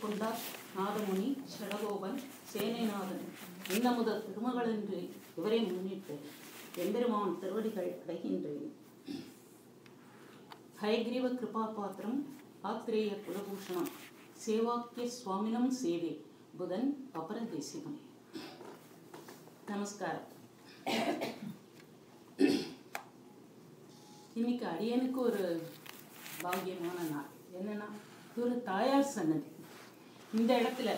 கொண்டார் நாதமுனி ஷடகோபன் சேனைநாதன் இன்னமுத திருமகளென்று இவரை முன்னிட்டு எம்பெருமான் திருவடிகள் அடைகின்றேன். ஹயக்ரீவ கிருபா பாத்திரம் ஆத்ரேய குலபூஷணம் சேவாக்கிய சுவாமினம் சேவே புதன் அபரதேசிகம். நமஸ்காரம். இன்னைக்கு அடியனுக்கு ஒரு பாக்கியமான நாள். என்னன்னா, ஒரு தாயார் சன்னதி. இந்த இடத்துல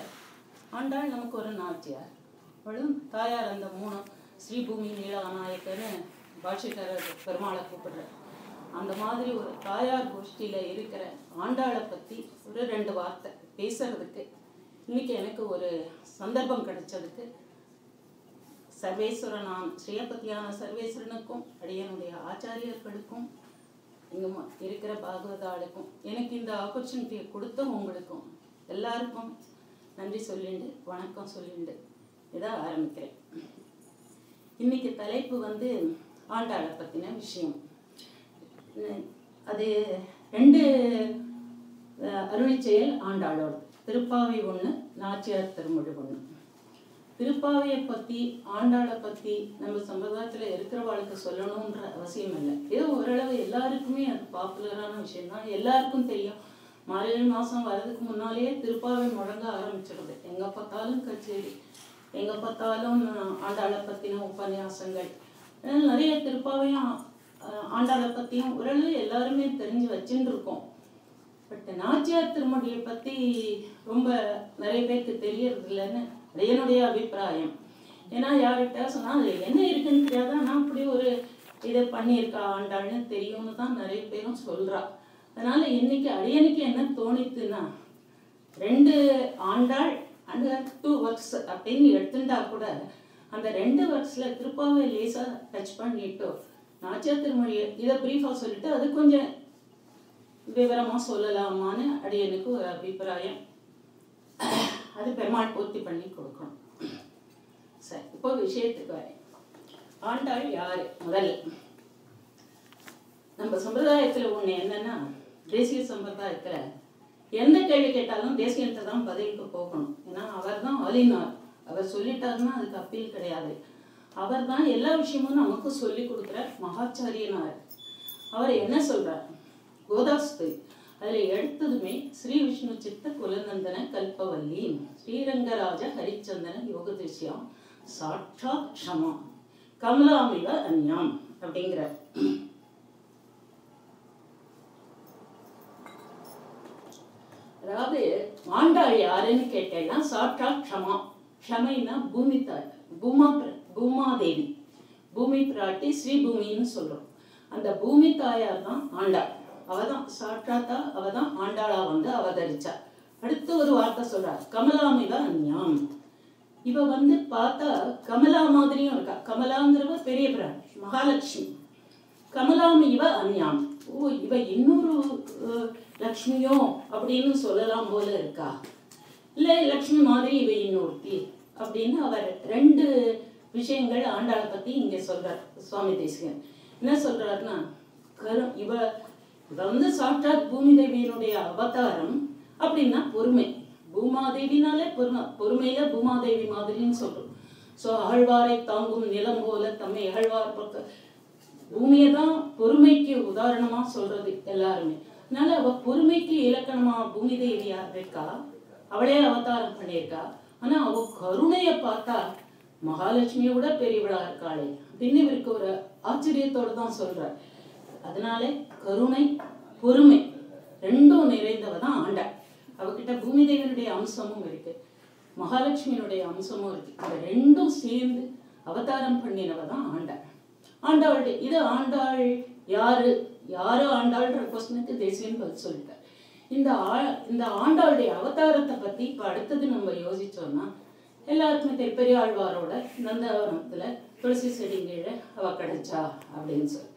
ஆண்டாள் நமக்கு ஒரு நாச்சியார், அவளும் தாயார். அந்த 3 ஸ்ரீபூமி நீலநாயக்கன்னு பாஷிக்காரர் பெருமாளை கூப்பிடுற அந்த மாதிரி ஒரு தாயார் கோஷ்டியில இருக்கிற ஆண்டாளை பத்தி ஒரு 2 வார்த்தை பேசுறதுக்கு இன்னைக்கு எனக்கு ஒரு சந்தர்ப்பம் கிடைச்சதுக்கு சர்வேஸ்வரனான் ஸ்ரீயபதியான சர்வேஸ்வரனுக்கும் அடியனுடைய ஆச்சாரியர்களுக்கும் இங்க இருக்கிற பாகவதாளுக்கும் எனக்கு இந்த ஆப்பர்ச்சுனிட்டியை கொடுத்த உங்களுக்கும் எல்லாருக்கும் நன்றி சொல்லிண்டு வணக்கம் சொல்லிண்டு இதை ஆரம்பிக்கிறேன். இன்னைக்கு தலைப்பு ஆண்டாளை பத்தின விஷயம். அது 2 அருளிச்செயல் ஆண்டாளோட. திருப்பாவை 1, நாச்சியார் திருமொழி 1. திருப்பாவையை பத்தி ஆண்டாளை பத்தி நம்ம சம்பிரதாயத்துல இருக்கிறவாளுக்கு சொல்லணும்ன்ற அவசியம் இல்லை. ஏதோ ஓரளவு எல்லாருக்குமே அது பாப்புலரான விஷயம் தான், எல்லாருக்கும் தெரியும். மார்கழி மாசம் வர்றதுக்கு முன்னாலேயே திருப்பாவை முழங்க ஆரம்பிச்சிடுது. எங்க பார்த்தாலும் கச்சேரி, எங்க பார்த்தாலும் ஆண்டாளை பத்தின உபன்யாசங்கள், நிறைய திருப்பாவையும் ஆண்டாளை பத்தியும் ஓரளவு எல்லாருமே தெரிஞ்சு வச்சுட்டு இருக்கோம். பட் நாச்சியார் திருமொழியை பத்தி ரொம்ப நிறைய பேருக்கு தெரியறது இல்லைன்னு என்னுடைய அபிப்பிராயம். ஏன்னா யார்கிட்ட சொன்னா அது என்ன இருக்குன்னு தெரியாதா, நான் அப்படி ஒரு இதை பண்ணியிருக்கா ஆண்டாள்னு தெரியும்னு தான் நிறைய பேரும் சொல்றா. அதனால இன்னைக்கு அடியனுக்கு என்ன தோணித்துன்னா, 2 ஆண்டாள் அண்ட் 2 ஒர்க்ஸ் அப்படின்னு எடுத்துட்டா கூட அந்த 2 ஒர்க்ஸ்ல திருப்பாவை லேசா டச் பண்ணிட்டு நாச்சியார் திருமொழியை இதை பிரீஃபா சொல்லிட்டு அது கொஞ்சம் விவரமா சொல்லலாமான்னு அடியனுக்கு ஒரு அபிப்பிராயம். அது பெருமாள் பூர்த்தி பண்ணி கொடுக்கணும். சரி, இப்போ விஷயத்துக்கு வரேன். ஆண்டாள் யாரு? முதல்ல நம்ம சம்பிரதாயத்துல ஒண்ணு என்னன்னா, தேசிய சம்பிரதாயத்துல எந்த கேள்வி கேட்டாலும் தேசியத்தை தான் பதிலுக்கு போகணும். ஏன்னா அவர் தான் ஆலினார். அவர் சொல்லிட்டாருன்னா அதுக்கு அப்பீல் கிடையாது. அவர் தான் எல்லா விஷயமும் நமக்கு சொல்லி கொடுக்குற மகாச்சாரியனார். அவர் என்ன சொல்றார்? கோதாஸ்து அதுல எடுத்ததுமே ஸ்ரீ விஷ்ணு சித்த குலநந்தன கல்பவல்லி ஸ்ரீரங்கராஜ ஹரிச்சந்தன யோக திருஷ்யம் சாட்சா க்ஷமா கமலாமிவ அன்யாம் அப்படிங்கிற. அதாவது ஆண்டாள் யாருன்னு கேட்டேன்னா சாட்சா க்ஷமா. க்ஷமைனா பூமி தாய், பூமாதேவி, பூமி பிராட்டி, ஸ்ரீபூமின்னு சொல்றோம். அந்த பூமி தாயார் தான் ஆண்டாள். அவதான் சாட்சாத்தா, அவதான் ஆண்டாளா அவதரிச்சா. அடுத்து ஒரு வார்த்தை சொல்றார், கமலாமிவ அன்யாம். இவ பார்த்தா கமலா மாதிரியும் இருக்கா. கமலாங்கிறவ பெரிய பிராட்டி மகாலட்சுமி. கமலாமிவ அன்யாம், ஓ இவ இன்னொரு லக்ஷ்மியோ அப்படின்னு சொல்லலாம் போல இருக்கா, இல்ல லக்ஷ்மி மாதிரி இவ இன்னொருத்தி அப்படின்னு அவர் 2 விஷயங்கள் ஆண்டாளை பத்தி இங்க சொல்றார் சுவாமி தேசிகன். என்ன சொல்றாருன்னா, இவ சாட்சாத் பூமி தேவியினுடைய அவதாரம் அப்படின்னா பொறுமை. பூமாதேவினாலே பொறுமையில பூமாதேவி மாதிரின்னு சொல்றோம். சோ அகழ்வாரை தாங்கும் நிலம் போல தம்மை அகழ்வார் பக்க பூமியை தான் பொறுமைக்கு உதாரணமா சொல்றது எல்லாருமே. அதனால அவ பொறுமைக்கு இலக்கணமா பூமி தேவியா இருக்கா, அவளே அவதாரம் பண்ணியிருக்கா. ஆனா அவ கருணைய பார்த்தா மகாலட்சுமியை விட பெரியவளா இருக்காளே அப்படின்னு இவருக்கு ஒரு ஆச்சரியத்தோட தான் சொல்றார். அதனால கருணை பொறுமை 2ம் நிறைந்தவ தான் ஆண்டாள். அவகிட்ட பூமி தேவனுடைய அம்சமும் இருக்கு, மகாலட்சுமியினுடைய அம்சமும் இருக்கு. அந்த 2ம் சேர்ந்து அவதாரம் பண்ணினவ தான் ஆண்டாள். ஆண்டாளுடைய இது ஆண்டாள் யாரு ஆண்டாள்ன்ற கொஸ்டினுக்கு தேசியன் பதில் சொல்லிட்டார். இந்த ஆண்டாளுடைய அவதாரத்தை பத்தி இப்ப அடுத்தது நம்ம யோசிச்சோம்னா, எல்லாருக்குமே பெரிய ஆழ்வாரோட நந்தவனத்துல துளசி செடி கீழே அவ கிடைச்சா அப்படின்னு சொல்லி,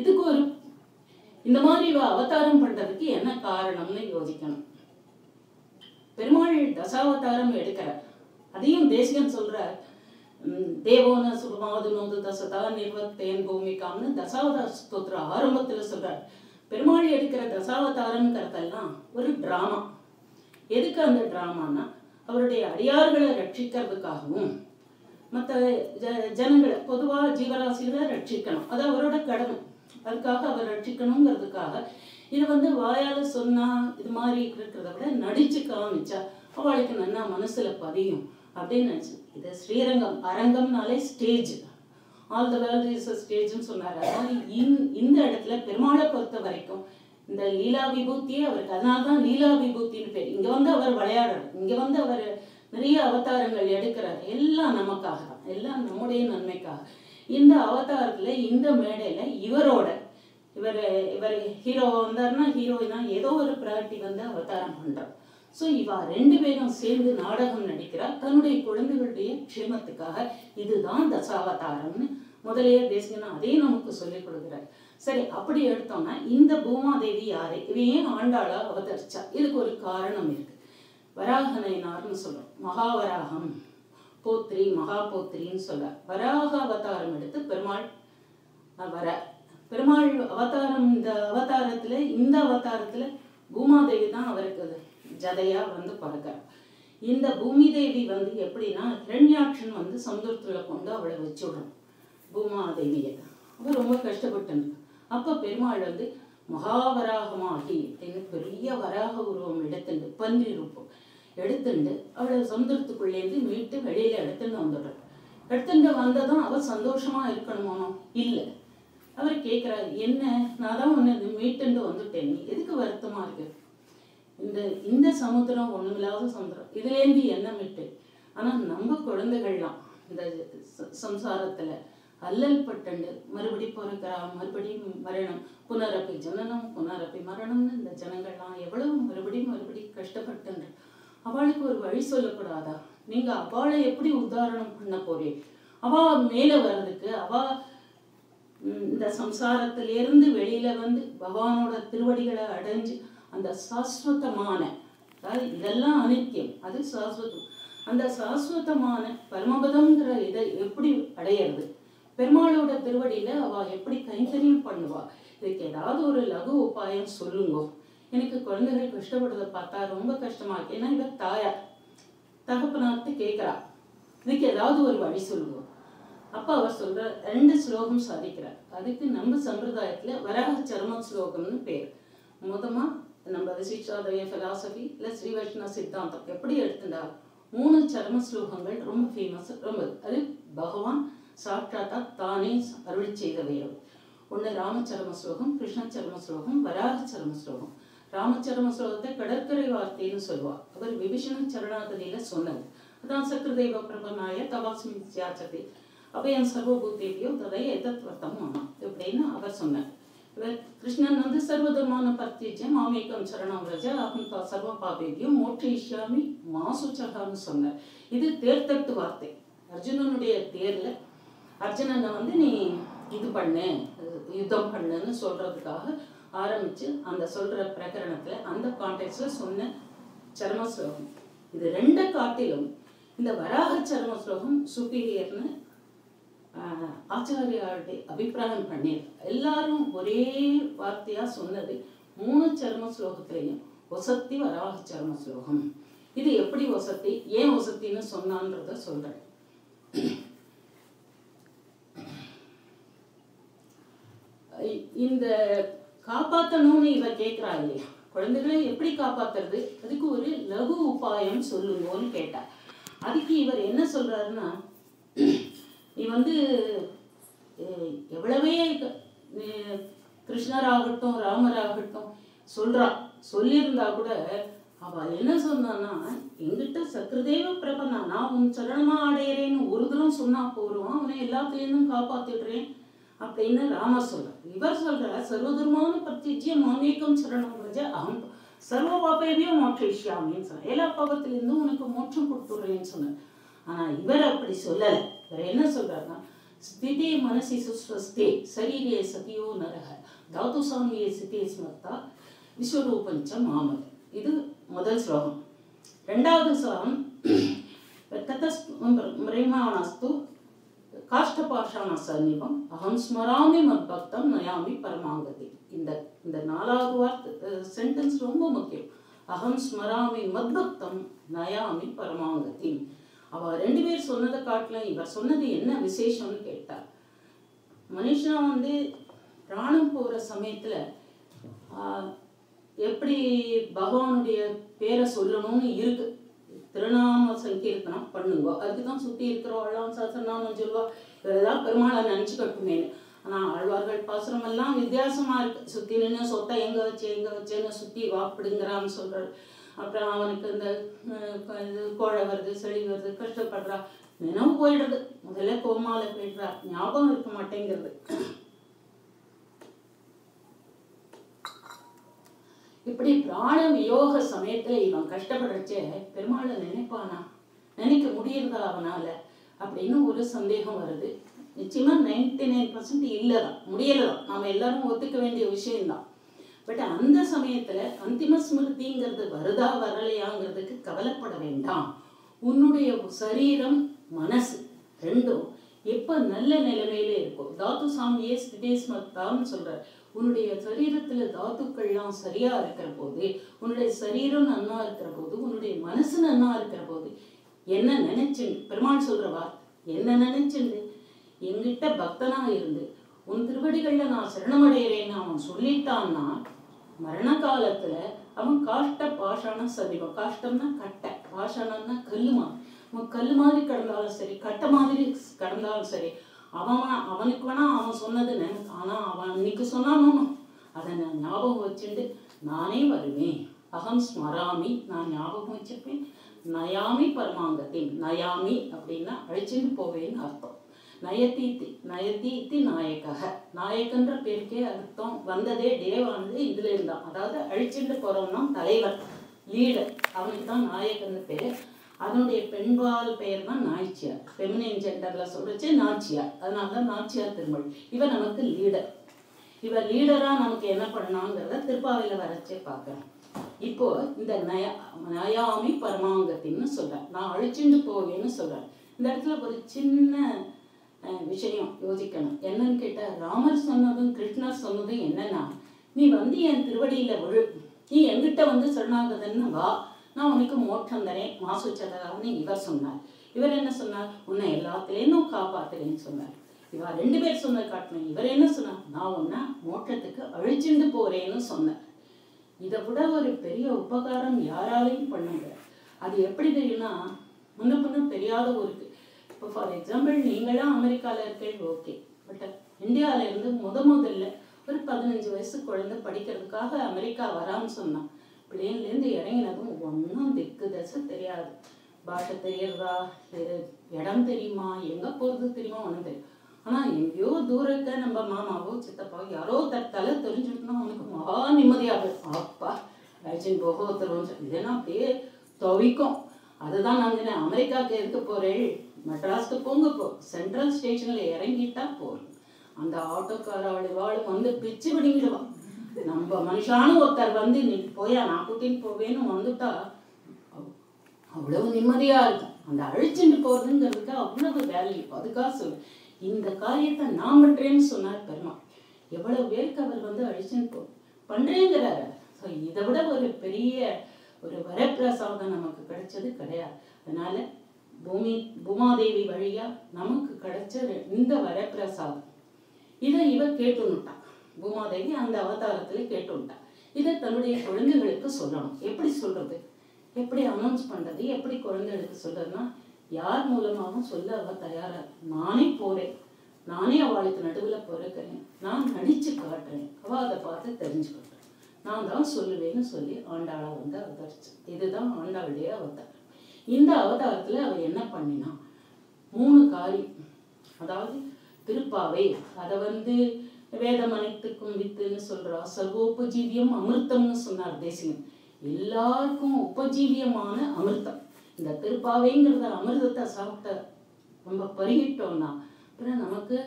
இதுக்கு ஒரு இந்த மாதிரி அவதாரம் பண்றதுக்கு என்ன காரணம்னு யோசிக்கணும். பெருமாள் தசாவதாரம் எடுக்கிறார். அதையும் தேசிகன் சொல்றார், தேவோன சுபமாதுனோது தசதா நிர்வத்தேன் பூமிகாம்னு தசாவதார ஸ்தோத்திர ஆரம்பத்துல சொல்றார். பெருமாள் எடுக்கிற தசாவதாரம்ங்கிறதெல்லாம் ஒரு டிராமா. எதுக்கு அந்த டிராமானா அவருடைய அடியார்களை ரட்சிக்கிறதுக்காகவும் மற்ற ஜனங்களை பொதுவாக ஜீவராசிகளை ரட்சிக்கணும், அது அவரோட கடமை. அதுக்காக அவர் ரட்சிக்கணுங்கிறதுக்காக இது வந்து வாயால் சொன்னால் இது மாதிரி இருக்கிறத விட நடிச்சு காமிச்சா அவளுக்கு நல்லா மனசுல பதியும் அப்படின்னு நினச்சி இது ஸ்ரீரங்கம். அரங்கம்னாலே stage, all the world is a ஸ்டேஜ்னு சொன்னார். அதாவது இந்த இடத்துல பெருமாளை பொறுத்த வரைக்கும் இந்த லீலா விபூத்தியே அவருக்கு, அதனால தான் லீலா விபூத்தின்னு பேர். இங்கே வந்து அவர் விளையாடுறார், இங்கே வந்து அவர் நிறைய அவதாரங்கள் எடுக்கிறார். எல்லாம் நமக்காக தான், எல்லாம் நம்முடைய நன்மைக்காக. இந்த அவதாரத்தில் இந்த மேடையில் இவர் ஹீரோ வந்தார்னா ஹீரோயினா ஏதோ ஒரு பிராட்டி வந்து அவதாரம் பண்ணுறார். ஸோ இவா 2 பேரும் சேர்ந்து நாடகம் நடிக்கிறார் தன்னுடைய குழந்தைகளுடைய க்ஷேமத்துக்காக. இதுதான் தசாவதாரம்னு முதலையே தேசிகனா அதே நமக்கு சொல்லிக் கொடுக்குறாரு. சரி, அப்படி எடுத்தோம்னா இந்த பூமாதேவி யாரு, இவ ஏன் ஆண்டாளா அவதரிச்சா? இதுக்கு ஒரு காரணம் இருக்கு. வராகனைனார்னு சொல்றோம், மகாவராகம் போத்ரி மகா போத்ரின்னு சொல்ல வராக அவதாரம் எடுத்து பெருமாள் பெருமாள் அவதாரம். இந்த அவதாரத்துல பூமாதேவி தான் அவருக்கு ஜதையா வந்து பிறக்கிறார். இந்த பூமி தேவி வந்து எப்படின்னா ஹிரண்யாட்சன் வந்து சமுத்திரத்துல கொண்டு அவளை வச்சுடுறோம் பூமாதேவியை. அவள் ரொம்ப கஷ்டப்பட்டு. அப்ப பெருமாள் வந்து மகாவராகமாகி அப்படின்னு பெரிய வராக உருவம் எடுத்துண்டு, பன்றி ரூபம் எடுத்துண்டு அவளை சமுதிரத்துக்குள்ளேருந்து மீட்டு வெளியில எடுத்துட்டு வந்துடுறார். எடுத்துட்டு வந்ததும் அவ சந்தோஷமா இருக்கணுமோ? இல்லை. அவர் கேட்கிறார், என்ன நான் தான் ஒன்று மீட்டுண்டு வந்துட்டேன், நீ எதுக்கு வருத்தமா இருக்கு? இந்த சமுத்திரம் ஒண்ணுமில்லாத சமுத்திரம், இதுலேருந்து என்ன மீட்டு? ஆனா நம்ம குழந்தைகள்லாம் இந்த சம்சாரத்துல அல்லல் பட்டண்டு மறுபடி பிறக்கிறா, மறுபடியும் மரணம், புனரப்பி ஜனனம் புனரப்பி மரணம்னு இந்த ஜனங்கள்லாம் எவ்வளவு மறுபடி கஷ்டப்பட்டு அவளுக்கு ஒரு வழி சொல்லக்கூடாதா? நீங்க அவளை எப்படி உதாரணம் பண்ண போறீங்க? அவ மேல வர்றதுக்கு, அவ இந்த சம்சாரத்திலிருந்து வெளியில வந்து பகவானோட திருவடிகளை அடைஞ்சு அந்த சாஸ்வதமான, அதாவது இதெல்லாம் அனித்தியம், அது சாஸ்வதம், அந்த சாஸ்வதமான பரமபதம்ங்கிற இதை எப்படி அடையிறது? பெருமாளோட திருவடியில அவ எப்படி கைங்கரியம் பண்ணுவா? இதுக்கு ஏதாவது ஒரு லகு உபாயம் சொல்லுங்க. எனக்கு குழந்தைகள் கஷ்டப்படுறதை பார்த்தா ரொம்ப கஷ்டமா இருக்கு. ஏன்னா இவ தாயார், தகப்பனார்த்து கேட்கிறா, இதுக்கு ஏதாவது ஒரு வழி சொல்லுங்க. அப்ப அவர் சொல்ற 2 ஸ்லோகம் சாதிக்கிறார். அதுக்கு நம்ம சம்பிரதாயத்துல வராக சர்ம ஸ்லோகம்னு பேர். மொதமா நம்ம விசிஷ்டாத்வைத பிலாசபி இல்ல ஸ்ரீ வைஷ்ணவ சித்தாந்தம் எப்படி எடுத்துட்டா 3 சர்ம ஸ்லோகங்கள் ரொம்ப ஃபேமஸ். ரொம்ப அது பகவான் சாட்சாத்தா தானே அருள் செய்தவையவை. ஒன்று ராமச்சரம ஸ்லோகம், கிருஷ்ண சர்ம ஸ்லோகம், வராக சர்ம ஸ்லோகம். ராமச்சரம ஸ்லோகத்தை கடற்கரை வார்த்தைன்னு சொல்லுவார். அவர் விபீஷண சரணாகதியில சொன்னது. அதான் சக்கரதேவ பிரபனாய தவாஸ்மி தியாச்சதி அபயம் சர்வபூதேவியோ ததை எதத்வர்த்தம் ஆனா இப்படின்னு அவர் சொன்னார். இவர் கிருஷ்ணன் வந்து சர்வதமான பர்த்திஜம் மாமேக்கம் சரணம் ரஜ அஹம் சர்வ பாபேவியும் மோட்சிஷ்யாமி மாசுச்சகான்னு சொன்னார். இது தேர்தட்டு வார்த்தை. அர்ஜுனனுடைய தேர்ல அர்ஜுனனை வந்து நீ இது பண்ணு, யுத்தம் பண்ணுன்னு சொல்றதுக்காக ஆரம்பிச்சு அந்த சொல்ற பிரகரணத்துல அந்த கான்டெக்ட்ல சொன்ன சர்ம ஸ்லோகம். இது 2 காட்டிலும் இந்த வராக சர்ம ஸ்லோகம் சுப்பீரியர்னு ஆச்சாரியாருடைய அபிப்பிராயம் பண்ணிரு. எல்லாரும் ஒரே வார்த்தையா சொன்னது 3 சர்ம ஸ்லோகத்திலையும் வசத்தி வராக சர்ம ஸ்லோகம். இது எப்படி வசத்தி, ஏன் வசத்தின்னு சொன்னான்றத சொல்றேன். இந்த காப்பாற்றணும்னு இவ கேட்கிறா இல்லையா, குழந்தைகளை எப்படி காப்பாத்துறது, அதுக்கு ஒரு லகு உபாயம் சொல்லுங்கன்னு கேட்டா. அதுக்கு இவர் என்ன சொல்றாருன்னா, நீ வந்து எவ்வளவே கிருஷ்ணராகட்டும் ராமராகட்டும் சொல்லியிருந்தா கூட அவ என்ன சொன்னான்னா, எங்கிட்ட சக்கரதேவ பிரபன்னா நான் உன் சரணமா அடையிறேன்னு ஒரு தரம் சொன்னா போருவான், அவனை எல்லாத்துலேருந்தும் காப்பாத்திடுறேன் அப்படின்னு ராமர் சொல்றார். இவர் சொல்ற சர்வதர்மான பர்த்திஜ்யம் மாமேக்கம் சரணம் ரஜ அஹம் சர்வ பாபேவியோ மோட்சிஷ்யாமின்னு சொன்னார். எல்லா பாவத்திலிருந்தும் உனக்கு மோட்சம் கொடுத்துடுறேன்னு சொன்னார். ஆனா இவர் அப்படி சொல்லல. இவர் என்ன சொல்றாருன்னா, ஸ்திதே மனசி சுஸ்வஸ்தே சரீரே சதியோ நரக தாது சாமியே சிதே ஸ்மர்த்தா விஸ்வரூபஞ்ச மாமது. இது முதல் ஸ்லோகம். 2வது ஸ்லோகம் மிரேமானஸ்து காஷ்டபாஷான சன்னிபம் அகம் ஸ்மராமி மத்பக்தம் நயாமி பரமாங்கதி. இந்த 4வது வார்த்தை சென்டென்ஸ் ரொம்ப முக்கியம். அகம் ஸ்மராமி மத்பக்தம் நயாமி பரமாங்கதி. அவ 2 பேர் சொன்னதை காட்டிலும் இவர் சொன்னது என்ன விசேஷம்னு கேட்டா, மனுஷன் வந்து பிராணம் போற சமயத்துல எப்படி பகவானுடைய பேரை சொல்லணும்னு இருக்கு. திருநாம சங்கீர்த்தனம் பண்ணுங்க, அதுக்குதான் சுத்தி இருக்கிறவாள்லாம் சசநாமம் சொல்லுவா, இதெல்லாம் பெருமாளை நினைச்சுக்கட்டுமேனு. ஆனா ஆழ்வார்கள் பாசுரம் எல்லாம் வித்தியாசமா இருக்கு. சுத்தி நின்று சொத்தை எங்க வச்சேன்னு சுத்தி வாப்பிடுங்கிறான்னு சொல்றாரு. அப்புறம் அவனுக்கு இந்த கோழை வருது, செடி வருது, கஷ்டப்படுறா, நினைவு போயிடுறது, முதல்ல கோமால போயிடுறா, ஞாபகம் இருக்க மாட்டேங்கிறது. இப்படி பிராண வியோக சமயத்துல இவன் கஷ்டப்படுறச்சே பெருமாளை நினைப்பானா, நினைக்க முடியறதா அவனால அப்படின்னு ஒரு சந்தேகம் வருது. நிச்சயமா 99% இல்லதான், முடியலதான், நாம எல்லாரும் ஒத்துக்க வேண்டிய விஷயம்தான். பட் அந்த சமயத்துல அந்திம ஸ்மிருதிங்கிறது வருதா வரலையாங்கிறதுக்கு கவலைப்பட வேண்டாம். உன்னுடைய சரீரம் மனசு ரெண்டும் எப்ப நல்ல நிலைமையில இருக்கும், தாத்து சாமியே ஸ்திதே ஸ்மர்த்தான்னு சொல்ற, உன்னுடைய சரீரத்துல தாத்துக்கள்லாம் சரியா இருக்கிற போது, உன்னுடைய சரீரம் நன்னா இருக்கிற போது, உன்னுடைய மனசு நன்னா இருக்கிற போது, என்ன நினைச்சுண்டு பெருமாள் சொல்றவா, என்ன நினைச்சுண்டு என்கிட்ட பக்தனா இருந்து உன் திருவடிகள்ல நான் சரணமடைகிறேன்னு அவன் சொல்லிட்டான்னா, மரண காலத்துல அவன் காஷ்ட பாஷான சதிவம், காஷ்டம்னா கட்டை, பாஷானம்னா கல்லுமா, அவன் கல்லு மாதிரி கடந்தாலும் சரி, கட்டை மாதிரி கடந்தாலும் சரி, அவனுக்கு வேணா அவன் சொன்னது நினைக்க, ஆனா அவன் அன்னைக்கு சொன்னானோ அதை நான் ஞாபகம் வச்சுட்டு நானே வருவேன். அகம் ஸ்மராமி, நான் ஞாபகம் வச்சிருப்பேன். நயாமி பரமாங்கதி, நயாமி அப்படின்னா அழிச்சுட்டு போவேன்னு அர்த்தம். நயதீத்தி, நயதீத்தி நாயக, நாயக்கன்ற பேருக்கே அர்த்தம் வந்ததே டேவானது இதுல இருந்தான். அதாவது அழிச்சுட்டு போறவன்னா தலைவர், லீடர், அவனுக்கு தான் நாயக்கன்னு பேரு. அதனுடைய பெண்பால் பெயர் தான் நாய்ச்சியார், ஃபெமினின் ஜெண்டர்ல சொல்றச்சு நாச்சியார், அதனாலதான் நாச்சியார் திருமொழி. இவன் நமக்கு லீடர். இவன் லீடரா நமக்கு என்ன பண்ணாங்கிறத திருப்பாவையில வரைச்சே பார்க்கிறோம். இப்போ இந்த நயாமி பரமாங்கத்தின்னு சொல்றேன், நான் அழிச்சுட்டு போவேன்னு சொல்றேன். இந்த இடத்துல ஒரு சின்ன விஷயம் யோசிக்கணும். என்னன்னு கேட்டா, ராமர் சொன்னதும் கிருஷ்ணர் சொன்னதும் என்னன்னா, நீ வந்து என் திருவடியில விழு, நீ என்கிட்ட வந்து சரணாகதன்னு வா, நான் உனக்கு மோட்சம் தரேன் மாசுச்சதான்னு இவர் சொன்னார். இவர் என்ன சொன்னார், உன்னை எல்லாத்திலேயும் காப்பாத்துறேன்னு சொன்னார். இவ 2 பேர் சொன்ன காட்டணும். இவர் என்ன சொன்னார், நான் உன்னை மோட்சத்துக்கு அழிச்சுண்டு போறேன்னு சொன்னார். இதை விட ஒரு பெரிய உபகாரம் யாராலையும் பண்ணுங்க. அது எப்படி தெரியும்னா, முன்ன தெரியாத ஊருக்கு, இப்போ ஃபார் எக்ஸாம்பிள் நீங்களாம் அமெரிக்கால இருக்கீங்க, ஓகே, பட் இந்தியாவில இருந்து முதல்ல ஒரு 15 வயசு குழந்தை படிக்கிறதுக்காக அமெரிக்கா வரான்னு சொன்னான். பிளேன்லேருந்து இறங்கினதும் ஒன்றும் திக்கு தசை தெரியாது, பாஷை தெரியறதா, இடம் தெரியுமா, எங்க போறது தெரியுமா, ஒன்றும் தெரியும். ஆனா எங்கேயோ தூரத்தை நம்ம மாமாவோ சித்தப்பாவோ யாரோ தலை தெரிஞ்சுட்டுனா அவனுக்கு மகா நிம்மதியாக, அப்பா அழைச்சின்னு போக ஒருத்தர் இதெல்லாம் அப்படியே துவைக்கும். அதுதான் நான் அமெரிக்காவுக்கு இருக்க போறேன், மெட்ராஸ்க்கு போங்க, போ சென்ட்ரல் ஸ்டேஷன்ல இறங்கிட்டா போறோம், அந்த ஆட்டோக்காராளுவாள் வந்து பிச்சு பிடிங்கிடுவான். நம்ம மனுஷானு ஒருத்தர் வந்து நீ போயா நான் கூட்டின்னு போவேன்னு வந்துட்டா அவ்வளவு நிம்மதியா இருக்கும். அந்த அழிச்சுட்டு போறதுங்கிறதுக்கு அவ்வளவு வேல்யூ. அதுக்காக சொல்லு, இந்த காரியத்தை நான் பண்றேன்னு சொன்னார் பெருமா. எவ்வளவு பேருக்கு அவர் வந்து அழிச்சுட்டு பண்றேங்கிறாரு. இதை விட ஒரு பெரிய ஒரு வரப்பிரசாதம் நமக்கு கிடைச்சது கிடையாது. அதனால பூமாதேவி வழியா நமக்கு கிடைச்ச இந்த வரப்பிரசாதம் இதை இவ கேட்டுட்டான். பூமாதேவி அந்த அவதாரத்துல கேட்டுட்டா. இதை தன்னுடைய குழந்தைகளுக்கு சொல்லணும். எப்படி சொல்றது, எப்படி அனௌன்ஸ் பண்றது, எப்படி குழந்தைகளுக்கு சொல்றதுன்னா, யார் மூலமாகவும் சொல்ல அவ தயாரா, நானே போறேன், நானே அவளுக்கு நடுவுல பிறக்கிறேன், நான் நடிச்சு காட்டுறேன், அவ அதை பார்த்து தெரிஞ்சுக்கிட்டேன், நான் தான் சொல்லுவேன்னு சொல்லி ஆண்டாளா வந்து அவதரிச்சு. இதுதான் ஆண்டாளுடைய அவதாரம். இந்த அவதாரத்துல அவ என்ன பண்ணினா, 3 காரியம். அதாவது திருப்பாவை, அதை வந்து வேதம் அனைத்துக்கும் வித்துன்னு சொல்றா, சர்வோபஜீவியம் அமிர்தம்னு சொன்னார் தேசிகன். எல்லாருக்கும் உபஜீவியமான அமிர்தம். இந்த திருப்பாவைங்கிறத அமிர்தத்தை சாப்பிட்ட நம்ம பருகிட்டோம்னா அப்புறம் நமக்கு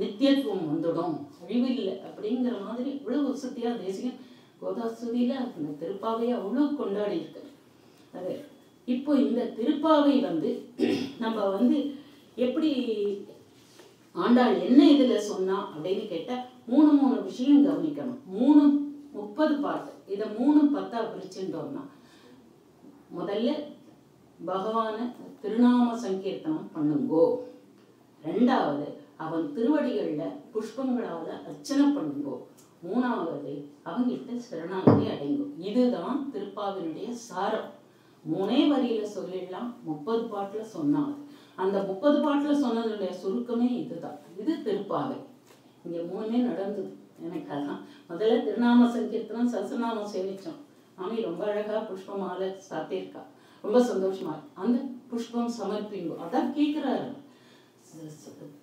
நித்தியத்துவம் வந்துடும், அழிவில்லை அப்படிங்கிற மாதிரி இவ்வளவு வசதியா தேசிகன் கோதாசுதியில அந்த திருப்பாவையை அவ்வளவு கொண்டாடி இருக்கு. அது இப்போ இந்த திருப்பாவை வந்து நம்ம வந்து எப்படி ஆண்டாள் என்ன இதுல சொன்னா அப்படின்னு கேட்டா, 3 விஷயம் கவனிக்கணும். 3 30 பாட்டு. இதை 3 10 பிரிச்சுட்டோம்னா, முதல்ல பகவான திருநாம சங்கீர்த்தனம் பண்ணுங்கோ. ரெண்டாவது அவன் திருவடிகள்ல புஷ்பங்களால அர்ச்சனை பண்ணுங்கோ. மூணாவது அவங்கிட்ட சரணாகதி அடைங்கோ. இதுதான் திருப்பாவினுடைய சாரம். 3 வரியில சொல்லிடலாம், 30 பாட்டுல சொன்னாங்க. அந்த 30 பாட்டுல சொன்னதுடைய சுருக்கமே இதுதான். இது திருப்பாவை. இங்க 3 நடந்தது எனக்கு. அதான் முதல்ல திருநாம சங்கீர்த்தனம் சசநாமம் சேவிச்சோம். மாமி ரொம்ப அழகா புஷ்ப மாலை சாத்தியிருக்கா, ரொம்ப சந்தோஷமா. அந்த புஷ்பம் சமர்ப்பிங்கோ, அதான் கேட்கிறாரு.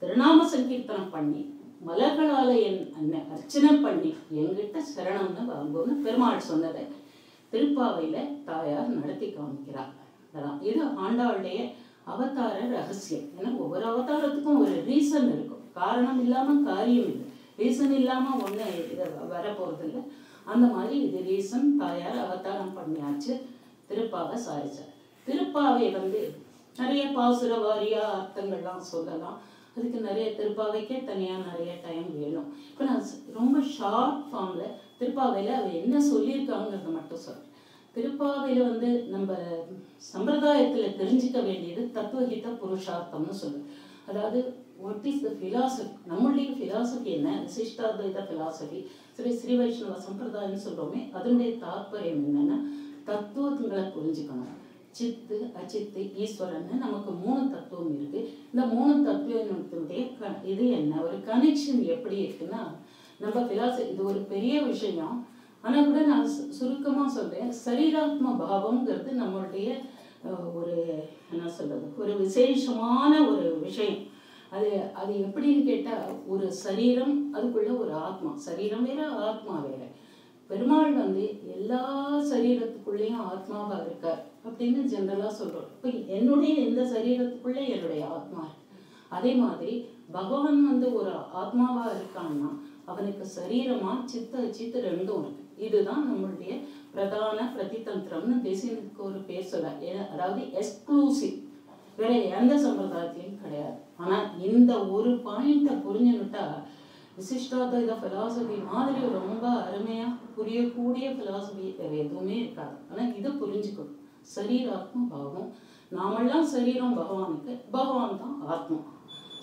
திருநாம சங்கீர்த்தனம் பண்ணி மலர்களால என்னை அர்ச்சனை பண்ணி என்கிட்ட சரணம்னு வாங்குன்னு பெருமாள் சொன்னதை திருப்பாவையில தாயார் நடத்தி காமிக்கிறார். அதான் இது ஆண்டாளுடைய அவதார ரகசியம். ஏன்னா ஒவ்வொரு அவதாரத்துக்கும் ஒரு ரீசன் இருக்கும். காரணம் இல்லாம காரியம் இல்லை, ரீசன் இல்லாம ஒண்ணு இதை வர போறது இல்லை. அந்த மாதிரி இது ரீசன். தாயார் அவதாரம் பண்ணியாச்சு, திருப்பாவை சாதிச்சார். திருப்பாவை நிறைய பாசுர வாரியா அர்த்தங்கள்லாம் சொல்லலாம். அதுக்கு நிறைய திருப்பாவைக்கே தனியா நிறைய டைம் வேணும். இப்போ நான் ரொம்ப ஷார்ட் ஃபார்ம்ல திருப்பாவையில அவ என்ன சொல்லியிருக்காங்கிறத மட்டும் சொல்றேன். திருப்பாவையில நம்ம சம்பிரதாயத்துல தெரிஞ்சுக்க வேண்டியது தத்துவஹித புருஷார்த்தம்னு சொல்லு. அதாவது வாட் இஸ் த பிலாசபி, நம்மளுடைய பிலாசபி என்ன, விசிஷ்டாத்வைத பிலாசபி, ஸ்ரீ வைஷ்ணவ சம்பிரதாயம்னு சொல்றோமே, அதனுடைய தாற்பயம் என்னன்னா தத்துவங்களை புரிஞ்சுக்கணும். சித்து அச்சித்து ஈஸ்வரன்னு நமக்கு 3 தத்துவம் இருக்கு. இந்த 3 தத்துவத்தினுடைய இது என்ன, ஒரு கனெக்ஷன் எப்படி இருக்குன்னா நம்ம பிலாசபி. இது ஒரு பெரிய விஷயம். ஆனா கூட நான் சுருக்கமா சொல்றேன். சரீராத்ம பாவம்ங்கிறது நம்மளுடைய ஒரு என்ன சொல்றது, ஒரு விசேஷமான ஒரு விஷயம். அது எப்படின்னு கேட்டா, ஒரு சரீரம், அதுக்குள்ள ஒரு ஆத்மா. சரீரம் வேற, ஆத்மா வேற. பெருமாள் எல்லா சரீரத்துக்குள்ளேயும் ஆத்மாவா இருக்கார் அப்படின்னு ஜெனரலா சொல்றோம். இப்போ என்னுடைய எந்த சரீரத்துக்குள்ள என்னுடைய ஆத்மா இருக்கு. அதே மாதிரி பகவான் ஒரு ஆத்மாவா இருக்கான்னா அவனுக்கு சரீரமா சித்து ரெண்டும் இருக்கு. இதுதான் நம்மளுடைய பிரதான பிரதிதந்திரம்னு தேசியனுக்கு ஒரு பேர் சொல்ல. அதாவது எக்ஸ்க்ளூசிவ், வேற எந்த சம்பிரதாயத்திலையும் கிடையாது. ஆனா இந்த ஒரு பாயிண்ட புரிஞ்சுனுட்டா விசிஷ்டாத்வைத பிலாசபி மாதிரி ரொம்ப அருமையா புரியக்கூடிய பிலாசபி வேற எதுவுமே இருக்காது. ஆனா இதை புரிஞ்சுக்கணும். சரீராத்ம பாவம், நாமெல்லாம் சரீரம் பகவானுக்கு, பகவான் தான் ஆத்மா.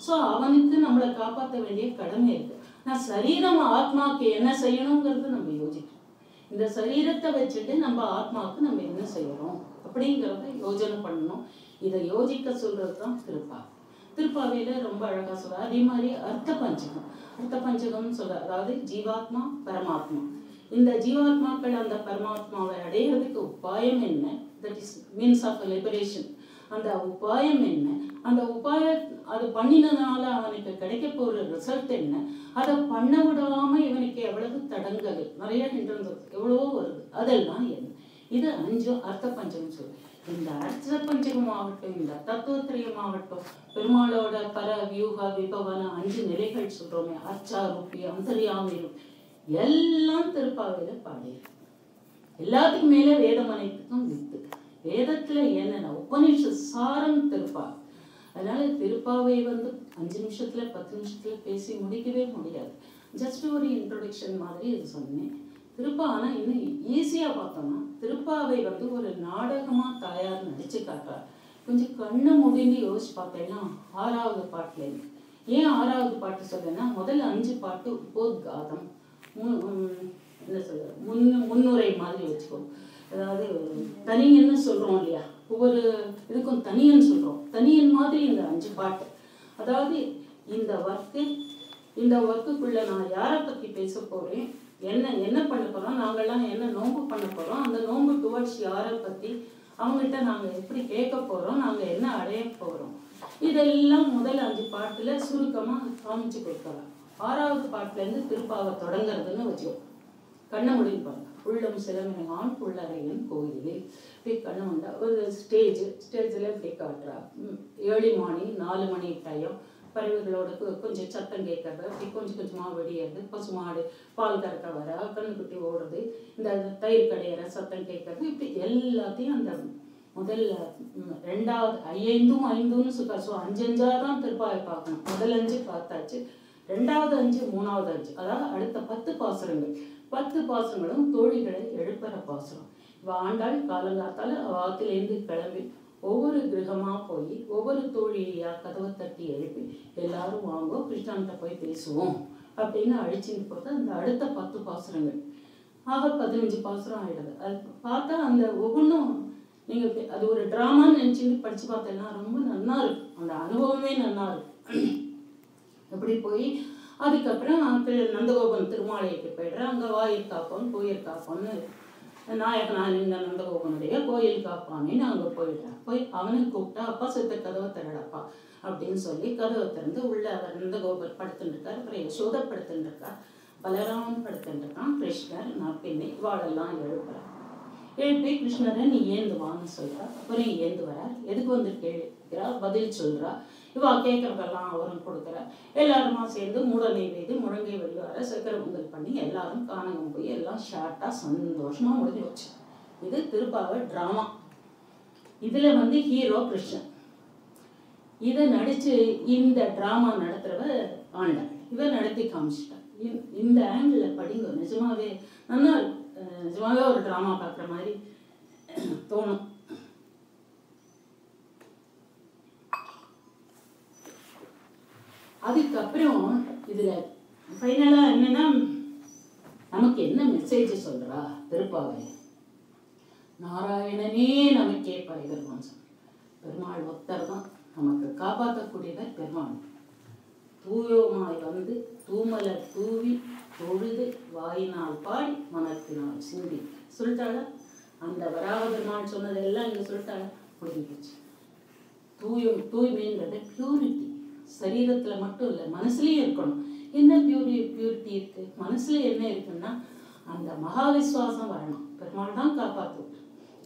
ஸோ அவனுக்கு நம்மளை காப்பாற்ற வேண்டிய கடமை இருக்கு. நான் சரீரம் ஆத்மாவுக்கு என்ன செய்யணுங்கிறது நம்ம யோசிக்கணும். இந்த சரீரத்தை வச்சுட்டு நம்ம ஆத்மாவுக்கு நம்ம என்ன செய்யறோம் அப்படிங்கிறத யோஜனை பண்ணணும். இதை யோசிக்க சொல்றது தான் திருப்பாவை. திருப்பாவையில ரொம்ப அழகா சொல்ற. அதே மாதிரி அர்த்த பஞ்சகம்னு சொல்ற. அதாவது ஜீவாத்மா பரமாத்மா. இந்த ஜீவாத்மாக்கள் அந்த பரமாத்மாவை அடையிறதுக்கு உபாயம் என்ன, that is means of liberation. அந்த உபாயம் என்ன, அந்த உபாயம் அது பண்ணினதுனால அவனுக்கு கிடைக்க போற ரிசல்ட் என்ன, அதை பண்ண விடாம இவனுக்கு எவ்வளவு தடங்கள், நிறைய ஹிண்ட்ரன்ஸ் எவ்வளவோ வருது, அதெல்லாம் என்ன. இது 5 அர்த்த பஞ்சகம் சொல்லு. இந்த அர்த்த பஞ்சகம் ஆகட்டும், இந்த தத்துவத்திரியம் ஆகட்டும், பெருமாளோட பர வியூக விபவன 5 நிலைகள் சொல்றோமே, அர்ச்சா ரூபி அந்தரியாமி, எல்லாம் திருப்பாவையில பாடியிருக்கு. எல்லாத்துக்கும் மேல வேதம் அனைத்துக்கும் வித்து. வேதத்துல என்னென்ன உபநிஷத் சாரம் திருப்பாவை. அதனால திருப்பாவை 5 நிமிஷத்துல 10 நிமிஷத்துல பேசி முடிக்கவே முடியாது. ஜஸ்ட் ஒரு இன்ட்ரோடக்ஷன் மாதிரி இது சொன்னேன். ஆனா இன்னும் ஈஸியா பார்த்தோம்னா திருப்பாவை ஒரு நாடகமா தாயார் நடிச்சு காட்டுறார். கொஞ்சம் கண்ணை முடிந்து யோசிச்சு பார்த்தேன்னா 6வது பாட்டுல இருந்து. ஏன் 6வது பாட்டு சொல்றேன்னா, முதல்ல 5 பாட்டு உபோத்காதம், என்ன சொல்ற முன்னுரை மாதிரி வச்சுக்கோ. அதாவது தனியன்னு சொல்றோம் இல்லையா, ஒவ்வொரு இதுக்கும் தனியன் சொல்றோம். தனியன் மாதிரி இந்த 5 பாட்டு. அதாவது இந்த ஒர்க்குக்குள்ள நான் யாரை பத்தி பேச போறேன், என்ன பண்ண போறோம், நாங்கெல்லாம் என்ன நோன்பு பண்ண போறோம், அந்த நோன்பு டுவர்ட்ஸ் யாரை பத்தி, அவங்ககிட்ட நாங்க எப்படி கேட்க போறோம், நாங்க என்ன அடைய போறோம், இதெல்லாம் முதல் 5 பாட்டுல சுருக்கமா காமிச்சு கொடுக்கலாம். 6வது பாட்டுல இருந்து திருப்பாவை தொடங்குறதுன்னு வச்சுக்கோ. கண்ணை முடிப்பாங்க. உள்ளம் சிலமையான் புள்ளறையின் கோயிலில் இப்படி கண்ணை உண்டா ஒரு ஸ்டேஜில் இப்படி காட்டுறா. ஏர்லி மார்னிங் 4 மணி டைம், பறவைகளோட கொஞ்சம் சத்தம் கேட்கறது, அப்படி கொஞ்சம் கொஞ்சமாக வெடியறது, பசுமாடு பால் கறக்க வர, கண்ணுக்குட்டி ஓடுறது, இந்த தயிர் கடையிற சத்தம் கேட்கறது, இப்படி எல்லாத்தையும் அந்த முதல்ல 2வது 5ன்னு சொல்ற. ஸோ 5 தான் திருப்பாவை பார்க்கணும். முதல் 5 பார்த்தாச்சு, 2வது 5 3வது 5, அதாவது அடுத்த 10 பாசுரங்கள். 10 பாசுரங்களும் தோழிகளை எழுப்புற பாசுரம். இவ ஆண்டாள் காலங்காத்தால வாக்கிலேருந்து கிளம்பி ஒவ்வொரு கிரகமா போய் ஒவ்வொரு தோழியா கதவை தட்டி எழுப்பி எல்லாரும் வாங்கோ கிருஷ்ணன்கிட்ட போய் பேசுவோம் அப்படின்னு அழிச்சுட்டு போது அந்த அடுத்த 10 பாசுரங்கள் ஆக 15 பாசுரம் ஆயிடுது. அது பார்த்தா அந்த ஒவ்வொன்றும் நீங்க அது ஒரு டிராமான்னு நினைச்சுட்டு படிச்சு பார்த்தேன்னா ரொம்ப நல்லா இருக்கும். அந்த அனுபவமே நல்லா இருக்கும். அப்படி போய் அதுக்கப்புறம் நந்தகோபன் திருமாலைக்கு போயிடுறேன். அங்கே வாயில் காப்போம் கோயில் காப்போன்னு நாயகனான் இந்த நந்தகோபனுடைய கோயில் காப்பானேன்னு அங்கே போயிடுறேன். போய் அவனுக்கு கூப்பிட்டா அப்பா செத்த கதவை திறடப்பா அப்படின்னு சொல்லி கதவை திறந்து உள்ள அவர் நந்தகோபர் படுத்துட்டு இருக்கார். அப்புறம் யசோதை படுத்துட்டு இருக்கார், பலராமன் படுத்துட்டு இருக்கான், கிருஷ்ணர் நப்பின்னை வாழெல்லாம் எழுப்புறார். எழுப்பி கிருஷ்ணரை நீ ஏந்து வான்னு சொல்றா. அப்புறம் ஏந்து வரார். எதுக்கு வந்து கேட்கிறா, பதில் சொல்றா. இவா கேட்கறதெல்லாம் அவரும் கொடுக்குறார். எல்லாருமா சேர்ந்து மூட நெய்வேதி முழங்கை வெள்ளுவார சக்கரை பொங்கல் பண்ணி எல்லாரும் காணகம் போய் எல்லாம் ஷார்ட்டா சந்தோஷமா முடிஞ்சு வச்சு. இது திருப்பாவை டிராமா. இதுல வந்து ஹீரோ கிருஷ்ணன். இதை நடிச்சு இந்த டிராமா நடத்துறவ ஆண்டாள். இவ நடத்தி காமிச்சிட்டா. இந்த ஆங்கிள் படிங்க, நிஜமாவே நல்லா நிஜமாவே ஒரு டிராமா பார்க்குற மாதிரி தோணும். அதுக்கப்புறம் இதுல ஃபைனலா என்னன்னா நமக்கு என்ன மெசேஜ் சொல்றா திருப்பாவை. நாராயணனே நமக்கே பைதர்வான் சொல். பெருமாள் ஒத்தர் தான் நமக்கு காப்பாற்றக்கூடியவர் பெருமாள். தூயோமாய் வந்து தூமலர் தூவி தொழுது வாயினால் பாடி மனத்தினால் சிந்தி சொல்லிட்டாள. அந்த வராக பெருமாள் சொன்னதெல்லாம் இங்க சொல்லிட்டாள. முடிஞ்சிச்சு. தூய்மைன்றது பியூரிட்டி. சரீரத்துல மட்டும் இல்லை, மனசுலயும் இருக்கணும். என்ன பியூரிட்டி இருக்கு மனசுல? என்ன இருக்குன்னா அந்த மகா விசுவாசம் வரணும். பெருமாள் தான் காப்பாற்றுவார்.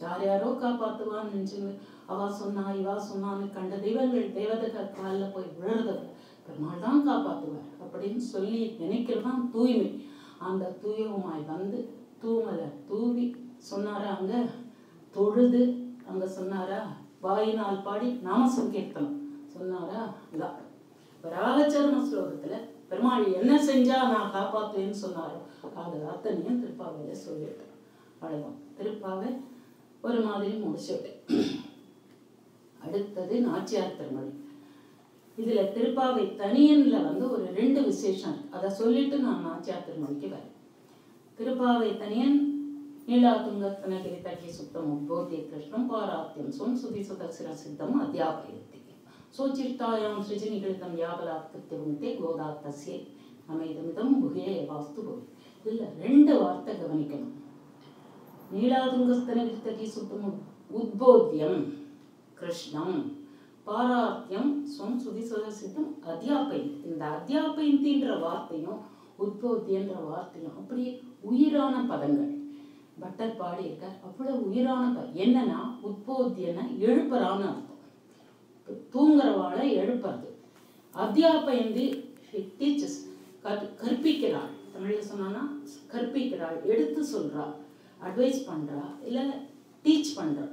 யார் யாரோ காப்பாற்றுவான்னு நினைச்சுங்க அவா சொன்னா இவா சொன்னான்னு கண்ட தெய்வங்கள் தேவதைகள் காலில் போய் விழுறத பெருமாள் தான் காப்பாற்றுவார் அப்படின்னு சொல்லி நினைக்கிறதான் தூய்மை. அந்த தூயமாய் வந்து தூமலை தூவி சொன்னாரா, அங்க தொழுது அங்க சொன்னாரா, வாயினால் பாடி நாம சங்கீர்த்தனம் சொன்னாரா. இதான் வராகச்சரண ஸ்லோகத்துல பெருமாள் என்ன செஞ்சா நான் காப்பாத்துவேன்னு சொன்னாரோ அது அத்தனையும் திருப்பாவையில சொல்லிட்டேன். அவ்வளவுதான். திருப்பாவை ஒரு மாதிரி முடிச்சுட்டேன். அடுத்தது நாச்சியார் திருமொழி. இதுல திருப்பாவை தனியன்ல வந்து ஒரு 2 விசேஷம் இருக்கு. அதை சொல்லிட்டு நான் நாச்சியார் திருமொழிக்கு வரேன். திருப்பாவை தனியன் நீலாதுங்கத்தனகிரி தட்டி சுத்தம் உத்போதிய கிருஷ்ணம் பாராத்தியம் சொன் சுதி சுதசிர சித்தம் அத்தியாபயத்தி சோச்சிஷ்டாயாம் சிருஜினிகிருத்தம் யாபலாத்கிருத்தியமுத்தே கோதாத்தஸ்யே அமைதமிதம் புகே வாஸ்து போய். இதுல 2 வார்த்தை கவனிக்கணும். நீலாதுங்கஸ்தனகிரி தட்டி சுத்தம் உத்போத்தியம் கிருஷ்ணம் பாராத்தியம் சொன் சுதி சுதசித்தம் அத்தியாபயந்தி. இந்த அத்தியாபயந்தின்ற வார்த்தையும் உத்போத்தியன்ற வார்த்தையும் அப்படியே உயிரான பதங்கள். பட்டர் பாடி இருக்கார். அவ்வளவு உயிரான என்னன்னா உத்போத்தியன எழுப்பறான்னு அர்த்தம். தூங்குறவாளை எழுப்புறது. அத்தியாபயந்தி டீச்சர்ஸ் கற்பிக்கிறாள். தமிழ்ல சொன்னா கற்பிக்கிறாள், எடுத்து சொல்றாள், அட்வைஸ் பண்றா, இல்ல டீச் பண்றா.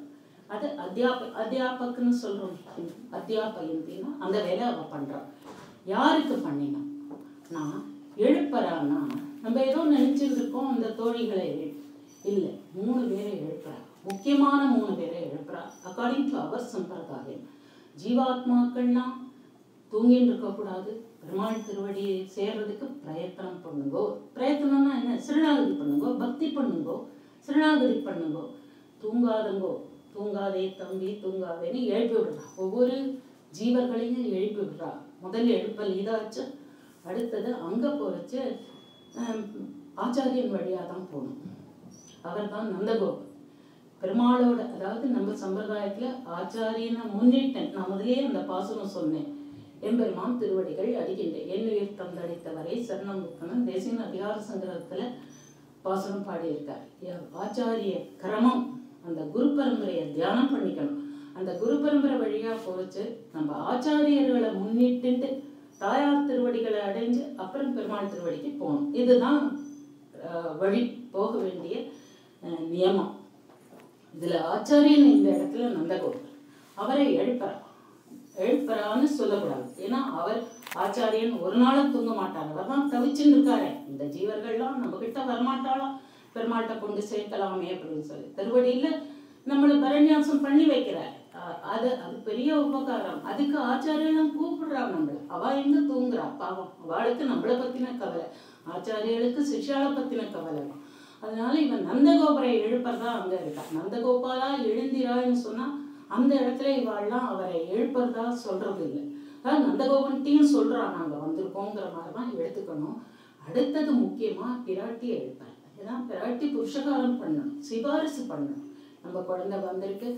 அது அத்தியாபகன்னு சொல்றோம். அத்தியாபயந்தின்னா அந்த வேலை அவ பண்றா. யாருக்கு பண்ணினா நான் எழுப்புறான்னா நம்ம ஏதோ நினைச்சிட்டு இருக்கோம் அந்த தோழிகளை இல்லை, 3 பேரை எழுப்புறா. முக்கியமான 3 பேரை எழுப்புறா. அக்கார்டிங் டு அவர் சம்பிரதாயம். ஜீவாத்மாக்கள்னா தூங்கின்னு இருக்கக்கூடாது. பெருமாள் திருவடியை சேர்றதுக்கு பிரயத்தனம் பண்ணுங்கோ. பிரயத்தனம்னா என்ன? சிறுநாகதி பண்ணுங்கோ, பக்தி பண்ணுங்கோ, சிறுநாகதி பண்ணுங்கோ. தூங்காதங்கோ, தூங்காதே தம்பி தூங்காதேன்னு எழுப்பி விடுறா. ஒவ்வொரு ஜீவர்களையும் எழுப்பி விடுறா. முதல்ல எழுப்பல் இதாச்சு. அடுத்தது அங்க போறச்சு ஆச்சாரியன் வழியா தான் போகணும். அவர் தான் நந்தகோபர். பெருமாளோட, அதாவது நம்ம சம்பிரதாயத்துல ஆச்சாரியனை முன்னிட்டேன். நான் முதலே அந்த பாசுரம் சொன்னேன். எம்பெருமான் திருவடிகள் அடிக்கின்றேன் என்னுயிர் தந்தளித்தவரை சரணம் முக்கணும் தேசிய அதிகார சங்கரத்துல பாசுரம் பாடியிருக்கார். ஆச்சாரிய கிரமம், அந்த குரு பரம்பரையை தியானம் பண்ணிக்கணும். அந்த குரு பரம்பரை வழியா போச்சு நம்ம ஆச்சாரியர்களை முன்னிட்டு தாயார் திருவடிகளை அடைஞ்சு அப்புறம் பெருமாள் திருவடிக்கு போகணும். இதுதான் வழி, போக வேண்டிய நியமம். இதுல ஆச்சாரியன் இந்த இடத்துல நந்தகோபர். அவரை எழுப்பறான்னு சொல்லக்கூடாது. ஏன்னா அவர் ஆச்சாரியன் ஒரு நாளும் தூங்க மாட்டார். அவர் தான் தவிச்சுன்னு இருக்காரு. இந்த ஜீவர்கள்லாம் நம்ம கிட்ட வரமாட்டாளா, பெருமாள்கிட்ட கொண்டு சேர்க்கலாமே அப்படின்னு சொல்லி திருவடியில நம்மளை பரநியாசம் பண்ணி வைக்கிறார். அது பெரிய உபகாரம். அதுக்கு ஆச்சாரியெல்லாம் கூப்பிடுறாங்க நம்மள. அவ எங்க தூங்குறா பாவம், அவளுக்கு நம்மளை பத்தின கவலை, ஆச்சாரியர்களுக்கு சிஷ்யாவை பத்தின கவலை. அதனால இவன் நந்தகோபரை எழுப்பறதா அங்க இருக்கா. நந்தகோபாலா எழுந்திரான்னு சொன்னா அந்த இடத்துல இவாள்லாம் அவரை எழுப்பறதா சொல்றது இல்லை. அதாவது நந்தகோபன்ட்டையும் சொல்றான் நாங்க வந்திருக்கோங்கிற மாதிரிதான் எடுத்துக்கணும். அடுத்தது முக்கியமா பிராட்டியை எழுப்பார். ஏன்னா பிராட்டி புருஷகாரம் பண்ணணும், சிபாரிசு பண்ணணும். நம்ம குழந்தை வந்திருக்கு,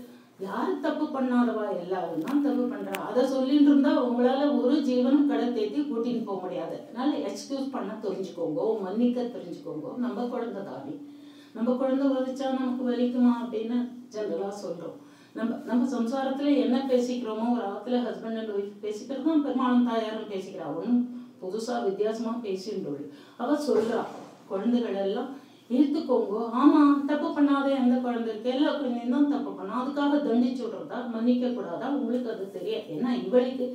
யாரு தப்பு பண்ணாதவா, எல்லாரும் தான் தப்பு பண்றா. அதை சொல்லிட்டு இருந்தா உங்களால ஒரு ஜீவனும் கடை தேத்தி கூட்டின்னு போக முடியாது. அதனால எக்ஸ்கியூஸ் பண்ண தெரிஞ்சுக்கோங்க, மன்னிக்க தெரிஞ்சுக்கோங்க. நம்ம குழந்தை தானே, நம்ம குழந்தை வலிச்சா நமக்கு வலிக்குமா அப்படின்னு ஜெனரலா சொல்றோம். நம்ம சம்சாரத்துல என்ன பேசிக்கிறோமோ, ஒரு ஆத்துல ஹஸ்பண்ட் அண்ட் ஒய்ஃப் பேசிக்கிறது தான் பெருமாளும் தாயாரும் பேசிக்கிறா. ஒன்றும் புதுசா வித்தியாசமா பேசின்றோள். அவ சொல்றா குழந்தைகள் எல்லாம் ஏத்துக்கோங்க, ஆமா தப்பு பண்ணாத எந்த குழந்தை இருக்கு, எல்லா குழந்தையும் தான் தப்பு பண்ணா, அதுக்காக தண்டிச்சு விடுறதா, மன்னிக்க கூடாதா, உங்களுக்கு அது தெரியாது. ஏன்னா இவளுக்கு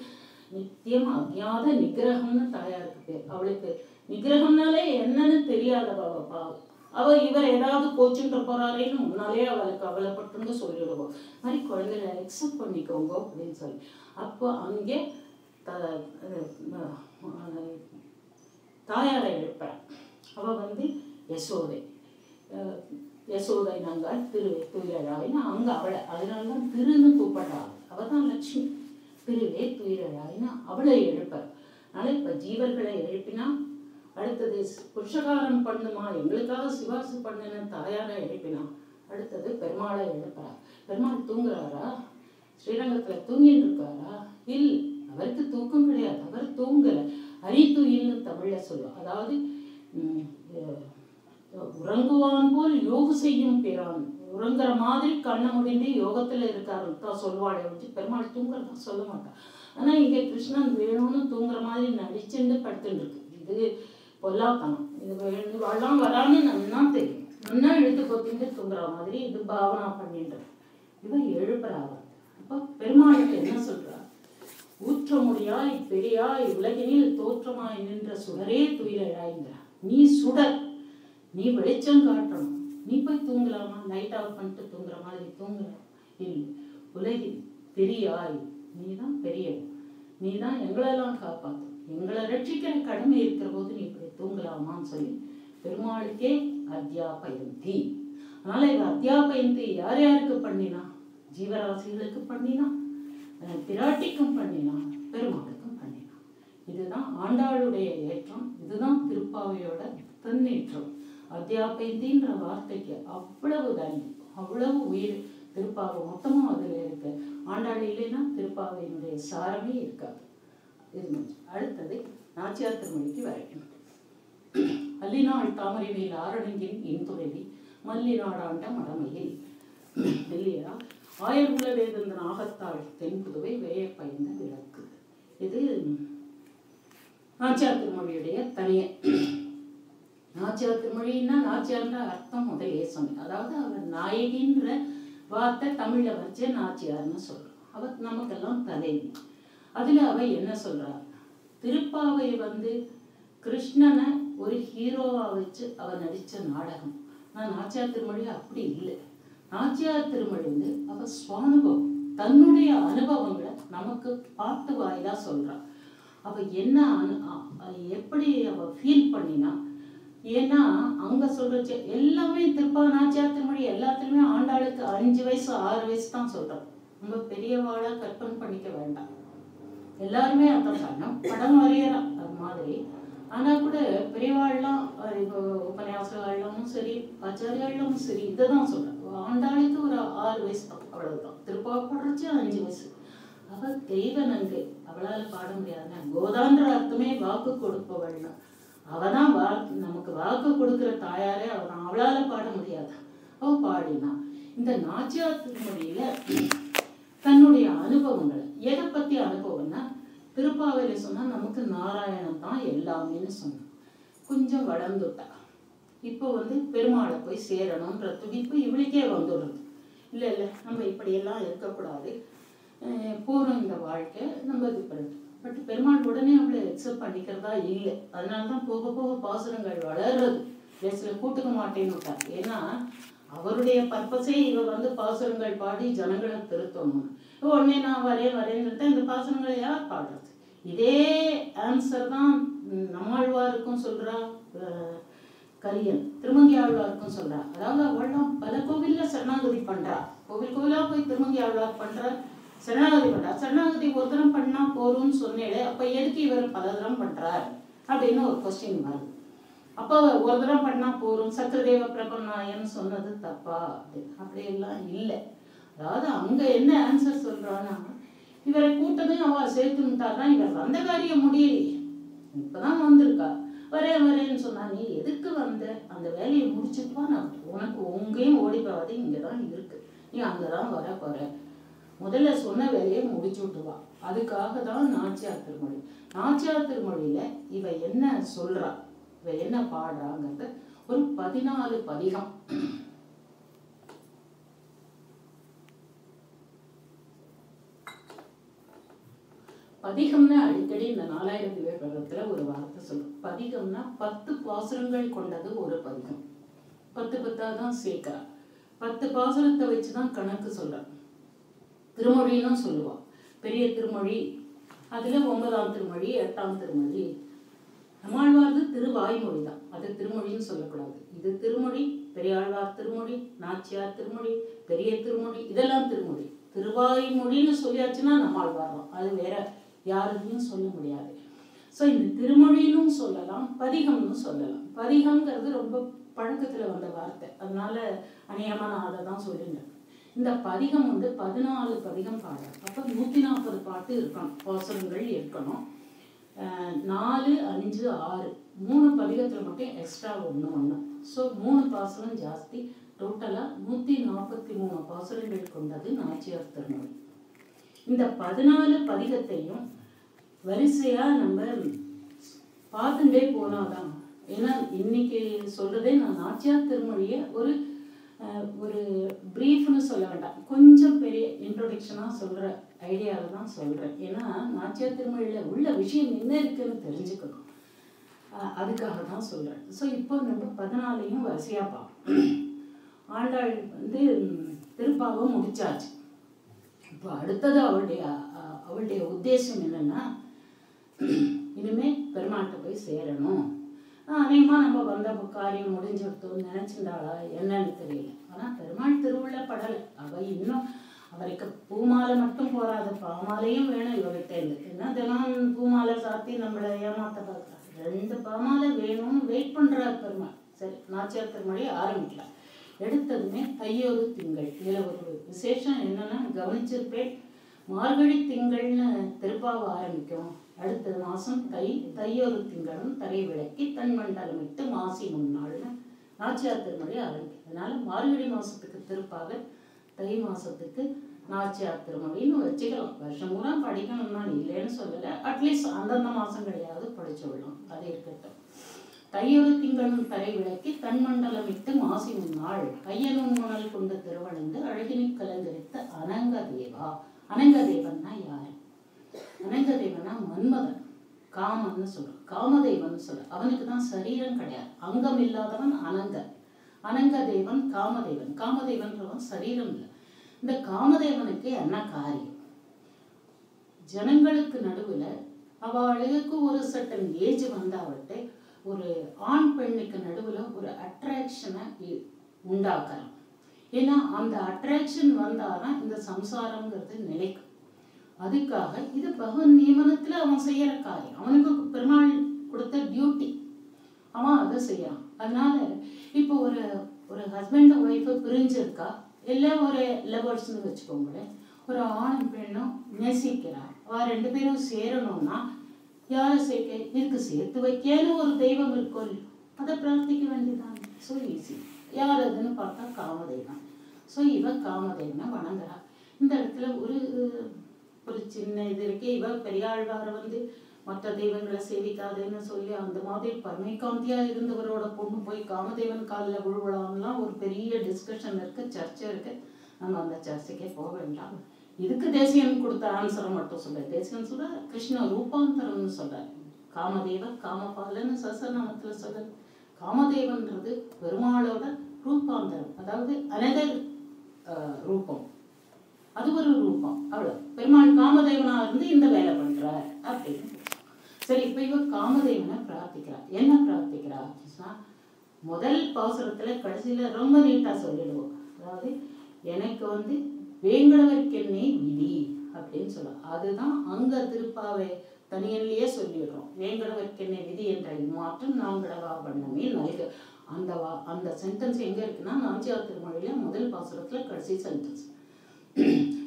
நித்தியம் அஜ்ஞாத நிகிரகம்னு தாயாருக்கு பேர். அவளுக்கு நிகிரகம்னாலே என்னன்னு தெரியாதவ பாவம். அவ இவர் ஏதாவது கோச்சுட்டு போறாரேன்னு முன்னாலே அவளுக்கு கவலைப்பட்டு சொல்லிடுவோம். மாதிரி குழந்தைகளை அக்செப்ட் பண்ணிக்கோங்க அப்படின்னு சொல்லி. அப்போ அங்கே தாயாரை எழுப்ப அவ வந்து யசோதை, யசோதை நாங்கள் திருவே துயிரழாயின்னு அங்க அவளை, அதனாலதான் திருன்னு கூப்பிடுறாள். அவதான் லட்சுமி. திருவே துயிரழாயின்னு அவளை எழுப்பார். அதனால இப்ப ஜீவர்களை எழுப்பினா அடுத்தது புருஷகாரம் பண்ணுமா, எங்களுக்காக சிவாசு பண்ணுன்னு தாயாரை எழுப்பினா அடுத்தது பெருமாளை எழுப்புறா. பெருமாள் தூங்குறாரா, ஸ்ரீரங்கத்துல தூங்கிட்டு இருக்காரா? இல், அவருக்கு தூக்கம் கிடையாது, அவர் தூங்கல. அரித்துயில்னு தமிழ்ல சொல்லுவோம். அதாவது உறங்குவான் போல் யோகு செய்யும் பிரான், உறங்குற மாதிரி கண்ணை முடிந்து யோகத்துல இருக்காரு தான் சொல்வாளை வச்சு. பெருமாள் தூங்குறதா சொல்ல மாட்டான். ஆனா இங்க கிருஷ்ணன் வேணும்னு தூங்குற மாதிரி நடிச்சுட்டு படுத்துட்டு இருக்கு. இது பொல்லாத்தனம். இது வாழலாம் வரான்னு நல்லா தெரியும். நல்லா இழுத்து கொத்திட்டு தூங்குற மாதிரி இது பாவனா பண்ணிட்டு இவன் எழுப்புறாங்க. அப்ப பெருமாளுக்கு என்ன சொல்றா, ஊற்ற முடியாய் பெரியாய் உலகினில் தோற்றமாய் நின்ற சுடரே துயிலழாய்ங்கிற. நீ சுடர், நீ வெளிச்சம் காட்டணும். நீ போய் தூங்கலாமா, லைட் ஆஃப் பண்ணிட்டு தூங்குற மாதிரி தூங்குற? இல்லை, உலகில் பெரியாய், நீதான் பெரியவன், நீதான் எங்களெல்லாம் காப்பாத்து, எங்களை ரட்சிக்கிற கடமை இருக்கிற போது நீ இப்படி தூங்கலாமான்னு சொல்லி பெருமாளுக்கே அத்தியாபயந்தி. அதனால இவ அத்தியாபயந்தி யார் யாருக்கு பண்ணினா, ஜீவராசிகளுக்கு பண்ணினா, பிராட்டிக்கும் பண்ணினா, பெருமாளுக்கும் பண்ணினா. இதுதான் ஆண்டாளுடைய ஏற்றம், இதுதான் திருப்பாவையோட தன்னேற்றம். அத்தியாபயந்தின்ற வார்த்தைக்கு அவ்வளவு வேல்யூ, அவ்வளவு உயிர் திருப்பாவை மொத்தமும் அதுல இருக்கு. ஆண்டாள் இல்லைன்னா திருப்பாவையினுடைய சாரமே இருக்காது. இது அடுத்தது நாச்சியார் திருமொழிக்கு வரைக்கும். அல்லினாள் தாமரை மேல் ஆரணங்கின் இன்துறவி மல்லிநாடாண்ட மடமையில் இல்லையா, ஆயர்குல வேதந்த நாகத்தாள் தென்புதுவை வேய பயந்த விளக்கு. இது நாச்சியார் திருமொழியுடைய தனிய. நாச்சியார் திருமொழின்னா நாச்சியார்ன்ற அர்த்தம் முதலே சொன்னேன். அதாவது அவர் நாயகின்ற வார்த்தை தமிழ்ல வச்சு நாச்சியார்னு சொல்றோம். அவர் நமக்கெல்லாம் தலைவி. அதுல அவ என்ன சொல்றா, திருப்பாவை வந்து கிருஷ்ணனை ஒரு ஹீரோவா வச்சு அவ நடிச்ச நாடகம். நான் நாச்சியார் திருமொழி அப்படி இல்லை. நாச்சியார் திருமொழி வந்து அவ சுவானுபவம், தன்னுடைய அனுபவங்களை நமக்கு பாட்டு வாயிலா சொல்றா. அவ என்ன எப்படி அவ ஃபீல் பண்ணினா, ஏன்னா அங்க சொல்றச்சு எல்லாமே நாச்சியார் திருமொழி எல்லாத்துலயுமே ஆண்டாளுக்கு 5 வயசு 6 வயசு தான் சொல்றோம். ரொம்ப பெரியவாளா கற்பனை பண்ணிக்க வேண்டாம். எல்லாருமே அதான் படம் வரையறா அது மாதிரி. ஆனா கூட பெரியவாள்லாம் இப்போ உபன்யாசம் சரி, ஆச்சாரியாலும் சரி, இதைதான் சொல்றேன். ஆண்டாளுக்கு ஒரு 6 வயசு தான், அவ்வளவுதான். திருப்பாவை பாடுறச்சு 5 வயசு. அவ தெய்வ நங்கை, அவளால பாட முடியாதுன்னா. கோதான்ற அர்த்தமே வாக்கு கொடுப்பவள்னா. அவதான் நமக்கு வாக்கு கொடுக்கிற தாயாரே அவதான். அவளால பாட முடியாது, அவ பாடினா. இந்த நாச்சியார் திருமொழியில தன்னுடைய அனுபவங்களை, எதை பத்தி அனுபவம்னா, திருப்பாவையில சொன்னா நமக்கு நாராயணன் தான் எல்லாமேன்னு சொன்னான். கொஞ்சம் வளர்ந்துட்டா, இப்போ வந்து பெருமாளை போய் சேரணும்ன்ற துடிப்பு இவளுக்கே வந்துடுறது. இல்லை இல்லை, நம்ம இப்படியெல்லாம் இருக்கக்கூடாது, போறோம் இந்த வாழ்க்கை, நம்ம இது பண்ணிட்டு பட் பெருமாள் உடனே அவளை எக்ஸப்ட் பண்ணிக்கிறதா இல்லை. அதனாலதான் போக போக பாசுரங்கள் வளர்றது. சில கூட்டுக்க மாட்டேன்னு விட்டார். ஏன்னா அவருடைய பர்பஸே இவ வந்து பாசுரங்கள் பாடி ஜனங்களை திருத்தணும். உடனே நான் வரேன்னு இந்த பாசுரங்களை யார் பாடுறது? இதே ஆன்சர் தான் நம்மாழ்வாருக்கும் சொல்றா, கலியன் திருமங்கி ஆழ்வாருக்கும் சொல்றா. அதாவது அவள்லாம் பல கோவில்ல சரணாகதி பண்றா. கோவிலா போய் திருமங்கி ஆழ்வார் பண்ற சரணாகதி பண்றா. சரணாகதி ஒரு தரம் பண்ணா போரும்னு சொன்னேன். அப்ப எதுக்கு இவர் பல தரம் பண்றார் அப்படின்னு ஒரு கொஸ்டின் வருது. அப்போ ஒரு தரம் பண்ணா போரும், சக்கரதேவ பிரபன்னாயன்னு சொன்னது தப்பா? அப்படியெல்லாம் இல்லை. அதாவது அங்க என்ன ஆன்சர் சொல்றான்னா, இவரை கூட்டதையும் அவ சேர்த்துட்டாருன்னா இவர் வந்த காரியம் முடியலையே, இப்பதான் வந்திருக்கா, வரேன்னு சொன்னா நீ எதுக்கு வந்த? அந்த வேலையை முடிச்சுப்பா, நான் உனக்கு உங்கேயும் ஓடி போகாது, இங்கதான் இருக்கு, நீ அங்கதான் வர போற, முதல்ல சொன்ன வேலையை முடிச்சு விட்டுவா. அதுக்காக தான் நாச்சியார் திருமொழி. நாச்சியார் திருமொழியில இவ என்ன சொல்றா, இவ என்ன பாடுறாங்கிறது ஒரு 14 பதிகம். பதிகம்னா அடிக்கடி இந்த 4000 விவேகத்துல ஒரு வார்த்தை சொல்லும். பதிகம்னா 10 பாசுரங்கள் கொண்டது ஒரு பதிகம். 10 தான் சேர்க்கிறா. 10 பாசுரத்தை வச்சுதான் கணக்கு சொல்றா. திருமொழின்னு சொல்லுவா. பெரிய திருமொழி, அதுல 9ஆம் திருமொழி, 8ஆம் திருமொழி. நம்மாழ்வார்து திருவாய்மொழி தான், அது திருமொழின்னு சொல்லக்கூடாது. இது திருமொழி, பெரியாழ்வார் திருமொழி, நாச்சியார் திருமொழி, பெரிய திருமொழி, இதெல்லாம் திருமொழி. திருவாய்மொழின்னு சொல்லியாச்சுன்னா நம்மாழ்வார் தான், அது வேற யாருன்னு சொல்ல முடியாது. ஸோ இந்த திருமொழின்னு சொல்லலாம், பதிகம்னு சொல்லலாம். பதிகம்ங்கிறது ரொம்ப பழக்கத்துல வந்த வார்த்தை, அதனால அநேகமா நான் அதை தான் சொல்லிட்டேன். இந்த பதிகம் வந்து 14 பதிகம் பாடுறேன். அப்போ 140 பாட்டு இருக்கணும், பாசுரங்கள் இருக்கணும். 4, 5, 6 3 பதிகத்துல மட்டும் எக்ஸ்ட்ரா ஒன்று. ஸோ 3 பாசுரம் ஜாஸ்தி. டோட்டலா 143 பாசுரங்கள் கொண்டது நாச்சியார் திருமொழி. இந்த 14 பதிகத்தையும் வரிசையா நம்ம பார்த்துட்டே போனாதான். ஏன்னா இன்னைக்கு சொல்றதே நான் நாச்சியார் திருமொழியை ஒரு பிரீஃப்னு சொல்ல வேண்டாம், கொஞ்சம் பெரிய இன்ட்ரோடக்ஷனா சொல்ற ஐடியாவில் தான் சொல்றேன். ஏன்னா நாச்சியார் திருமொழியில உள்ள விஷயம் என்ன இருக்குன்னு தெரிஞ்சுக்கணும், அதுக்காக தான் சொல்றேன். ஸோ இப்போ நம்ம 14ஐயும் வரிசையா பார்ப்போம். ஆண்டாள் வந்து திருப்பாவை முடிச்சாச்சு. இப்போ அடுத்தது அவளுடைய உத்தேசம் என்னன்னா, இனிமே பெருமாள்கிட்ட போய் சேரணும். அநேகமாக நம்ம வந்த காரியம் முடிஞ்சிருத்தோம்னு நினைச்சிருந்தாளா என்னன்னு தெரியல. ஆனால் பெருமாள் திருவிழா படலை. இன்னும் அவருக்கு பூமாலை மட்டும் போராது, பாமாலையும் வேணும் இவர்கிட்டேருந்து. என்ன தினம் பூமாலை சாத்தி நம்மளை ஏமாத்த பார்க்குறாரு. 2 பாமாலை வேணும்னு வெயிட் பண்றாரு பெருமாள். சரி, நாச்சியார் திருமொழி ஆரம்பிக்கலாம். எடுத்ததுமே தையொரு திங்கள். இதுல ஒரு விசேஷம் என்னன்னா, கவனிச்சிருப்பேன், மார்கழி திங்கள்னு திருப்பாவை ஆரம்பிக்கும். அடுத்த மாசம் தையொரு திங்களும் தரை விளக்கி தன் மண்டலமிட்டு மாசி முன்னாள்னு நாச்சியார் திருமொழி ஆரம்பிக்கும். அதனால மார்கழி மாசத்துக்கு திருப்பாவை, தை மாசத்துக்கு நாச்சியார் திருமொழின்னு வச்சுக்கலாம். வருஷம் பூரா படிக்கணும்னா இல்லைன்னு சொல்லலை, அட்லீஸ்ட் அந்தந்த மாசங்களையாவது படிச்சு விடலாம். அது இருக்கட்டும். தையொரு திங்களும் தரை விளக்கி தன் மண்டலமிட்டு மாசி முன்னாள் ஐயனும் மணல் கொண்டு திருவணிந்து அழகினை கலந்தரித்த அனங்கதேவா. அனங்கதேவன்னா யாரு? அனங்கதேவனா மன்மதன், காமன்னு சொல்றான். காமதேவன் சொல்ற, அவனுக்கு தான் சரீரம் கிடையாது, அங்கம் இல்லாதவன் அனங்கன். அனங்கதேவன் காமதேவன். காமதேவன்றவன் சரீரம் இல்லை. இந்த காமதேவனுக்கு என்ன காரியம்? ஜனங்களுக்கு நடுவுல அவளுக்கு ஒரு சட்டன் ஏஜ் வந்தாவிட்டு ஒரு ஆண் பெண்ணுக்கு நடுவுல ஒரு அட்ராக்ஷனை உண்டாக்கலாம். ஏன்னா அந்த அட்ராக்ஷன் வந்தாதான் இந்த சம்சாரம்ங்கிறது நிலைக்கும். அதுக்காக இது பகவன் நியமனத்துல அவன் செய்யற காரியம், அவனுக்கு பெருமாள் கொடுத்த டியூட்டி, அவன் அதை செய்யறான். அதனால இப்போ ஒரு ஹஸ்பண்ட் ஒய்ஃபு பிரிஞ்சிருக்கா, இல்லை ஒரு லவர்ஸ்ன்னு வச்சுக்கோங்களேன், ஒரு ஆணும் பெண்ணும் நேசிக்கிறார், அவ 2 பேரும் சேரணும்னா யாரை சேர்க்க? இதுக்கு சேர்த்து வைக்கன்னு ஒரு தெய்வம் இருக்கும், அதை பிரார்த்திக்க வேண்டியதான். So easy. யார் அதுன்னு பார்த்தா காமதேவன். ஸோ இவ காமதேவனை வணங்குறா. இந்த இடத்துல ஒரு சின்ன இது இருக்கு. இவ பெரியாழ்வாரை வந்து மற்ற தெய்வங்களை சேவிக்காதுன்னு சொல்லி அந்த மாதிரி பரமைகாந்தியா இருந்தவரோட பொண்ணு போய் காமதேவன் காலில் விழுவலாம்லாம் ஒரு பெரிய டிஸ்கஷன் இருக்கு, சர்ச்சை இருக்கு. நம்ம அந்த சர்ச்சைக்கே போக வேண்டாம். இதுக்கு தேசிகன் கொடுத்த ஆன்சரை மட்டும் சொல்றேன். தேசிகன் சொல்ற கிருஷ்ண ரூபாந்தரம்னு சொல்றாரு. காமதேவ காமபாலன்னு சசநாமத்துல சொல்ற காமதேவன்றது பெருமாளோட ரூபாந்தரம், அதாவது அனதர் ரூபம், அது ஒரு ரூபம். அவ்வளவு. பெருமாள் காமதேவனா இருந்து இந்த வேலை பண்றார் அப்படின்னு. சரி, இப்ப இவ காமதேவனை பிரார்த்திக்கிறார். என்ன பிரார்த்திக்கிறா? முதல் பாசுரத்துல கடைசியில ரொம்ப நீட்டா சொல்லிடுவோம். அதாவது எனக்கு வேங்கடவர்க்கென்னே விதி அப்படின்னு சொல்லுவோம். அதுதான் அங்க திருப்பாவை தனியன்லயே சொல்லிடுறோம். வேங்கடவர்க்கென்னே விதி என்ற மாற்றம் நாங்கடவா பண்ணமே நல்க. அந்த சென்டென்ஸ் எங்க இருக்குன்னா நாஞ்சியார் திருமொழியில முதல் பாசுரத்துல கடைசி சென்டென்ஸ்.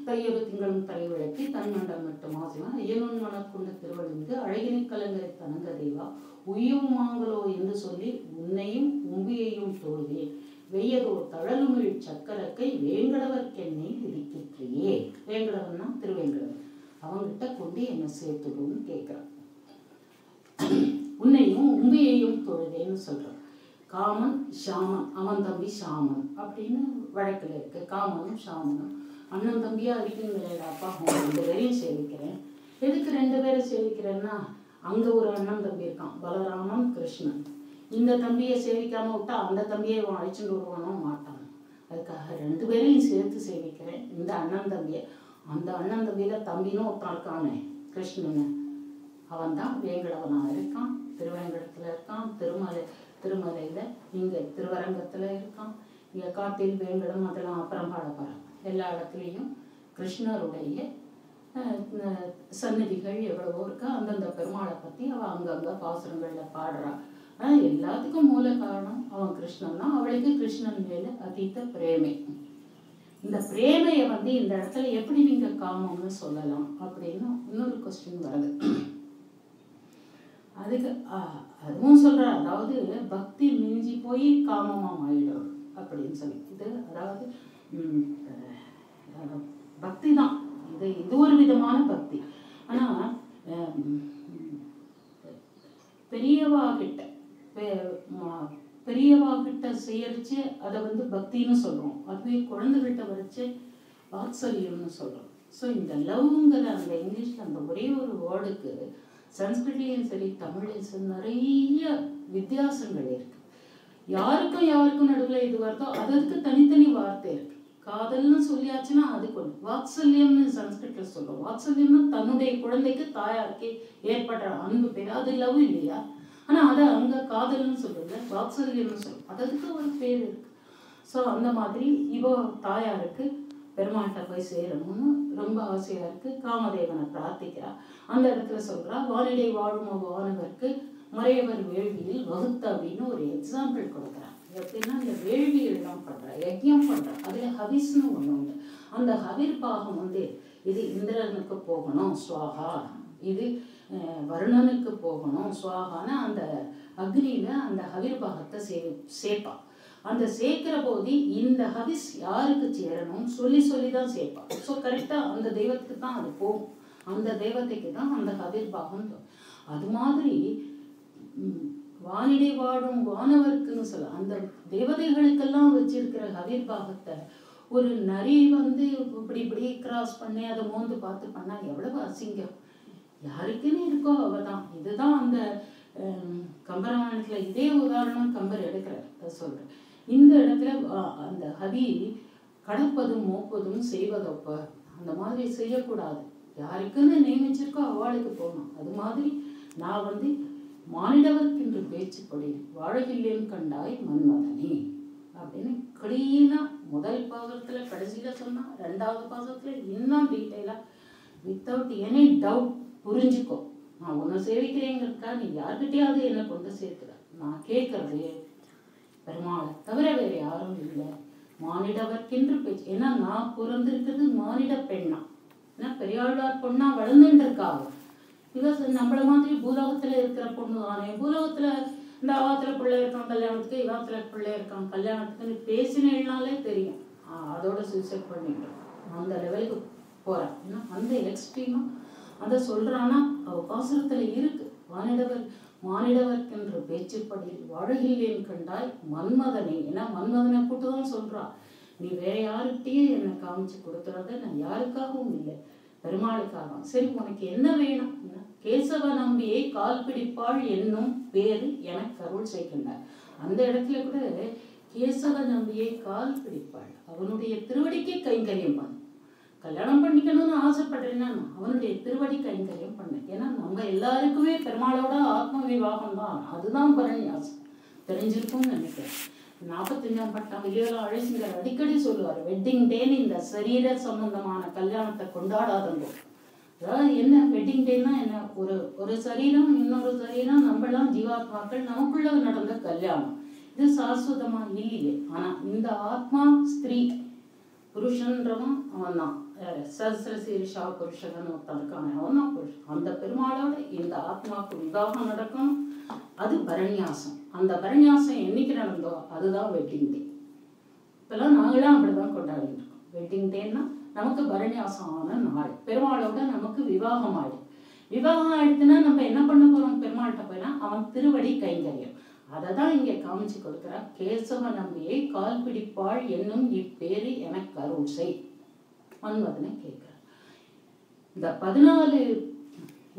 தையொரு திங்களும் தலை விளக்கி தன்மண்டம் மட்டும் ஆசிவா ஐயனுன் மனக்குண்ட திருவழுந்து அழகினை கலங்கரை தனங்க தேவா உய்யும் மாங்களோ என்று சொல்லி உன்னையும் உம்பியையும் தோழுவேன் வெய்யதோ தழலுமிழ் சக்கரக்கை வேங்கடவர்க்கென்னை விதிக்கிற்றியே. வேங்கடவன்னா திருவேங்கடவன். அவங்கிட்ட கொண்டு என்ன சேர்த்துடுன்னு கேட்கிறான். உன்னையும் உம்பியையும் தொழுதேன்னு சொல்றான். காமன் ஷாமன், அவன் தம்பி ஷாமன் அப்படின்னு வழக்கில் இருக்கு. காமனும் ஷாமனும் அண்ணன் தம்பியா இருக்குங்களாப்பா, அவங்க 2 பேரையும் சேவிக்கிறேன். எதுக்கு 2 பேரை சேவிக்கிறேன்னா, அங்க ஒரு அண்ணன் தம்பி இருக்கான், பலராமன் கிருஷ்ணன். இந்த தம்பியை சேவிக்காம விட்டா அந்த தம்பியை அழிச்சுட்டு வருவானோ மாட்டான். அதுக்காக 2 பேரையும் சேர்த்து சேவிக்கிறேன். இந்த அண்ணன் தம்பியை, அந்த அண்ணன் தம்பியில தம்பின்னு ஒருத்தன் இருக்கானே கிருஷ்ணன், அவன் தான் வேங்கடவனா இருக்கான். திருவேங்கடத்துல இருக்கான், திருமலையில, இங்க திருவரங்கத்துல இருக்கான், இங்க காட்டில் வேங்கடம், அதெல்லாம் அப்புறம் பாடப்பாரு. எல்லா இடத்துலையும் கிருஷ்ணருடைய சந்நிதிகள் எவ்வளவோ இருக்கா. அந்தந்த பெருமாளை பத்தி அவ அங்கங்க பாசுரங்கள்ல பாடுறா. எல்லாத்துக்கும் மூல காரணம் அவன் கிருஷ்ணன் தான். அவளுக்கு கிருஷ்ணன் மேல அதீத பிரேமை. இந்த பிரேமையை இந்த இடத்துல எப்படி நீங்க காமம்னு சொல்லலாம் அப்படின்னு இன்னொரு கொஸ்டின் வருது. அதுக்கு அதுவும் சொல்ற, அதாவது பக்தி மிஞ்சி போய் காமமா ஆயிடும் அப்படின்னு சொல்லி. இது அதாவது பக்தி தான், இது ஒரு விதமான பக்தி. ஆனா பெரியவா கிட்ட செய்யறிச்சு அதை பக்தின்னு சொல்றோம். அதுவே குழந்தைகிட்ட வரைச்சு வாத்சல்யம்னு சொல்றோம். ஸோ இந்த லவ்ங்கிற அந்த இங்கிலீஷ்ல அந்த ஒரே ஒரு வேர்டுக்கு சன்ஸ்கிருட்லயும் சரி தமிழ்லையும் சரி நிறைய வித்தியாசங்கள் இருக்கு. யாருக்கும் நடுவில் இது வருதோ அதற்கு தனித்தனி வார்த்தை இருக்கு. காதல்னு சொல்லியாச்சுன்னா அதுக்கு ஒன்று. வாத்சல்யம்னு சன்ஸ்கிருட்ல சொல்றோம். வாத்சல்யம்னா தன்னுடைய குழந்தைக்கு தாயாருக்கு ஏற்படுற அன்பு பேர், அது லவ் இல்லையா? ஆனா அதை அங்க காதல்னு சொல்றது, வாத்சல்யம்னு சொல்றோம். அதுக்கு ஒரு பேர் இருக்கு. ஸோ அந்த மாதிரி இவ தாயாருக்கு பெருமாள்கிட்ட போய் சேரணும்னு ரொம்ப ஆசையா இருக்கு. காமதேவனை பிரார்த்திக்கிறா. அந்த இடத்துல சொல்றா, வானிலை வாழும் வானவருக்கு மறையவர் வேள்வியில் வகுத்த அப்படின்னு ஒரு எக்ஸாம்பிள் கொடுக்குறாங்க. எப்படின்னா இந்த வேள்வியெல்லாம் பண்ற, யஜ்யம் பண்ற, அதுல ஹவிஸ்னு ஒண்ணு உண்டு. அந்த ஹவிர் பாகம் இது இந்திரனுக்கு போகணும் ஸ்வாஹா, இது வருணனுக்கு போகணும் ஸ்வாஹான்னு அந்த அக்னியில அந்த ஹவிர் பாகத்தை சேர்ப்பா. அந்த சேர்க்கிற போது இந்த ஹவிஸ் யாருக்கு சேரணும் சொல்லிதான் சேர்ப்பா. ஸோ கரெக்டா அந்த தெய்வத்துக்கு தான் அது போகும். அந்த தெய்வத்துக்கு தான் அந்த ஹவிர் பாகம். அது மாதிரி வானிலை வாழும் வானவர்க்குன்னு சொல்ல அந்த தேவதைகளுக்கெல்லாம் வச்சிருக்கிற ஹவிர் பாகத்தை ஒரு நரி இப்படி கிராஸ் பண்ணி அதை மோந்து பார்த்து பண்ணா எவ்வளவு அசிங்கம். யாருக்குன்னு இருக்கோ அவதான். இதுதான் அந்த கம்பராமாயணத்துல இதே உதாரணம் கம்பர் எடுக்கிறார். சொல்றேன், இந்த இடத்துல அந்த ஹவி கடப்பதும் மோப்பதும் செய்வதொப்ப அந்த மாதிரி செய்யக்கூடாது. யாருக்குன்னு நியமிச்சிருக்கோ அவளுக்கு போகணும். அது மாதிரி நான் மானிடவர்க்கென்று பேச்சுப்படி வாழகில்லேன் கண்டாய் மன்மதனே அப்படின்னு கிளீனா முதல் பாகத்துல கடைசியில சொன்னா, 2வது பாகத்துல இன்னும் டீட்டெயிலா வித்தவுட் எனி டவுட் புரிஞ்சுக்கோ. நான் உன்னை சேவிக்கிறேங்கிறக்கா நீ யார்கிட்டயாவது என்னை கொண்டு சேர்க்கிற. நான் கேட்கறது பெருமாளை தவிர வேற யாரும் இல்லை. மானிடவர்க்கென்று பேச்சு. ஏன்னா நான் பிறந்திருக்கிறது மானிட பெண்ணா. ஏன்னா பெரியாழ்வார் பொண்ணா வளர்ந்துட்டு இருக்காங்க. பிகாஸ் நம்மள மாதிரி பூலோகத்துல இருக்கிற பொண்ணு தானே. பூலோகத்துல இந்த அவாத்துல பிள்ளை இருக்கான் கல்யாணத்துக்கு, இவாத்துல பிள்ளை இருக்கான் கல்யாணத்துக்குன்னு பேசினாலே தெரியும். அதோட சூசைட் பண்ணிட்டோம். அந்த லெவலுக்கு போறான். ஏன்னா அந்த எக்ஸ்ட்ரீமா அதை சொல்றான்னா அவ பாசுரத்துல இருக்கு. மானிடவர்க்கென்று பேச்சுப்படி வாழகில்லேன் கண்டாய் மன்மதனை. ஏன்னா மன்மதனை கூட்டுதான் சொல்றா. நீ வேற யாருக்கிட்டேயும் என்னை காமிச்சு கொடுத்துறாத, நான் யாருக்காகவும் இல்லை, பெருமாளுக்காகவும். சரி உனக்கு என்ன வேணும்? கேசவ நம்பியை கால் பிடிப்பாள் என்னும் பேரு எனக்கு அருள் செய்கின்றார். அந்த இடத்துல கூட கேசவ நம்பியை கால் பிடிப்பாள், அவனுடைய திருவடிக்கு கைங்கரியம் பண்ணு. கல்யாணம் பண்ணிக்கணும்னு ஆசைப்படுறேன்னா அவனுடைய திருவடி கைங்கரியம் பண்ணு. ஏன்னா நம்ம எல்லாருக்குமே பெருமாளோட ஆத்ம விவாகம் தான், அதுதான் பரநியாசம். தெரிஞ்சிருக்கும்னு நினைக்கிறேன். 45ஆம் பட்டம் விஜயலா அழசிங்கர் அடிக்கடி சொல்லுவார், வெட்டிங் டேன்னு இந்த சரீர சம்பந்தமான கல்யாணத்தை கொண்டாடாதவங்க. அதாவது என்ன வெட்டிங் டேன்னா என்ன, ஒரு சரீரம் இன்னொரு சரீரம், நம்மளாம் ஜீவாத்மாக்கள், நமக்குள்ள நடந்த கல்யாணம். இது சாஸ்வதமா இல்லையே. ஆனா இந்த ஆத்மா ஸ்திரீ, புருஷன்றவன் அவன் தான், சஹஸ்ரசீர்ஷா புருஷன் ஒருத்தன் இருக்கான், அவன் தான் புருஷன். அந்த பெருமாளோட இந்த ஆத்மாவுக்கு விவாகம் நடக்கும், அது பரநியாசம். அந்த பரநியாசம் என்னைக்கு நடந்தோ அதுதான் வெட்டிங் டே. இப்பெல்லாம் நாங்களாம் அப்படிதான் கொண்டாடிட்டு இருக்கோம். வெட்டிங் டேன்னா நமக்கு பரநியாசம் ஆன நாள், பெருமாளோட நமக்கு விவாகம் ஆயிடு. விவாகம் ஆயிடுச்சுன்னா நம்ம என்ன பண்ண போறோம்? பெருமாள்கிட்ட போயினா அவன் திருவடி கைங்கரியம். அதை தான் இங்கே காமிச்சு கொடுக்குறா. கேசவ நம்பியை கால் பிடிப்பாள் என்னும் இப்பேரு எனக்கு அருள் செய் மன்மதனை கேட்கிறார். இந்த 14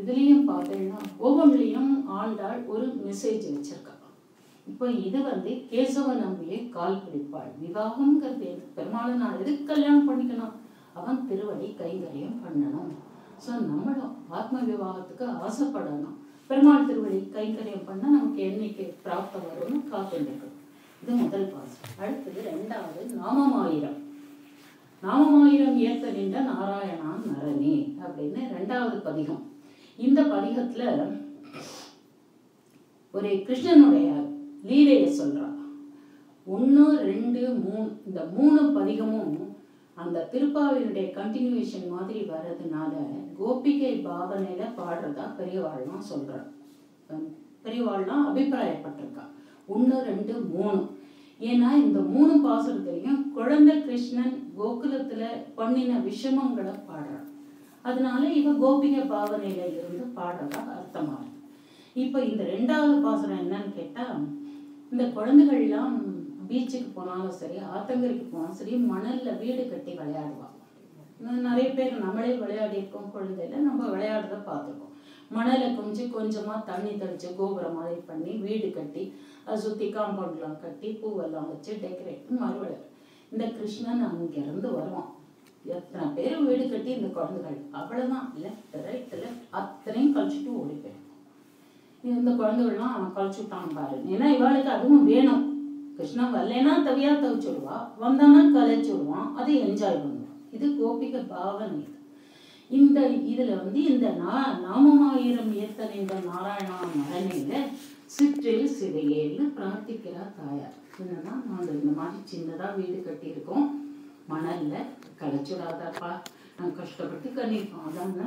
இதுலயும் பார்த்தீங்கன்னா ஒவ்வொன்றிலையும் ஆண்டாள் ஒரு மெசேஜ் வச்சிருக்கா. இப்போ இது கேசவ நம்பியை கால் பிடிப்பாள், விவாகம்ங்கிறது பெருமாளை நான் எதுக்கு கல்யாணம் பண்ணிக்கணும்? அவன் திருவடி கைங்கரியம் பண்ணணும். ஸோ நம்மளும் ஆத்ம விவாகத்துக்கு ஆசைப்படணும். பெருமாள் திருவடி கைங்கரியம் பண்ண நமக்கு என்னைக்கு பிராப்தம் வரும்னு காத்துருக்கணும். இது முதல் பாசம். அடுத்தது 2வது நாமமாயிரம். நாமமாயிரம் ஏத்த நின்ற நாராயணா நரனே அப்படின்னு 2வது பதிகம். இந்த பதிகத்துல ஒரு கிருஷ்ணனுடைய லீலையை சொல்றா. 1, 2, 3 இந்த 3 பதிகமும் அந்த திருப்பாவினுடைய கண்டினியூஷன் மாதிரி வர்றதுனால கோபிகை பாவனையில பாடுறதா பெரியவாள்லாம் சொல்றார். பெரியவாள்லாம் அபிப்பிராயப்பட்டிருக்கா. 1, 2, 3. ஏன்னா இந்த 3 பாசுரத்திலையும் குழந்தை கிருஷ்ணன் கோகுலத்துல பண்ணின விஷமங்களை பாடுறார். அதனால இவ கோபிகை பாவனையில இருந்து பாடுறதா அர்த்தமா இருக்கு. இப்ப இந்த 2வது பாசுரம் என்னன்னு கேட்டா, இந்த குழந்தைகள்லாம் பீச்சுக்கு போனாலும் சரி, ஆத்தங்கரைக்கு போனாலும் சரி, மணல்ல வீடு கட்டி விளையாடுவாங்க. நிறைய பேர் நம்மளே விளையாடி இருக்கோம். குழந்தையில நம்ம விளையாடுறத பார்த்துருக்கோம். மணலை கொஞ்சமா தண்ணி தெளிச்சு கோபுரம் மாதிரி பண்ணி வீடு கட்டி அதை சுற்றி காம்பவுண்ட்லாம் கட்டி பூவெல்லாம் வச்சு டெக்கரேட் மாதிரி. இந்த கிருஷ்ணன் அங்கிருந்து வருவான். எத்தனை பேர் வீடு கட்டி இந்த குழந்தைகள் அவ்வளவுதான் லெஃப்ட் ரைட் லெஃப்ட் அத்தனையும் கழிச்சுட்டு ஓடி போயிடும். இந்த குழந்தைகள்லாம் அவன் கழிச்சுட்டான் பாரு. ஏன்னா இவாளுக்கு அதுவும் வேணும். கிருஷ்ணன் வரலன்னா தவியா தவிச்சுடுவா, வந்தானா கலைச்சுடுவான், அதை என்ஜாய் பண்ணுவான். இது கோபிக பாவனை. இந்த இதுல இந்த நாமமாயிரம் ஏத்தல் இந்த நாராயணா நரனையில சிற்றில் சிறையேன்னு பிரார்த்திக்கிறார் தாயார். என்னன்னா, நாங்கள் இந்த மாதிரி சின்னதா வீடு கட்டியிருக்கோம், மணல்ல கலைச்சுடாதாப்பா, நாங்கள் கஷ்டப்பட்டு கண்ணிருக்கோம். அதாங்க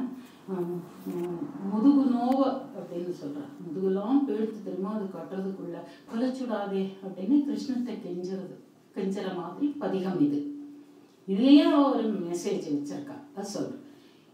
முதுகு நோவ அப்படின்னு சொல்றார். முதுகுலாம் பேழ்த்து தெரியுமா அது கட்டுறதுக்குள்ள கலைச்சுடாதே அப்படின்னு கிருஷ்ணத்தை கெஞ்சற மாதிரி பதிகம் இது. இதுலயே ஒரு மெசேஜ் வச்சிருக்கா. அது சொல்றேன்.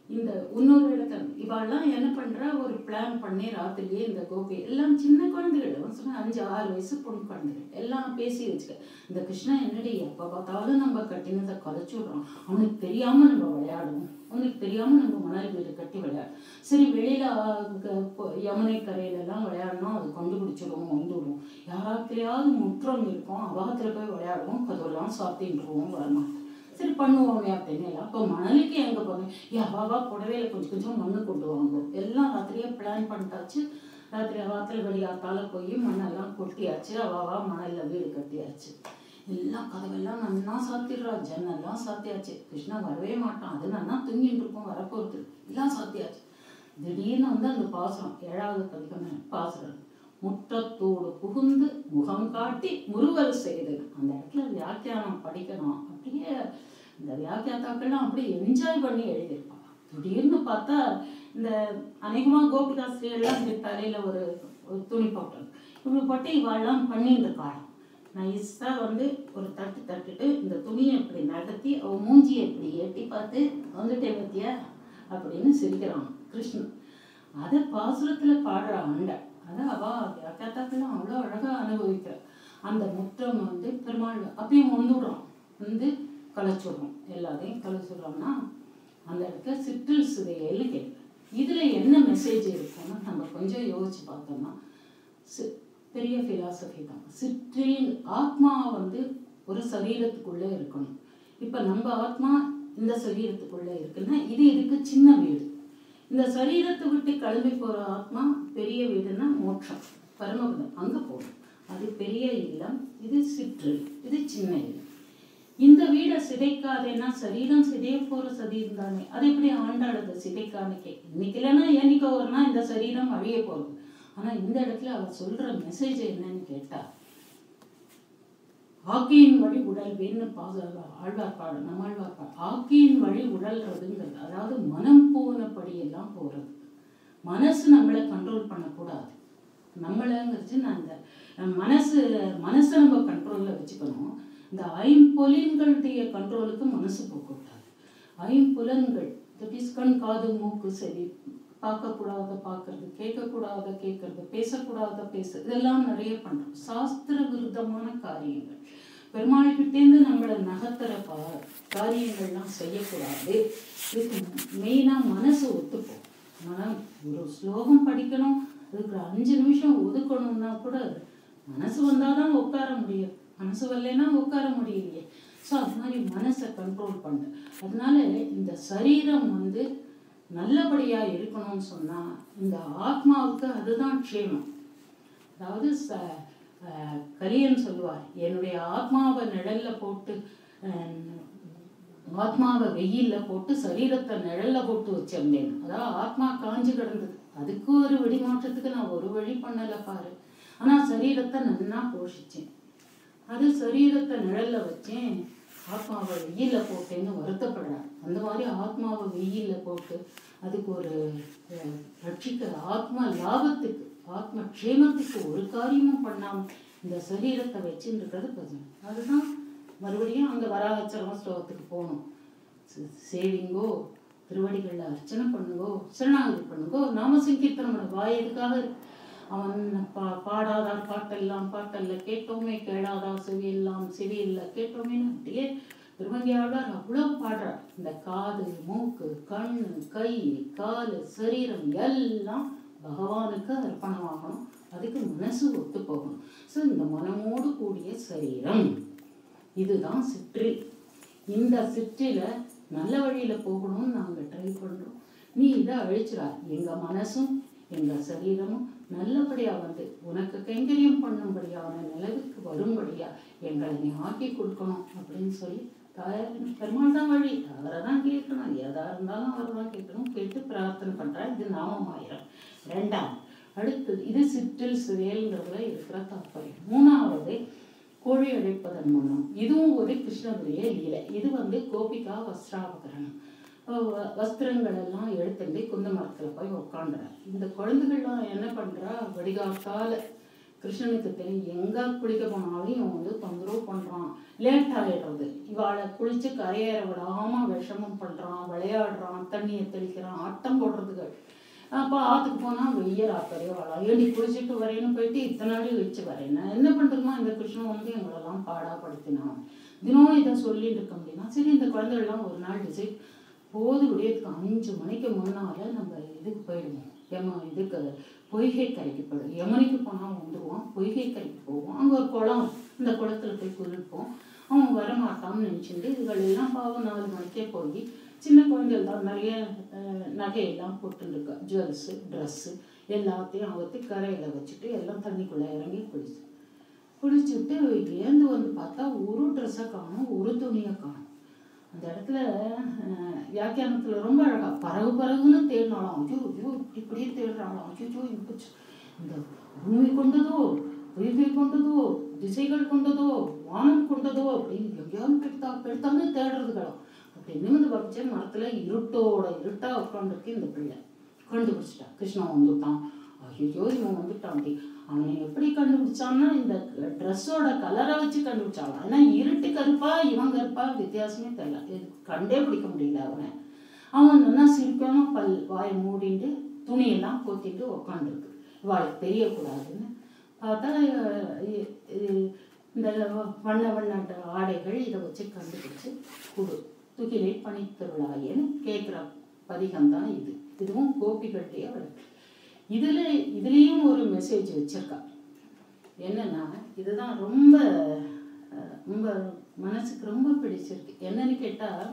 இந்த இன்னொரு இடத்துல இவாள்லாம் என்ன பண்றா, ஒரு பிளான் பண்ணி ராத்திரியே இந்த கோபி எல்லாம் சின்ன குழந்தைகள் சொன்னா 5, 6 வயசு பொண்ணு குழந்தைகள் எல்லாம் பேசி வச்சுக்க, இந்த கிருஷ்ணா என்னடி எப்ப பார்த்தாலும் நம்ம கட்டினதை கலைச்சு விடுறோம், அவனுக்கு தெரியாம நம்ம விளையாடுவோம், அவனுக்கு தெரியாம நம்ம மணல் வீடு கட்டி விளையாடும். சரி வெளியில யமுனை கரையில எல்லாம் விளையாடணும், அது கண்டுபிடிச்சிடுவோம், வந்துடுவோம். யாராத்திரையாவது முற்றம் இருக்கும், அபாகத்துல போய் விளையாடுவோம், கதவெல்லாம் சாத்தின்றுவோம், வரமாட்டோம். சரி பண்ணுவோமே அப்படின்னு எல்லாம். அப்போ மணலுக்கு எங்கே போனேன், அவாவா புடவையில கொஞ்சம் மண்ணு கொண்டு வாங்க. எல்லாம் ராத்திரியே பிளான் பண்ணிட்டாச்சு. ராத்திரி வாத்திர வெளியாத்தால போய் மண்ணெல்லாம் கொட்டியாச்சு. அவாவா மணல்ல வீடு கட்டியாச்சு. எல்லாம் கதவெல்லாம் நன்னா சாத்திடுறா, ஜன்னெல்லாம் சாத்தியாச்சு. கிருஷ்ணா வரவே மாட்டான், அது நன்னா தூங்கிட்டு இருக்கும், வரப்போறது எல்லாம் சாத்தியாச்சு. திடீர்னு அந்த பாசுரம் 7வது பதிகம் பாசுரம், முற்றத்தோடு புகுந்து முகம் காட்டி முறுவல் செய்து. அந்த இடத்துல வியாக்கியானம் படிக்கணும். அப்படியே இந்த வியாக்கியாத்தாக்கள்லாம் அப்படியே என்ஜாய் பண்ணி எழுதியிருப்பாங்க. திடீர்னு பார்த்தா இந்த அநேகமாக கோபிகாஸ்திரியெல்லாம் இந்த தலையில ஒரு துணி போட்டு இவங்க போட்டு இவாள்லாம் பண்ணிட்டு இருக்காளாம். நைஸா ஒரு தட்டுட்டு இந்த துணியை இப்படி நகர்த்தி அவ மூஞ்சியை இப்படி ஏட்டி பார்த்து வந்துட்டே பத்தியா அப்படின்னு சிரிக்கிறான் கிருஷ்ணன். அதை பாசுரத்துல பாடுற ஆண்டை அதை அவா வியாக்கியாத்தாக்கெல்லாம் அவ்வளோ அழகா அனுபவிக்கிற. அந்த முற்றம் பெருமாள் அப்பயும் வந்துடுறான். கலைச்சுடுறோம். எல்லாத்தையும் கலைச்சுடுறோம்னா அந்த இடத்துல சிற்றில் சிதையல்னு கேட்குறேன். இதில் என்ன மெசேஜ் இருக்குன்னா நம்ம கொஞ்சம் யோசிச்சு பார்த்தோம்னா பெரிய ஃபிலாசபி தான். சிற்றில் ஆத்மா ஒரு சரீரத்துக்குள்ளே இருக்கணும். இப்போ நம்ம ஆத்மா இந்த சரீரத்துக்குள்ளே இருக்குன்னா இது இதுக்கு சின்ன வீடு. இந்த சரீரத்தை விட்டு கிளம்பி போகிற ஆத்மா பெரிய வீடுன்னா மோட்சம், பரமபதம், அங்கே போகணும். அது பெரிய இல்லம், இது சிற்றில், இது சின்ன இல்லம். இந்த வீடை சிதைக்காதேன்னா சரீரம் சிதைய போகிற சரீரம் தானே, அது எப்படி ஆண்டாளது சிதைக்காதுக்கே. இன்னைக்கு இல்லைன்னா என்னைக்கு ஒருனா இந்த சரீரம் அழிய போகுது. ஆனால் இந்த இடத்துல அவர் சொல்கிற மெசேஜ் என்னன்னு கேட்டால், ஆக்கியின் வழி உடல் வேன்னு ஆழ்வார்பாடு, நம்மாழ்வார்பாடு. ஆக்கியின் வழி உடல்றதுங்கிறது அதாவது மனம் போனபடியெல்லாம் போகிறது. மனசு நம்மளை கண்ட்ரோல் பண்ணக்கூடாது. நம்மளங்கிறது நான் இந்த மனசை நம்ம கண்ட்ரோலில் வச்சுக்கணும். இந்த ஐம்புலன்களுடைய கண்ட்ரோலுக்கு மனசு போகக்கூடாது. ஐம்புலன்கள் கண், காது, மூக்கு, செவி, பார்க்கக்கூடாத பார்க்கறது, கேட்கக்கூடாத கேட்கறது, பேசக்கூடாத பேசுறது, இதெல்லாம் நிறைய பண்ணுறோம். சாஸ்திர விருத்தமான காரியங்கள், பெருமாள் கிட்டேருந்து நம்மளை நகர்த்துற காரியங்கள்லாம் செய்யக்கூடாது. இதுக்கு மெயினாக மனசு ஒத்துப்போம். ஆனால் ஒரு ஸ்லோகம் படிக்கணும், அதுக்கு 5 நிமிஷம் ஒதுக்கணும்னா கூட மனசு வந்தால் தான் உட்கார முடியும். மனசு வரலைன்னா உட்கார முடியலையே. ஸோ அது மாதிரி மனசை கண்ட்ரோல் பண்ணு. அதனால இந்த சரீரம் நல்லபடியாக இருக்கணும்னு சொன்னால் இந்த ஆத்மாவுக்கு அதுதான் க்ஷேமம். அதாவது கரியன் சொல்லுவார், என்னுடைய ஆத்மாவை நிழல்ல போட்டு ஆத்மாவை வெயிலில் போட்டு சரீரத்தை நிழல்ல போட்டு வச்சிருந்தேன். அதாவது ஆத்மா காஞ்சு கிடந்தது, அதுக்கு ஒரு வெடிமாற்றத்துக்கு நான் ஒரு வழி பண்ணலை பாரு. ஆனால் சரீரத்தை நன்னா போஷிச்சேன். அது சரீரத்தை நிழல்ல வச்சேன், ஆத்மாவை வெயிலில் போட்டேன்னு வருத்தப்படுறார். அந்த மாதிரி ஆத்மாவை வெயிலில் போட்டு அதுக்கு ஒரு ரட்சிக்க ஆத்மா லாபத்துக்கு, ஆத்ம க்ஷேமத்துக்கு ஒரு காரியமும் பண்ணாமல் இந்த சரீரத்தை வச்சுன்றது பஜனை. அதுதான் மறுபடியும் அந்த வராகச்சரம ஸ்லோகத்துக்கு போகணும். சேவிங்கோ, திருவடிகளில் அர்ச்சனை பண்ணுங்கோ, சரணாகதி பண்ணுங்கோ, நாம சங்கீர்த்தனம் பண்ண வாய் எதுக்காக. அவன் பாடாதார் பாட்டல்ல கேட்டோமே, கேளாதார் செவியில்ல கேட்டோமேன்னு அப்படியே திருவங்கியாளர் அவ்வளோ பாடுறார். இந்த காது, மூக்கு, கண்ணு, கை, காலு, சரீரம் எல்லாம் பகவானுக்கு அர்ப்பணமாகணும். அதுக்கு மனசு ஒத்து போகணும். ஸோ இந்த மனமோடு கூடிய சரீரம் இதுதான் சிற்றில். இந்த சிற்றில நல்ல வழியில் போகணும்னு நாங்கள் ட்ரை பண்ணுறோம். நீ இதை அழிச்சிடா. எங்கள் மனசும் எங்கள் சரீரமும் நல்லபடியாக உனக்கு கைங்கரியம் பண்ணும்படியான நிலவுக்கு வரும்படியா எங்களை நீ ஆக்கி கொடுக்கணும் அப்படின்னு சொல்லி பெருமாள் தான் வழி. அவரை தான் கேட்கணும். எதா இருந்தாலும் அவரை தான் கேட்கணும். கேட்டு பிரார்த்தனை பண்ணுறா. இது நாமமாயிரம். 2ஆம். அடுத்தது இது சிற்றில் சிறையல்ங்கிறதுல இருக்கிற தாற்பயம். 3ஆவது கோழி அழைப்பதன் மூலம். இதுவும் ஒரு கிருஷ்ணனுடைய லீலை. இது கோபிகா வஸ்திராபகரணம். வஸ்திரங்கள் எல்லாம் எடுத்துட்டு குந்த மரத்தில் போய் உட்காந்துறாரு. இந்த குழந்தைகள்லாம் என்ன பண்ணுறா, வடிகாத்தால் கிருஷ்ணனுக்கு தெரியும் எங்கே குளிக்க போனாலும் இவன் தொந்தரவு பண்ணுறான், லேட் ஆகிடுறது. இவாளை குளித்து கரையேற விடாமல் விஷமம் பண்ணுறான், விளையாடுறான், தண்ணியை தெளிக்கிறான், ஆட்டம் போடுறதுக்கு. அப்போ ஆற்றுக்கு போனால் வெய்யல் ஆத்தரையோ வாழா, ஏடி குளிச்சுட்டு வரேன்னு போயிட்டு இத்தனை நாள் வச்சு வரேன். நான் என்ன பண்ணுறதுமா, இந்த கிருஷ்ணன் எங்களெல்லாம் பாடாப்படுத்தினான். தினம் இதை சொல்லிட்டு இருக்க முடியுமா. சரி, இந்த குழந்தைகள்லாம் ஒரு நாள் டிசைட் போது விடியதுக்கு 5 மணிக்கு முன்னால் நம்ம இதுக்கு போயிடுவோம். இதுக்கு பொய்கை கரைக்கு போயிடும். யமுனைக்கு போனால் வந்துடுவோம், பொய்கை கரைக்கு போவோம். அங்கே ஒரு குளம், அந்த குளத்தில் போய் குளிப்போம். அவன் வரமாட்டான்னு நினச்சிட்டு இதுகள் எல்லாம் பாவம் 4 மணிக்கே போய் சின்ன குழந்தைகள் தான் நிறைய நகையெல்லாம் போட்டுருக்கா, ஜுவல்ஸு, ட்ரெஸ்ஸு எல்லாத்தையும் அவத்து கரையில் வச்சுட்டு எல்லாம் தண்ணிக்குள்ளே இறங்கி குளிச்சுட்டு ஏந்து பார்த்தா ஒரு ட்ரெஸ்ஸை காணும், ஒரு துணியை காணும். அந்த இடத்துல வியாக்கியானத்தில் ரொம்ப அழகாக பறகுன்னு தேடினாலும், ஐயோ ஐயோ இப்படியே தேடுறாளாம், ஐயோ இந்த பூமி கொண்டதோ, பொய்கை கொண்டதோ, திசைகள் கொண்டதோ, வானம் கொண்டதோ அப்படின்னு எங்கேயாவது பெடுத்தாங்க தேடுறதுகளும். அப்படி நிமிந்து பார்த்து மரத்தில் இருட்டாக உட்காந்துருக்கு. இந்த பிள்ளை கண்டுபிடிச்சிட்டா, கிருஷ்ணன் வந்துட்டான். ஐயோ இவன் வந்துட்டான். அப்படி அவனை எப்படி கண்டுபிடிச்சான்னா இந்த ட்ரெஸ்ஸோட கலரை வச்சு கண்டுபிடிச்சாலும். ஏன்னா இருட்டு கருப்பா இவன் கருப்பா வித்தியாசமே தெரியல, கண்டே பிடிக்க முடியல. அவன் நல்லா சிரிக்காம வாயை மூடிட்டு துணியெல்லாம் போத்திட்டு உக்காந்துருக்கு. வாய் தெரியக்கூடாதுன்னு பார்த்தா இந்த வண்ண வண்ண ஆடைகள் இதை வச்சு கண்டுபிடிச்சு கொடு, துகிலை பனித்திருளாயேன்னு கேட்குற பதிகம் தான் இது. இதுவும் கோபிகளுடைய வழக்கு. இதுலேயும் ஒரு மெசேஜ் வச்சிருக்கா. என்னன்னா இதுதான் ரொம்ப ரொம்ப மனசுக்கு ரொம்ப பிடிச்சிருக்கு. என்னன்னு கேட்டால்,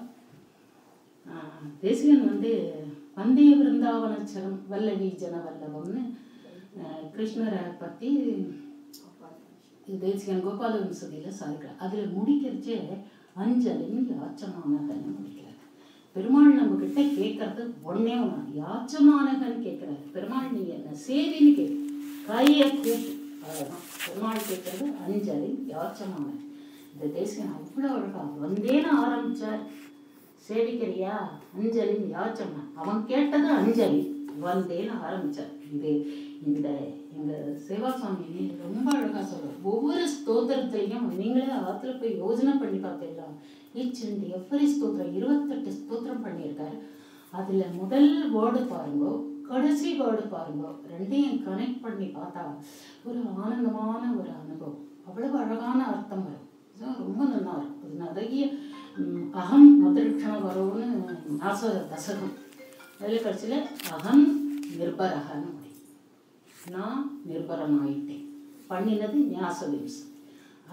தேசிகன் வந்தே விருந்தாவனச்சரம் வல்லவி ஜன வல்லவம்னு கிருஷ்ணரை பற்றி தேசிகன் கோபால வம்சதியில் சாதிக்கிறார். அதில் முடிக்கிறச்சே அஞ்சலின் யாச்சமானகன்னு முடிக்கிறார். பெருமாள் நம்ம கிட்ட கேட்கறது ஒன்னே ஒன்று, யாச்சமானகன்னு கேட்கிறாரு. பெருமாள் நீ என்ன சேவின்னு கேட்கு, கையை கூட்டு, அதுதான் பெருமாள் கேட்கறது அஞ்சலி யாச்சமான. இந்த தேசிகன் அவ்வளோ அழகா வந்தேன்னு ஆரம்பிச்சார். சேவிக்கிறியா அஞ்சலின் யாச்சமா, அவன் கேட்டது அஞ்சலி, வந்தேன்னு ஆரம்பிச்சார். இது இந்த எங்கள் சேவா சுவாமி ரொம்ப அழகா சொல்றார். ஒவ்வொரு ஸ்தோத்திரத்திலையும் நீங்களே ஆத்துல போய் யோஜனை பண்ணி பார்த்தீங்களா, ஈச் அண்ட் எவ்வரி ஸ்தோத்திரம் 28 ஸ்தோத்திரம் பண்ணியிருக்காரு. அதுல முதல் வேர்டு பாருங்கோ, கடைசி வேர்டு பாருங்கோ, ரெண்டையும் கனெக்ட் பண்ணி பார்த்தா ஒரு ஆனந்தமான ஒரு அனுபவம், அவ்வளவு அழகான அர்த்தம் வரும். ரொம்ப நல்லா இருக்கும். அது நிறைய அகம் மதுரக்ஷண வரோன்னு தசகம். அதில் கடைசியில் அகம் நிர்பரகன்னு முடியும். நான் நிர்பரனாயிட்டேன், பண்ணினது ஞாசவிம்சம்.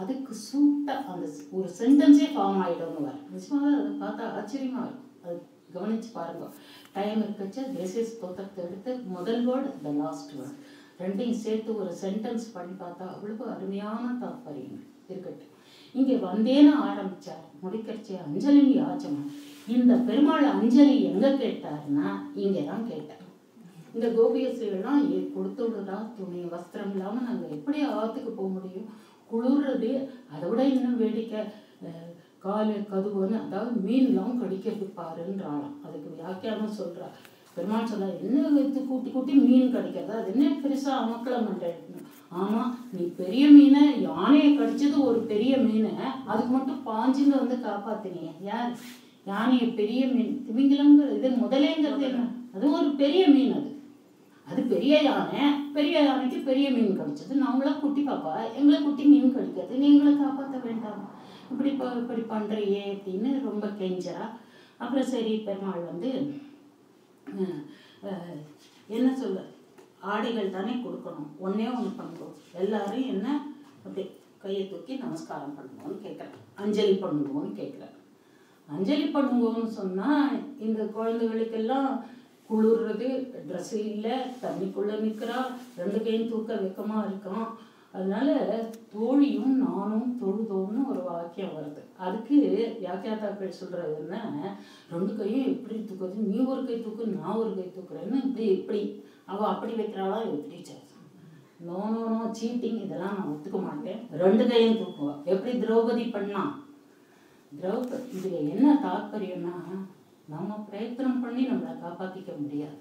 அதுக்கு சூட்டாக அந்த ஒரு சென்டென்ஸே ஃபார்ம் ஆகிடும்னு வர நிச்சயமாக அதை பார்த்தா ஆச்சரியமாக இருக்கும். அது கவனித்து பாருங்க. டைம் இருக்கச்ச தேசிய ஸ்தோத்திரத்தை எடுத்து முதல் வேர்டு த லாஸ்ட் வேர்டு ரெண்டையும் சேர்த்து ஒரு சென்டென்ஸ் பண்ணி பார்த்தா அவ்வளவு அருமையான தாற்பயம் இருக்கட்டும். இங்கே வந்தேன்னு ஆரம்பிச்சார், முடிக்கிறச்சே அஞ்சலின் யாச்சமா. இந்த பெருமாள் அஞ்சலி எங்கே கேட்டாருன்னா இங்கே தான் கேட்டார். இந்த கோபியசிகள்லாம் கொடுத்து விடுறா துணி வஸ்திரம் இல்லாமல் நாங்கள் எப்படி ஆற்றுக்கு போக முடியும், குளிர்றது. அதை விட இன்னும் வேடிக்கை, காலு கதுவுன்னு, அதாவது மீன்லாம் கடிக்கிறது பாருன்றாளாம். அதுக்கு வியாக்கியானம் சொல்கிறா. பெருமாள் சொல்ல என்ன வைத்து கூட்டி கூட்டி மீன் கடிக்கிறது, அது என்ன பெருசாக அமக்கலை பண்ணுறேன். ஆமாம், நீ பெரிய மீனை யானையை கடிச்சது ஒரு பெரிய மீனை, அதுக்கு மட்டும் பாஞ்சுங்க காப்பாத்தினீங்க. யார்? யானையை பெரிய மீன் திமிங்கிலங்கிற இது முதலேங்கிறது என்ன, அதுவும் ஒரு பெரிய மீன். அது பெரிய யானை, பெரிய யானைக்கு பெரிய மீன் கடிச்சது. நாங்களாம் குட்டி பாப்பா, எங்களை குட்டி மீன் கடிக்கிறது, நீங்களை காப்பாற்ற வேண்டாம், இப்படி பண்ணுறியே அப்படின்னு ரொம்ப கெஞ்சா. அப்புறம் சரி பெருமாள் என்ன சொல்ல, ஆடைகள் தானே கொடுக்கணும், ஒன்னே ஒன்று பண்ணுவோம், எல்லாரும் என்ன அப்படி கையை தூக்கி நமஸ்காரம் பண்ணுவோன்னு கேட்குறேன், அஞ்சலி பண்ணுவோன்னு கேட்குறேன். அஞ்சலி பண்ணுவோன்னு சொன்னால் இந்த குழந்தைகளுக்கெல்லாம் குளிர்றது, ட்ரெஸ்ஸு இல்லை, தண்ணிக்குள்ளே நிற்கிறா, ரெண்டு கையும் தூக்க வெக்கமாக இருக்கான். அதனால தோழியும் நானும் தொழுதோன்னு ஒரு வாக்கியம் வருது. அதுக்கு வியாக்கியாதாக்கள் சொல்கிறது என்ன, ரெண்டு கையும் எப்படி தூக்குறது, நீ ஒரு கை தூக்கு நான் ஒரு கை தூக்குறேன்னு இப்படி அவள் அப்படி வைக்கிறாளா எப்படி sir, no no no cheating, இதெல்லாம் நான் ஒத்துக்க மாட்டேன், ரெண்டு கையும் தூக்குவா. எப்படி திரௌபதி பண்ணா, திரௌபதி இதில் என்ன தாற்பயம்னா, நம்ம பிரயத்தனம் பண்ணி நம்மளை காப்பாற்றிக்க முடியாது,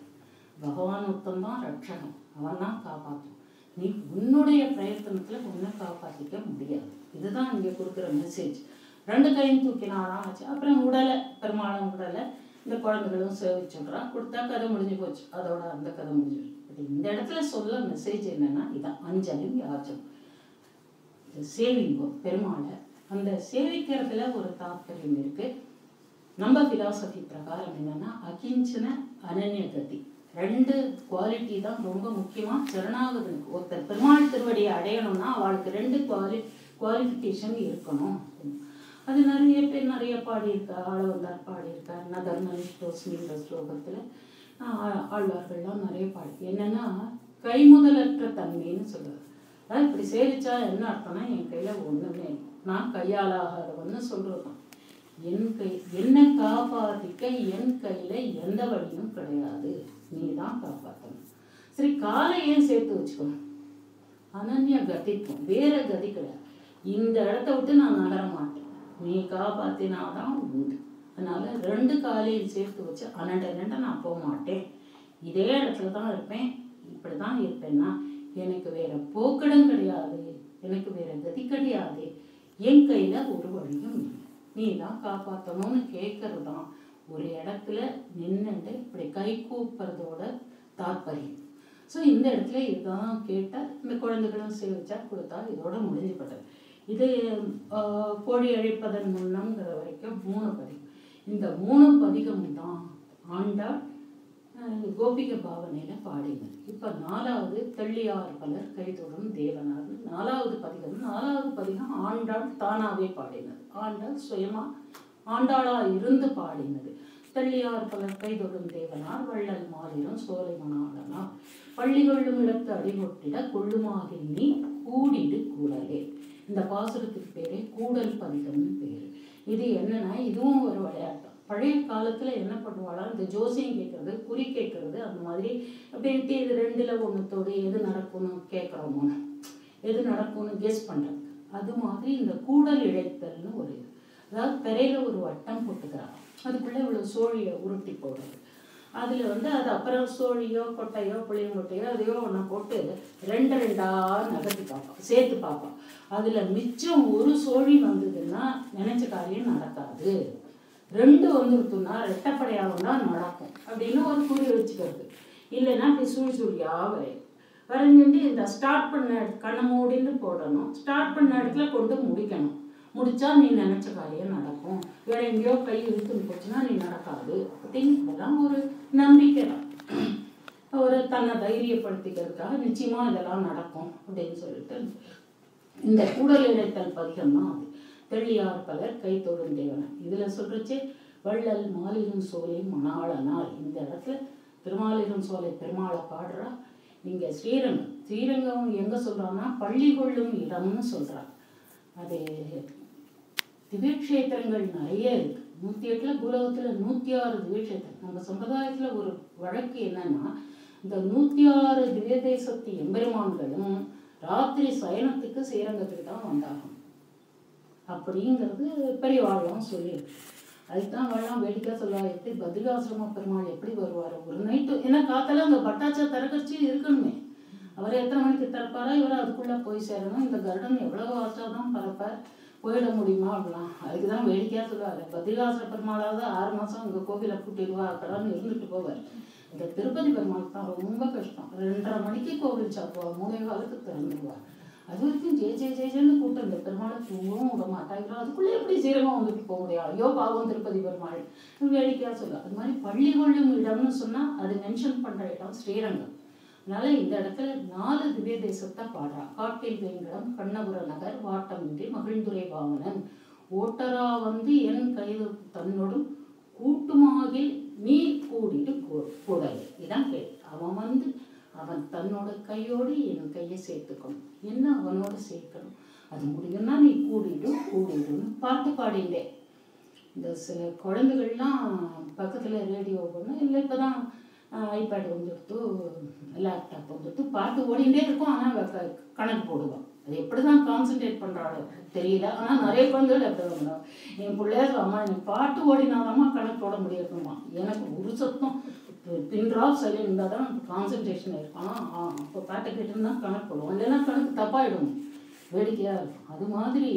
பகவான் ஒருத்தந்தான் ரட்சகம், அவன் தான் காப்பாற்றும். நீ உன்னுடைய பிரயத்தனத்தில் உன்னை காப்பாற்றிக்க முடியாது. இதுதான் இங்கே கொடுக்குற மெசேஜ். ரெண்டு கையும் தூக்கினாலாம் ஆச்சு. அப்புறம் உடலை, பெருமாளும் உடலை இந்த குழந்தைகளும் சேவிச்சுடுறா, கொடுத்தா கதை முடிஞ்சு போச்சு, அதோட அந்த கதை முடிஞ்சு. பட் இந்த இடத்துல சொல்ல மெசேஜ் என்னன்னா, இதான் அஞ்சலியும் யாச்சம். சேவிங்கோ பெருமாளை. அந்த சேவிக்கிறதுல ஒரு தாற்பயம் இருக்கு. நம்ம பிலாசபி பிரகாரம் என்னன்னா, அகிஞ்சன அனன்ய கதி, ரெண்டு குவாலிட்டி தான் ரொம்ப முக்கியமாக சரணாகதனுக்கு. ஒருத்தர் பெருமாள் திருவடியை அடையணும்னா அவளுக்கு ரெண்டு குவாலிஃபிகேஷன் இருக்கணும். அது நிறைய பேர் நிறைய பாடியிருக்கார், ஆளவந்தார் பாடியிருக்கார், நதர்மனிஷ்டோஸ்மின்ற ஸ்லோகத்தில் ஆழ்வார்கள்லாம் நிறைய பாடி. என்னன்னா கைமுதலற்ற தன்மைன்னு சொல்லுவார். அதாவது இப்படி சேவிச்சா என்ன அர்த்தம்னா, என் கையில் ஒன்றுமே, நான் கையாலாகாதவன்னு சொல்கிறோம். என்னை காப்பாற்றிக்க என் கையில் எந்த வழியும் கிடையாது, நீ தான் காப்பாற்றணும். சரி, காலை ஏன் சேர்த்து வச்சுக்கணும், அனன்ய கதிக்கும், வேற கதி கிடையாது. இந்த இடத்த விட்டு நான் நகர மாட்டேன், நீ காப்பாற்றினாதான் உண்டு. அதனால ரெண்டு காலையும் சேர்த்து வச்சு அனண்ட நான் போக மாட்டேன், இதே இடத்துல தான் இருப்பேன், இப்படி தான் இருப்பேன்னா எனக்கு வேற போக்கிடம் கிடையாது, எனக்கு வேற கதி கிடையாது, என் கையில் ஒரு வழியும் இல்லை, நீ தான் காப்பாற்றணும்னு கேட்கறது தான் ஒரு இடத்துல நின்றுட்டு இப்படி கை கூப்புறதோட தாற்பயம். ஸோ இந்த இடத்துல இதுதான் கேட்டால் இந்த குழந்தைகளும் சேவிச்சா கொடுத்தா இதோட முடிஞ்சுப்பட்டது. இது கோழி அழைப்பதன் முன்னம்ங்கிற வரைக்கும் 3 பதிகம். இந்த 3 பதிகமும் தான் ஆண்டாள் கோபிக பாவனையில பாடினது. இப்ப 4வது தெள்ளியார் பலர் கைதொடும் தேவனார் 4வது பதிகம். 4வது பதிகம் ஆண்டாள் தானாவே பாடினது. ஆண்டாள் சுயமா ஆண்டாளா இருந்து பாடினது. தெள்ளியார் பலர் கைதொடும் தேவனார் வள்ளல் மாலிரும் சோலை மணாளனார் பள்ளிகொள்ளும் இடத்து அடிகொட்டிட கொள்ளுமாகில் நீ கூடிடு கூடலே. இந்த பாசுரத்துக்கு பேரே கூடல் பதிகம்னு பேரு. இது என்னன்னா இதுவும் ஒரு விளையாட்டம். பழைய காலத்துல என்ன பண்ணுவாளா, இந்த ஜோசியம் கேட்கறது, குறி கேட்கறது, அந்த மாதிரி அப்படின்ட்டு இது 2ல் 1 எது நடக்கும்னு கேட்குறோமோன்னு, எது நடக்கும்னு கெஸ் பண்றது. அது மாதிரி இந்த கூடல் இழைத்தல்னு ஒரு இது. அதாவது பெரையில ஒரு வட்டம் போட்டுக்கிறாங்க, அதுக்குள்ள இவ்வளவு சோழியை உருட்டி போடுறது. அதுல அது அப்புறம் சோழியோ கொட்டையோ புளியங்கொட்டையோ அதையோ ஒன்று போட்டு 2 நகர்த்தி பார்ப்போம், சேர்த்து பார்ப்போம். அதுல மிச்சம் ஒரு சோழி வந்ததுன்னா நினைச்ச காரியம் நடக்காது. 2 வந்துருக்குன்னா ரெட்டப்படையாகவும் தான் நடக்கும் அப்படின்னு ஒரு குறி வச்சுக்கிறது. இல்லைன்னா இப்படி சுழியா வரைஞ்சுட்டு இந்த ஸ்டார்ட் பண்ண கண்ணை மூடின்னு போடணும். ஸ்டார்ட் பண்ண இடத்துல கொண்டு முடிக்கணும். முடிச்சா நீ நினைச்ச காரியம் நடக்கும். வேற எங்கேயோ கை இழுத்துன்னு போச்சுன்னா நீ நடக்காது அப்படின்னு இதெல்லாம் ஒரு நம்பிக்கை தான். ஒரு தன்னை தைரியப்படுத்திக்கிறதுக்காக நிச்சயமா இதெல்லாம் நடக்கும் அப்படின்னு சொல்லிட்டு இந்த கூடல் இழைத்தல் பதிகம் தான் அது. தெள்ளியார் பலர் கைதொடும் தேவனார். இதுல சொல்றச்சே வள்ளல் மாலிரும் சோலை மணாளனார். இந்த இடத்துல திருமாலிரும் சோலை பெருமாளை பாடுறா. நீங்க ஸ்ரீரங்கம் எங்க சொல்றான்னா பள்ளி கொள்ளும் இடம்னு சொல்றா. அது திவ்யக்ஷேத்திரங்கள் நிறைய இருக்கு. 108ல பூலோகத்துல 106 திவ்யக்ஷேத்திரம். நம்ம சம்பிரதாயத்துல ஒரு வழக்கு என்னன்னா, இந்த 106 திவ்ய தேசத்து எம்பெருமான்களும் ராத்திரி சயனத்துக்கு ஸ்ரீரங்கத்துக்கு தான் வந்தாகும் அப்படிங்கிறது பெரியவாழ்லாம் சொல்லியிருக்கு. அதுதான் வாழலாம் வேடிக்கை சொல்லுவா. எப்படி பத்ரிகாசிரம பெருமாள் எப்படி வருவார் ஒரு நைட்டு? ஏன்னா காத்தெல்லாம் அந்த பட்டாச்சா திறக்கச்சி இருக்கணுமே. அவர் எத்தனை மணிக்கு திறப்பாரா, இவர் அதுக்குள்ள போய் சேரணும். இந்த கருடன் எவ்வளவு ஆச்சாதான் பரப்பார், போயிட முடியுமா அப்படிலாம். அதுக்குதான் வேடிக்கையா சொல்லுவார். பத்ரிகாசிர பெருமாளாவது 6 மாசம் உங்க கோவிலை கூட்டிடுவா கடன்னு இருந்துட்டு போவார். இந்த திருப்பதி பெருமாள் தான் ரொம்ப கஷ்டம். 2:30 மணிக்கு கோவில் சாப்பிடுவா, 3:15 திறந்துடுவா. அது வரைக்கும் ஜெயன்னு கூட்டம். இந்த பெருமாளை தூங்கவும் விட மாட்டாங்க. அதுக்குள்ளே எப்படி ஸ்ரீரங்கம் வந்துட்டு போக முடியாது? ஐயோ பாவம் திருப்பதி பெருமாள் வேடிக்கையா சொல்ல. அது மாதிரி பள்ளி கொள்ளும் இடம்னு சொன்னா அது மென்ஷன் பண்ற இடம் ஸ்ரீரங்கம். அதனால இந்த இடத்துல 4 திவ்ய தேசத்தை பாடுறா. காட்டில் வேங்கடம் கண்ணபுர நகர் வாட்டமின்றி மகிழ்ந்துரை வாமனன் ஓட்டரா என் கைது தன்னோடும் கூட்டுமாகில் நீ கூடிட்டு கூடல். இதான் கேள். அவன் தன்னோட கையோடு என் கையை சேர்த்துக்கணும். என்ன அவனோட சேர்க்கணும்? அது முடியும்னா நீ கூடிடுன்னு பாட்டு பாடிண்டே. இந்த சில குழந்தைகள்லாம் பக்கத்துல ரேடியோ பண்ண இல்லை, இப்பதான் ஐபேட் வந்துடுத்து, லேப்டாப் வந்துடுத்து, பாட்டு ஓடிண்டே இருக்கும். ஆனா கணக்கு போடுவான். அது எப்படிதான் கான்சென்ட்ரேட் பண்றாளோ தெரியல. ஆனா நிறைய குழந்தைகள் எப்படி பண்ணுவோம். என் பிள்ளைய அம்மா எனக்கு பாட்டு ஓடினாதாம்மா கணக்கு போட முடியுமா? எனக்கு ஒரு சத்தம் பின்ட்ராப் சைலண்ட் இருந்தால் தான் கான்சன்ட்ரேஷன் இருக்கும். அப்போ பாட்டை கேட்டுன்னு தான் கணக்கு போடுவோம். இல்லைன்னா கணக்கு தப்பாயிடும். வேடிக்கையாக இருக்கும். அது மாதிரி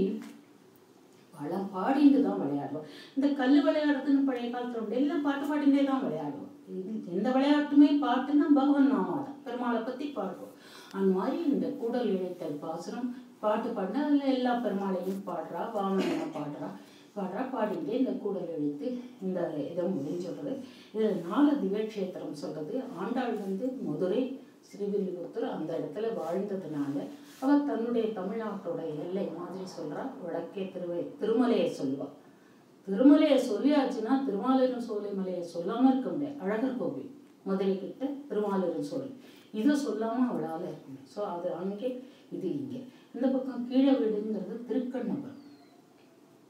பழம் பாடிட்டு தான் விளையாடுவோம். இந்த கல் விளையாடுறதுன்னு பழைய காலத்தில் எல்லாம் பாட்டு பாடிண்டே தான் விளையாடுவோம். இது எந்த விளையாட்டுமே பாட்டுன்னா பகவன் நாமாதான், பெருமாளை பற்றி பாடுவோம். அந்த மாதிரி இந்த கூடல் இழைத்தல் பாசுரம் பாட்டு பாடினா அதில் எல்லா பெருமாளையும் பாடுறா, வாமனை பாடிட்டே இந்த கூடல் எழுத்து இந்த இதை முடிஞ்சுடுறது. இதில் 4 திவ்யக்ஷேத்திரம் சொல்றது. ஆண்டாள் மதுரை ஸ்ரீவில்லிபுத்தூர் அந்த இடத்துல வாழ்ந்ததுனால அவர் தன்னுடைய தமிழ்நாட்டோட எல்லை மாதிரி சொல்றா. வடக்கே திருமலையை சொல்லுவா. திருமலையை சொல்லியாச்சுன்னா திருமாலிரும் சோலை மலையை சொல்லாம இருக்க முடியாது. அழகர் கோவில் மதுரை கிட்ட திருமாலிரும் சோலை, இதை சொல்லாம அவளால இருக்க முடியும். ஸோ அது அங்கே, இது இங்கே. இந்த பக்கம் கீழே வீடுங்கிறது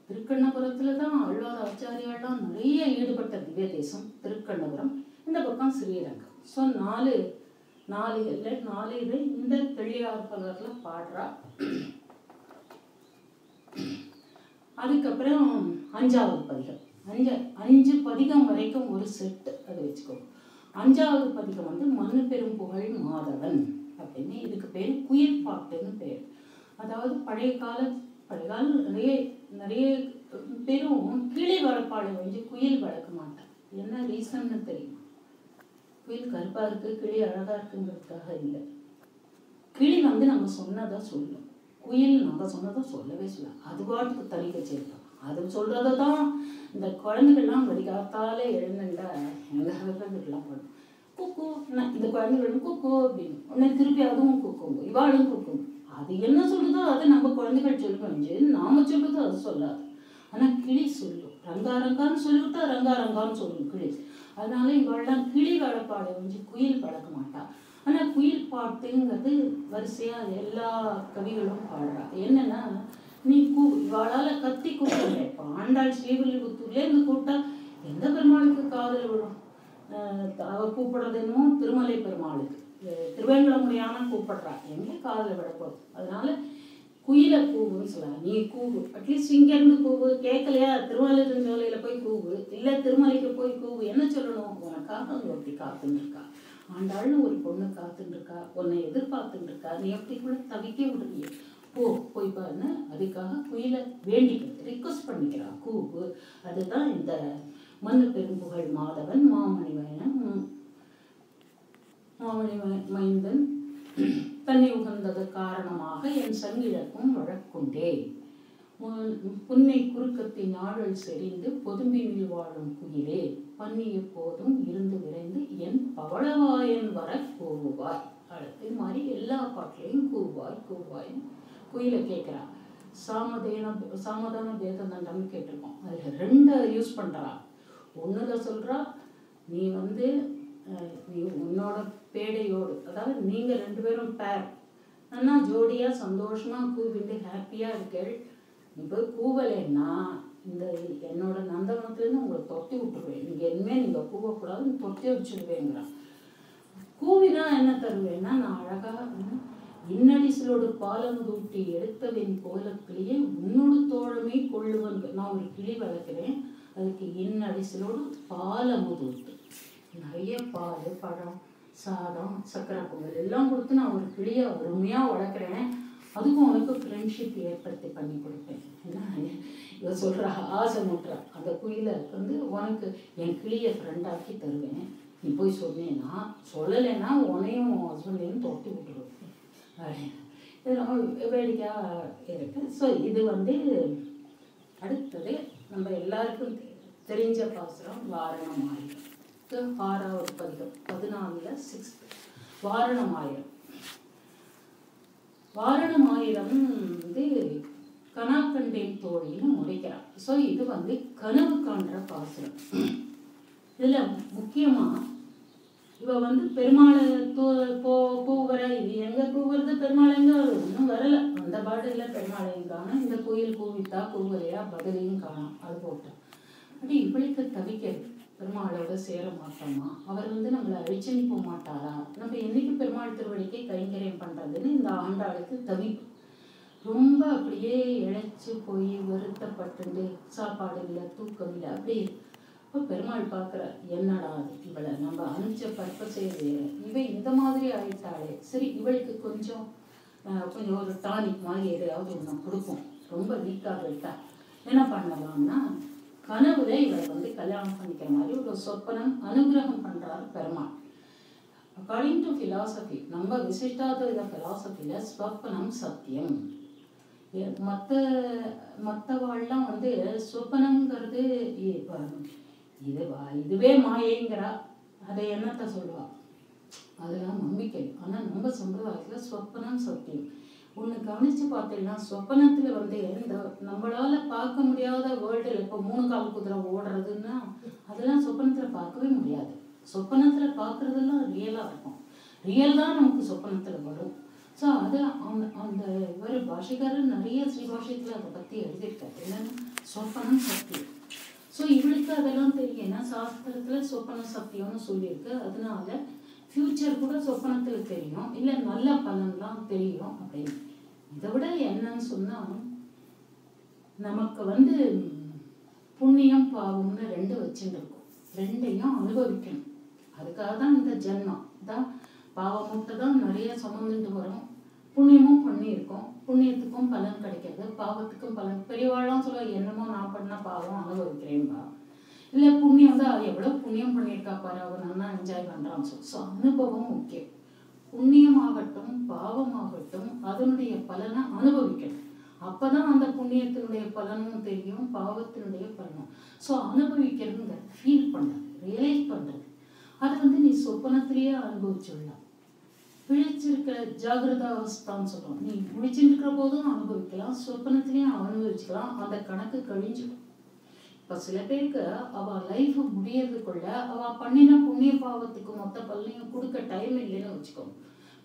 திருக்கண்ணபுரத்துல தான் ஆழ்வார் ஆச்சாரியாலாம் நிறைய ஈடுபட்ட திவ்ய தேசம் திருக்கண்ணபுரம். இந்த பக்கம் ஸ்ரீரங்கம். ஸோ 4 இது இந்த தெள்ளியார் பலர்ல பாடுறா. அதுக்கப்புறம் 5வது பதிகம். 5 பதிகம் வரைக்கும் ஒரு செட்டு அதை வச்சுக்கோ. 5வது பதிகம் மண்ணு பெரும் புகழ் மாதவன் அப்படின்னு. இதுக்கு பேர் குயில் பாட்டுன்னு பேர். அதாவது பழைய காலம் நிறைய பேரும் கிளி வளர்ப்பாளை குயில் வளர்க்க மாட்டாங்க. என்ன ரீசன்னு தெரியுமா? குயில் கருப்பா இருக்கு, கிளி அழகா இருக்குங்கிறதுக்காக இல்லை. கிளி நம்ம சொன்னதான் சொல்லும். குயில் நம்ம சொன்னதை சொல்லவே சொல்ல, அது பாட்டுக்கு தனி கச்சேரிக்கும். அது சொல்கிறத தான் இந்த குழந்தைகள்லாம் வடிகாத்தாலே எழுந்துட்டா எங்கள் ஹஸ்பண்டுக்கெல்லாம் பண்ணும். குக்கு, இந்த குழந்தைகளும் குக்கு அப்படின்னு உடனே திருப்பி அதுவும் குக்குங்க, இவாளும் குக்குங்க. அது என்ன சொல்லுதோ அதை நம்ம குழந்தைகள் சொல்லுவேன், நாம சொல்லுதோ அது சொல்லாது. ஆனால் கிளி சொல்லும், ரங்கா ரங்கான்னு சொல்லிவிட்டா ரங்கா ரங்கான்னு சொல்லும் கிளி. அதனால இவள்லாம் கிளி வளப்பாடை வந்து குயில் பழக்க மாட்டா. ஆனால் குயில் பாட்டுங்கிறது வரிசையாக எல்லா கவிகளும் பாடுறா. என்னன்னா, நீ இவாளால் கத்தி கூப்பிடல. இப்போ ஆண்டாள் ஸ்ரீவில்லிபுத்தூர்லேருந்து கூப்பிட்டா எந்த பெருமாளுக்கு காதல் விடும்? அவ கூப்பிடுறதுன்னு திருமலை பெருமாளுக்கு, திருவேங்கடமுடியான கூப்பிடுறா, எங்கே காதல் விடப்போகுது? அதனால குயிலை கூவுன்னு சொல்லலாம். நீ கூவு, அட்லீஸ்ட் இங்கேருந்து கூவு. கேட்கலையா, திருவாரூர் போய் கூவு, இல்லை திருமலைக்கு போய் கூவு. என்ன சொல்லணும்? உனக்காக ஒருத்தி காத்துன்னு இருக்கா, ஆண்டாள்னு ஒரு பொண்ணு காத்துன்னு இருக்கா, உன்னை எதிர்பார்த்துட்டு இருக்கா, நீ எப்படி கூட தவிக்க விடுறிய, போய் பாருன்னு அதுக்காக குயிலை வேண்டிக்கிறது, ரிக்வஸ்ட் பண்ணிக்கிறா, கூவு. அதுதான் இந்த மண்ணு பெரும்புகழ் மாதவன் மாமணி மைந்தன் தன்னை உகந்தது காரணமாக என் சங்கிழக்கும் வழக்குண்டே. புன்னை குறுக்கத்தின் ஆழல் செறிந்து பொதும்பினில் வாழும் குயிலே, பன்னி எப்போதும் இருந்து விரைந்து என் பவளவாயன் வர கூவுவாய். அடுத்து மாதிரி எல்லா பாட்டிலையும் கூவாய் கூவாய் குயிலை கேட்குறான். சாமதான பேத தண்டம்னு கேட்டிருக்கோம். அதில் 2 யூஸ் பண்ணுறா. ஒன்றுல சொல்கிறா, நீ நீ உன்னோட பேடையோடு, அதாவது நீங்கள் 2 பேரும் பேர் நல்லா ஜோடியாக சந்தோஷமாக கூவிட்டு ஹாப்பியாக இருக்கள். நீ போய் கூவலைன்னா இந்த என்னோட நந்தவனத்துலேருந்து உங்களை தொட்டி விட்டுருவேன், நீங்கள் இனிமேல் நீங்கள் கூவக்கூடாதுன்னு தொட்டி வச்சுடுவேங்கிறான். கூவினா என்ன தருவேன்னா, நான் அழகாக இன்னடிசலோடு பாலமுதூட்டி எடுத்தவன் கோலக்கிளியே உன்னோடு தோழமை கொள்ளுவன். நான் ஒரு கிளி வளர்க்குறேன், அதுக்கு இன்னடிசலோடு பாலமுதூட்டு, நிறைய பால், பழம், சாதம், சக்கரை பொங்கல் எல்லாம் கொடுத்து நான் ஒரு கிளியை அருமையாக வளர்க்குறேன். அதுக்கும் உனக்கு ஃப்ரெண்ட்ஷிப் ஏற்படுத்தி பண்ணி கொடுப்பேன். ஏன்னா இவ சொல்கிறா, ஆசை மூட்டுறா. அந்த குயிலை உனக்கு என் கிளியை ஃப்ரெண்டாக்கி தருவேன், நீ போய் சொன்னேன்னா, சொல்லலைன்னா உன்னையும் ஹஸ்பண்டையும் தொட்டி விட்டுருவேன். இதெல்லாம் வேடிக்கையாக இருக்கு. ஸோ இது அடுத்தது நம்ம எல்லாருக்கும் தெரிஞ்ச பாசுரம் வாரணமாயிரம். 6வது பதிகம் 14ல் 6 வாரணமாயிரம். வாரணமாயிரம் கனாக்கண்டேன் தோழின்னு முடிக்கிறார். ஸோ இது கனவு காண்ற பாசுரம். இதில் முக்கியமாக இவ பெருமாளை கூவுற, இது எங்கே கூவுறது, பெருமாள் எங்கே இன்னும் வரல, அந்த பாடலில் பெருமாளையும் காணும், இந்த கோயில் கூவித்தா கூவலையா பதிலையும் காணும். அது போட்டோம். அப்படி இவளுக்கு தவிக்கிறது, பெருமாளோட சேர மாட்டோமா, அவர் நம்மளை அழிச்சுன்னு போக மாட்டாரா, நம்ம என்னைக்கு பெருமாள் திருவடிக்கை கைங்கரியம் பண்ணுறதுன்னு இந்த ஆண்டாளுக்கு தவிப்பு. ரொம்ப அப்படியே இழைச்சி போய் வருத்தப்பட்டு, சாப்பாடு இல்லை, தூக்கம் இல்லை, அப்படி. இப்போ பெருமாள் பார்க்குறார், என்னடா இவளை நம்ம அனுப்பிச்ச பர்பஸே இவ இந்த மாதிரி ஆயிட்டாளே, சரி இவளுக்கு கொஞ்சம் ஒரு டானிக் மாதிரி எதையாவது ஒன்று கொடுப்போம், ரொம்ப வீக்காக விட்டா என்ன பண்ணலாம்னா, கனவுல இவளை கல்யாணம் பண்ணிக்கிற மாதிரி ஒரு சொப்பனம் அனுகிரகம் பண்ணுறாரு பெருமாள். அக்கார்டிங் டு ஃபிலாசபி, நம்ம விசிஷ்டாத்வைத ஃபிலாசபியில் ஸ்வப்பனம் சத்தியம். மற்றவாள்லாம் சொப்பனங்கிறது இதுவே மாயைங்கிறா, அதை என்னத்தை சொல்லுவா, அதெல்லாம் நம்பிக்கை. ஆனால் நம்ம சம்பிரதாயத்தில் சொப்பனம் சத்தியம். ஒன்று கவனித்து பார்த்தீங்கன்னா, சொப்பனத்தில் இந்த நம்மளால் பார்க்க முடியாத வேர்ல்டில் இப்போ 3 கால் குதிரை ஓடுறதுன்னா அதெல்லாம் சொப்பனத்தில் பார்க்கவே முடியாது. சொப்பனத்தில் பார்க்குறதெல்லாம் ரியலாக இருக்கும், ரியல் தான் நமக்கு சொப்பனத்தில் வரும். ஸோ அது அந்த இவர் பாஷைக்காரர் நிறைய ஸ்ரீபாஷைத்தில் அதை பற்றி எழுதியிருக்காரு, என்னென்னா சொப்பனம் சத்தியம். ஸோ இவளுக்கு அதெல்லாம் தெரியும், ஏன்னா சாஸ்திரத்தில் சொப்பன சத்தியம்னு சொல்லியிருக்கு. அதனால ஃப்யூச்சர் கூட சொப்பனத்தில் தெரியும், இல்லை நல்ல பலன்லாம் தெரியும் அப்படின்னு. இதை விட என்னன்னு சொன்னால், நமக்கு புண்ணியம் பாவம்னு 2 வச்சுட்டு இருக்கும், 2ஐயும் அனுபவிக்கணும். அதுக்காக தான் இந்த ஜென்மம் தான். பாவம் மட்டும் தான் நிறைய சுமந்துட்டு வரும், புண்ணியமும் பண்ணியிருக்கோம், புண்ணியத்துக்கும் பலன் கிடைக்கிறது, பாவத்துக்கும் பலன். பெரியவாழ்லாம் சொல்ல, என்னமோ நான் பண்ண பாவம் அனுபவிக்கிறேன்பா, இல்லை புண்ணியம் தான், எவ்வளோ புண்ணியம் பண்ணியிருக்கா பாரு, அவன் நல்லா என்ஜாய் பண்ணுறான்னு சொல்லி. ஸோ அனுபவம் முக்கியம். புண்ணியமாகட்டும் பாவமாகட்டும் அதனுடைய பலனை அனுபவிக்கணும். அப்பதான் அந்த புண்ணியத்தினுடைய பலனும் தெரியும், பாவத்தினுடைய பலனும். ஸோ அனுபவிக்கிறதுங்க, ஃபீல் பண்ணுறது, ரியலைஸ் பண்ணுறது, அதை நீ சொப்பனத்திலேயே அனுபவிச்சுடலாம். விழிச்சிருக்கிற ஜாகிரதா அவஸ்தான்னு சொல்றோம். நீ விழிச்சிருக்கிற போதும் அனுபவிக்கலாம், சொப்பனத்திலையும் அனுபவிச்சுக்கலாம். அந்த கணக்கு கழிஞ்சிடும். இப்ப சில பேருக்கு அவ லைஃப் முடியறதுக்குள்ள அவ பண்ணின புண்ணிய பாவத்துக்கு மொத்த பலனையும் கொடுக்க டைம் இல்லைன்னு வச்சுக்கோங்க.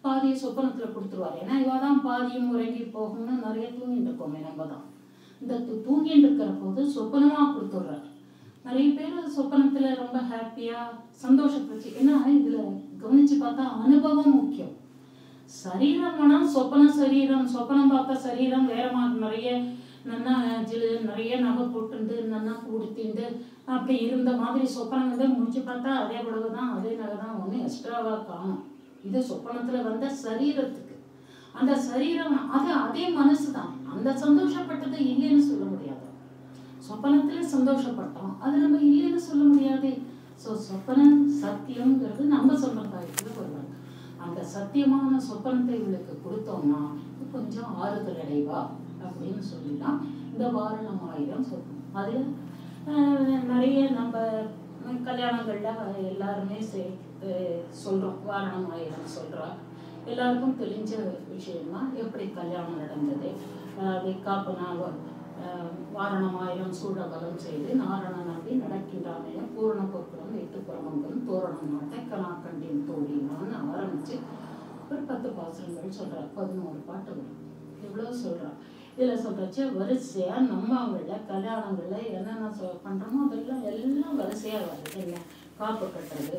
பாதியை சொப்பனத்துல கொடுத்துருவாரு. ஏன்னா இவாதான் பாதியும் உறங்கி போகணும்னு நிறைய தூங்கிட்டு இருக்கோமே. நம்ம தான் இந்த தூங்கிட்டு இருக்கிற போது சொப்பனமா கொடுத்துடுறாரு. நிறைய பேர் சொப்பனத்துல ரொம்ப ஹாப்பியா சந்தோஷப்பட்டு. ஏன்னா இதுல கவனிச்சு பார்த்தா அனுபவம் முக்கியம். சரீரம் வேணா சொப்பனம் சரீரம், சொப்பனம் பார்த்த சரீரம் வேற மாதிரி நிறைய நன்னா நிறைய நகை போட்டுண்டு நன்னா கொடுத்திண்டு அப்படி இருந்த மாதிரி சொப்பனம் முடிச்சு பார்த்தா அதே புடவைதான், அதே நகை தான், ஒன்றும் எக்ஸ்ட்ராவா காணும். இது சொப்பனத்துல வந்த சரீரத்துக்கு. அந்த சரீரம் அதே மனசுதான். அந்த சந்தோஷப்பட்டது இல்லைன்னு சொல்ல முடியாது. சொப்பனத்துல சந்தோஷப்பட்டோம், அது நம்ம இல்லைன்னு சொல்ல முடியாது. ஸோ சொப்பனம் சத்தியம்ங்கிறது நம்ம சம்பிரதாயத்துல வருவாங்க. அந்த சத்தியமான சொப்பனத்தை இவளுக்கு கொடுத்தோம்னா கொஞ்சம் ஆறுதல் அடைவா அப்படின்னு சொல்லிதான் இந்த வாரணம் ஆயிரம் சொல்லணும். அதுல நிறைய நம்ம கல்யாணங்கள்ல எல்லாருமே சொல்றோம். வாரணம் ஆயிரம் சொல்றா. எல்லாருக்கும் தெரிஞ்ச விஷயம்தான் எப்படி கல்யாணம் நடந்தது. காப்பனா வாரணம் ஆயிரம் சூழபலம் செய்து நாரண நம்பி நடக்கின்றானே பூரண பொற்குடம் எட்டு புறமங்கலம் தோரணம் நாட்டை கனாக்கண்டின் தோழினான்னு ஆரம்பிச்சு ஒரு 10 பாசுரங்கள் சொல்றார். 11 பாட்டு வரும். இவ்வளவு சொல்றா. இதுல சொல்றச்சு வரிசையா நம்ம அவங்கள கல்யாணங்கள்ல என்னென்ன பண்றோமோ அதெல்லாம் எல்லாம் வரிசையா வருது. என்ன காப்பு கட்டுறது,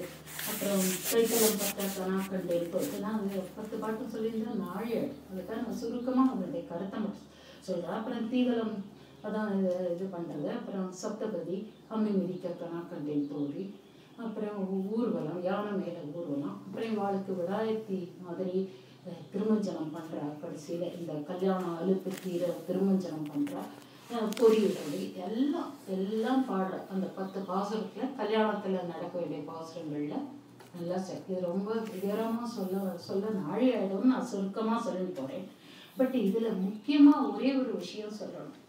அப்புறம் கைத்தலம் பட்ட கனாக்கண்டின் இதெல்லாம் 10 பாட்டு சொல்லியிருந்தா நாழி. அதுக்காக நான் சுருக்கமா அதனுடைய கருத்தை மட்டும் சொல்றேன். அப்புறம் தீவலம் அதான் இது பண்றது. அப்புறம் சப்தபதி அம்மி மிதிக்க கனாக்கண்டின் தோழி, அப்புறம் ஊர்வலம், யானை மேல ஊர்வலம், அப்புறம் வாழ்க்கை விடாயத்தி மாதிரி திருமஞ்சனம் பண்றா. கடைசியில இந்த கல்யாணம் அலுப்பு தீர திருமஞ்சனம் பண்றா. பொறியுடை எல்லாம் பாடுற. அந்த 10 பாசுரத்துல கல்யாணத்துல நடக்க வேண்டிய பாசுரங்கள்ல நல்லா இது ரொம்ப விவரமா சொல்ல நாழி ஆயிடும்னு நான் சுருக்கமா சொல்லிட்டு போறேன். பட் இதுல முக்கியமா ஒரே ஒரு விஷயம் சொல்லணும்.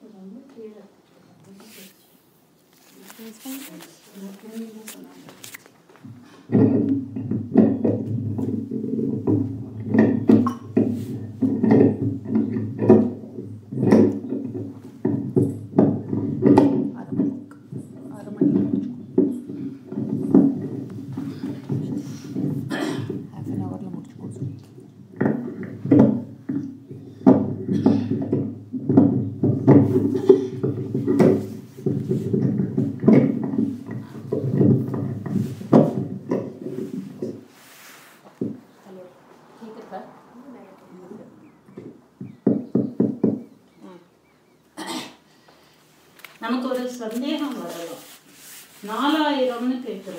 நமக்கு ஒரு சந்தேகம் வரலாம். 4000ன்னு கேட்கிற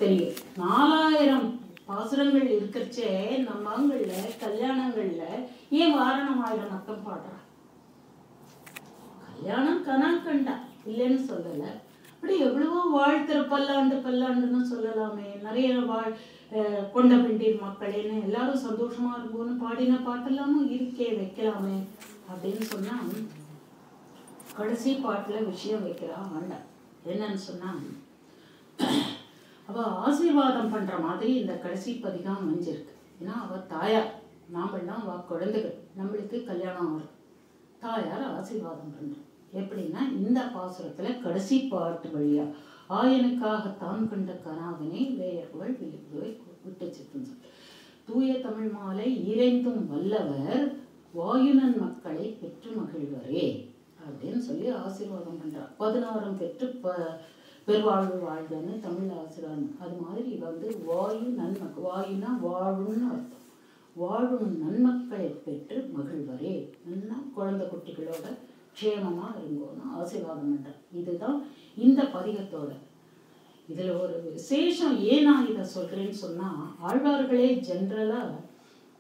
தெரியும். 4000 பாசுரங்கள் இருக்கிறச்சே நம்மங்கள்ல கல்யாணங்கள்ல ஏன் வாரணம் ஆயிரம் மட்டும் பாடுறா? கல்யாணம் கனாக்கண்டா இல்லைன்னு சொல்லல. அப்படி எவ்வளவோ வாழ்த்துற பல்லாண்டுன்னு சொல்லலாமே. நிறைய கொண்ட பெண்டீர் மக்களேன்னு எல்லாரும் சந்தோஷமா இருக்கும்னு பாடின பாட்டெல்லாமும் இருக்கே, வைக்கலாமே அப்படின்னு சொன்னா கடைசி பாட்டுல விஷயம் வைக்கிறா ஆண்டா. என்னன்னு சொன்னா அவ ஆசீர்வாதம் பண்ற மாதிரி இந்த கடைசி பதிகம் அமைஞ்சிருக்கு. ஏன்னா அவ தாயார், நாமெல்லாம் அவ குழந்தைகள், நம்மளுக்கு கல்யாணம் ஆகும். தாயார் ஆசீர்வாதம் பண்றோம். எப்படின்னா இந்த பாசுரத்துல கடைசி பாட்டு வழியா ஆயனுக்காகத்தான் கண்ட கனாவினை வேயர்கள் விழுப்புவை விட்டு சித்தம் தூய தமிழ் மாலை இறைந்தும் வல்லவர் வாயுனன் மக்களை பெற்று மகிழ்வரே அப்படின்னு சொல்லி ஆசீர்வாதம் பண்றார். 16 பெற்று பெருவாழ்வு வாழ்வுன்னு தமிழ் ஆசீர்வாதம். அது மாதிரி வாயு நன்மக்கள், வாயுனா வாழும்னு அர்த்தம். வாழும் நன்மக்களை பெற்று மகிழ்வரே, நல்லா குழந்தை குட்டிகளோட க்ஷேமமா இருங்கோன்னு ஆசீர்வாதம் பண்றார். இதுதான் இந்த பதிகத்தோட. இதுல ஒரு விசேஷம். ஏன் நான் இதை சொல்றேன்னு சொன்னா, ஆழ்வார்களே ஜென்ரலா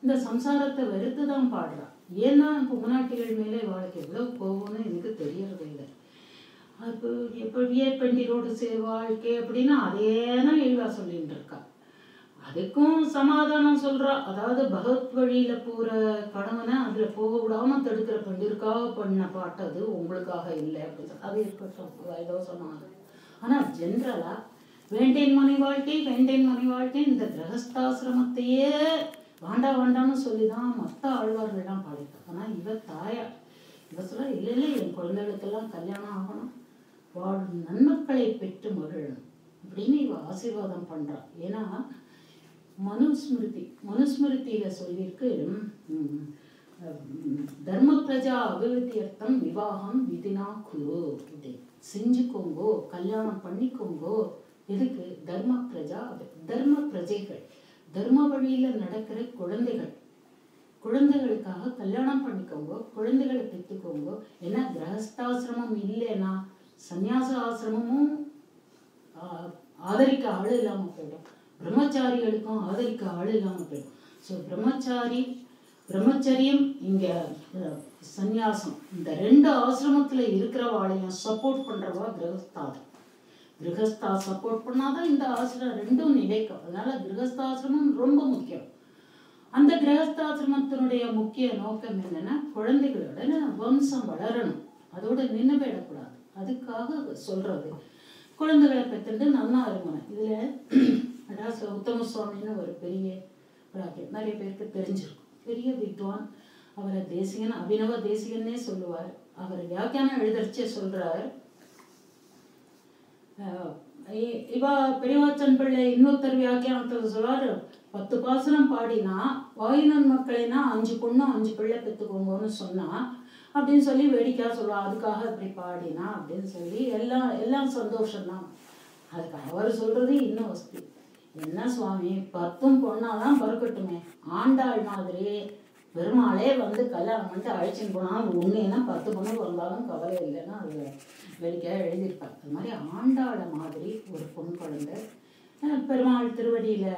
இந்த சம்சாரத்தை வெறுத்துதான் பாடுறா. ஏன்னா பொம்மநாட்டிகள் மேலே இவாளுக்கு எவ்வளவு கோபம்னு எனக்கு தெரியறது இல்லை. அப்போ எப்படியே பெண்டிரோடு வாழ்க்கை அப்படின்னா அதேதான் இழிவா சொல்லிட்டு இருக்கா. அதுக்கும் சமாதானம் சொல்றா. அதாவது பகவத் வழியில போற கணவனை அதுல போக விடாம தடுக்கிற பெண்டிற்காக பண்ண பாட்டு அது, உங்களுக்காக இல்லை அப்படின்னு அது இருக்கட்டும், ஏதோ சொன்னாங்க. ஆனா ஜென்ரலா வேண்டேன் மனை வாழ்க்கை வேண்டேன் மனை வாழ்க்கை இந்த கிரகஸ்தாசிரமத்தையே வேண்டான்னு சொல்லிதான் மற்ற ஆழ்வார்கள்லாம் பாடிட்டாங்க. ஆனா இவ தாயார் இவ சொல்ல இல்லை இல்லை என் குழந்தைகளுக்கெல்லாம் கல்யாணம் ஆகணும், வாழும் நன்மக்களை பெற்று மகிழணும் அப்படின்னு இவ ஆசீர்வாதம் பண்றா. ஏன்னா மனுஸ்மிருதியில சொல்லியிருக்கு, தர்ம பிரஜா அபிவிருத்தியர்த்தம் விவாகம் விதினா குரு, செஞ்சுக்கோங்கோ கல்யாணம் பண்ணிக்கோங்கோ. எதுக்கு? தர்ம பிரஜா, தர்ம பிரஜைகள், தர்ம வழியில நடக்கிற குழந்தைகளுக்காக கல்யாணம் பண்ணிக்கோங்க, குழந்தைகளை பெற்றுக்கோங்க. ஏன்னா கிரகஸ்தாசிரமம் இல்லைன்னா சந்நியாச ஆசிரமமும் ஆதரிக்க ஆளு இல்லாம போயிடும், பிரம்மச்சாரிகளுக்கும் ஆதரிக்க ஆளு இல்லாம போயிடும். ஸோ பிரம்மச்சரியம் இங்க சந்நியாசம் இந்த ரெண்டு ஆசிரமத்துல இருக்கிறவாளையும் சப்போர்ட் பண்றவா கிரகஸ்தா சப்போர்ட் பண்ணாதான் இந்த ஆசிரமம் ரெண்டும் நிலைக்கும். அதனால கிரகஸ்தாசிரமம் ரொம்ப முக்கியம். அந்த கிரகஸ்தாசிரமத்தினுடைய முக்கிய நோக்கம் என்னன்னா குழந்தைகளோட வம்சம் வளரணும், அதோட நின்று போயிடக்கூடாது. அதுக்காக சொல்றது குழந்தைகளை பெற்று நல்லா இருக்கணும். இதுல உத்தம சுவாமின்னு ஒரு பெரிய நிறைய பேருக்கு தெரிஞ்சிருக்கும், பெரிய வித்வான். அவரை தேசிகன், அபினவ தேசிகன்னே சொல்லுவார். அவர் வியாக்கியானம் எழுதறிச்சே சொல்றார், இவா பெரியவாச்சன் பிள்ளை இன்னொருத்தர் வியாக்கியானத்துல சொல்றாரு, 10 பாசுரம் பாடினா வாயினன் மக்களைனா 5 பொண்ணு 5 பிள்ளை பெற்றுக்கோங்கன்னு சொன்னா அப்படின்னு சொல்லி வேடிக்கையா சொல்லுவா. அதுக்காக இப்படி பாடினா அப்படின்னு சொல்லி எல்லாம் சந்தோஷம்தான். அதுக்கு அவர் சொல்றது இன்னும் வசதி. என்ன சுவாமி 10 பொண்ணாதான் பறக்கட்டுமே, ஆண்டாள் மாதிரி பெருமாளே வந்து கல்யாணம் பண்ணிட்டு அழைச்சின்னு போனாலும் ஒன்றுனா 10 பொண்ணு பிறந்தாலும் கவலை இல்லைன்னா அது வேடிக்கையாக எழுதியிருப்பாங்க. அது மாதிரி ஆண்டாளை மாதிரி ஒரு பொன் குழந்தை, பெருமாள் திருவடியில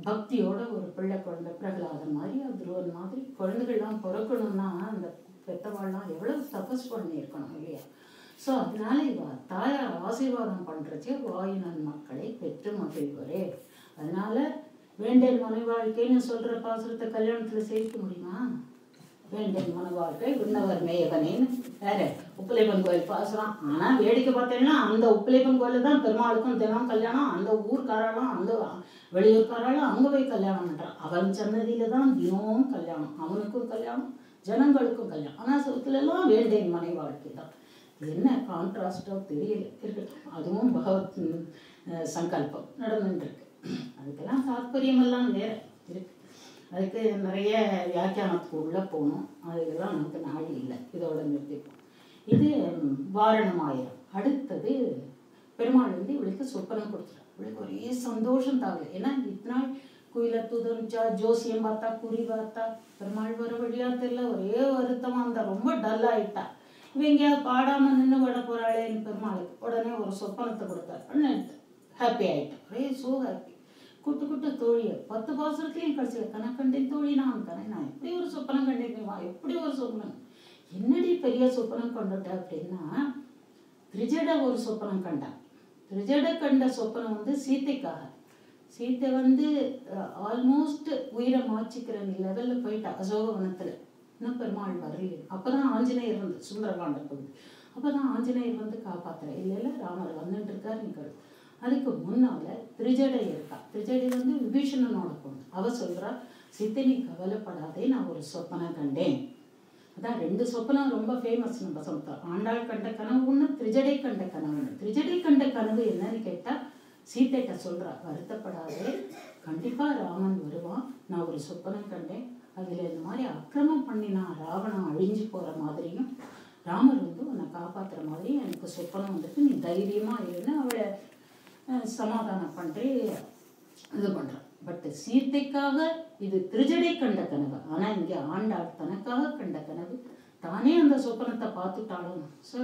பக்தியோட ஒரு பிள்ளை குழந்தை, பிரகலாதன் மாதிரி துருவன் மாதிரி குழந்தைகள்லாம் பிறக்கணும்னா அந்த பெத்தவாள்லாம் எவ்வளவு தபஸ் பண்ணியிருக்கணும் இல்லையா? ஸோ அதனால இவ தாயார் ஆசீர்வாதம் பண்றச்சே வாயினன் மக்களை பெற்று மகிழ்வரே. அதனால வேண்டேன் மனை வாழ்க்கைன்னு சொல்ற பாசுரத்தை கல்யாணத்துல சேர்க்க முடியுமா? வேண்டேன் மன வாழ்க்கை விண்ணவர் மேயகனேன்னு வேற உப்பிலைப்பன் கோயில் பாசுரம். ஆனா வேடிக்கை பார்த்தீங்கன்னா அந்த உப்பிலைப்பன் கோயில தான் பெருமாளுக்கும் தினம் கல்யாணம், அந்த ஊர்க்காரெல்லாம் அந்த வெளியூர்காரெல்லாம் அங்க போய் கல்யாணம் பண்றான். அவன் சன்னதியில தான் தினமும் கல்யாணம், அவனுக்கும் கல்யாணம் ஜனங்களுக்கும் கல்யாணம். ஆனா சொத்துல எல்லாம் வேண்டேன் மனை வாழ்க்கை தான். என்ன கான்ட்ராஸ்டோ தெரியல, இருக்கட்டும். அதுவும் பகவத் சங்கல்பம் நடந்துருக்கு. அதுக்கெல்லாம் தாற்பயமெல்லாம் வேற இருக்கு, அதுக்கு நிறைய வியாக்கியானத்துக்கு உள்ள போகணும். அதுக்கெல்லாம் நமக்கு நாடு இல்லை, இதோட நிறுத்திப்போம். இது வாரணமாயிரம். அடுத்தது பெருமாள் வந்து இவளுக்கு சொப்பனம் கொடுத்துட்டார். இவளுக்கு ஒரே சந்தோஷம் தாங்க. ஏன்னா இத்தனாள் குயில துதர்ச்சா, ஜோசியம் பார்த்தா, குறி பார்த்தா, பெருமாள் வர வழியா தெரியல, ஒரே வருத்தமா இருந்தா, ரொம்ப டல் ஆயிட்டா. இவங்க பாடாம நின்று விட போறாளேன்னு பெருமாளுக்கு உடனே ஒரு சொப்பனத்தை கொடுத்தாரு. ஹாப்பி ஆயிட்டேன், ஒரே சோ ஹாப்பி. கூட்டு தோழிய 10 பாசுரத்துலையும் கடைசியில கணக்கண்டேன் தோழி நான் எப்படி ஒரு சொப்பனம் கண்டேன், எப்படி ஒரு சொப்பனம், என்னடி பெரிய சொப்பனம் கொண்டுட்ட அப்படின்னா, திரிஜட ஒரு சொப்பனம் கண்டான். திரிஜட கண்ட சொப்பனம் வந்து சீத்தைக்காக. சீத்தை வந்து ஆல்மோஸ்ட் உயிரை மாச்சிக்கிற லெவல்ல போயிட்டா அசோகவனத்துல. இன்னும் பெருமாள் வரல. அப்பதான் ஆஞ்சநேயர் வந்து சுந்தரகாண்ட பகுதி, அப்பதான் ஆஞ்சநேயர் வந்து காப்பாத்துற. இல்ல ராமர் வந்துட்டு இருக்காரு நிக்கல். அதுக்கு முன்னால திரிஜடை இருக்கா. திரிஜடை வந்து விபீஷணனோட பொண்ணு. அவ சொல்றா, சீத்தை நீ கவலைப்படாதே, நான் ஒரு சொப்பனம் கண்டேன். அதான் 2 சொப்பனம் ரொம்ப ஃபேமஸ் நம்ம சொல்றோம். ஆண்டாள் கண்ட கனவு ஒண்ணு, திரிஜடை கண்ட கனவு ஒண்ணு. திரிஜடை கண்ட கனவு என்னன்னு கேட்டா, சீத்தைட்ட சொல்றா, வருத்தப்படாதே, கண்டிப்பா ராமன் வருவான், நான் ஒரு சொப்பனம் கண்டேன். அதுல இந்த மாதிரி அக்கிரமம் பண்ணினா ராவணன் அழிஞ்சு போற மாதிரியும் ராமர் வந்து உன்னை காப்பாத்துற மாதிரி எனக்கு சொப்பனம் வந்துட்டு, நீ தைரியமா இருன்னு அவளை சமாதானம் பண்ணி இது பண்றான். பட் சீத்தைக்காக இது திரிஜடை கண்ட கனவு. ஆனா இங்க ஆண்டாள் தனக்காக கண்ட கனவு, தானே அந்த சொப்பனத்தை பார்த்துட்டாலும். ஸோ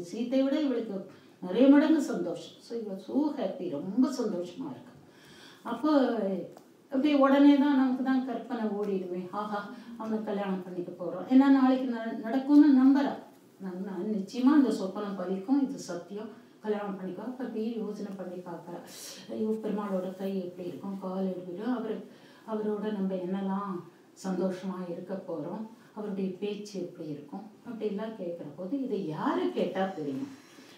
சீத்தை விட இவளுக்கு நிறைய மடங்கு சந்தோஷம். ஸோ இவள் ஸோ ஹாப்பி, ரொம்ப சந்தோஷமா இருக்கு. அப்போ அப்படி உடனே தான் நமக்கு தான் கற்பனை ஓடிடுமே, ஆஹா அவனை கல்யாணம் பண்ணிக்க போறோம், ஏன்னா நாளைக்கு நடக்கும்னு நம்புறா. நிச்சயமா இந்த சொப்பனம் பலிக்கும், இது சத்தியம், கல்யாணம் பண்ணிக்கோ. அப்படியே யோசனை பண்ணி பார்க்குறா. ஐயோ பெருமாளோட கை எப்படி இருக்கும், கால் எப்படி இருக்கும், அவரோட நம்ம என்னெல்லாம் சந்தோஷமாக இருக்க போகிறோம், அவருடைய பேச்சு எப்படி இருக்கும் அப்படிலாம் கேட்குற போது இதை யாரை கேட்டால் தெரியும்.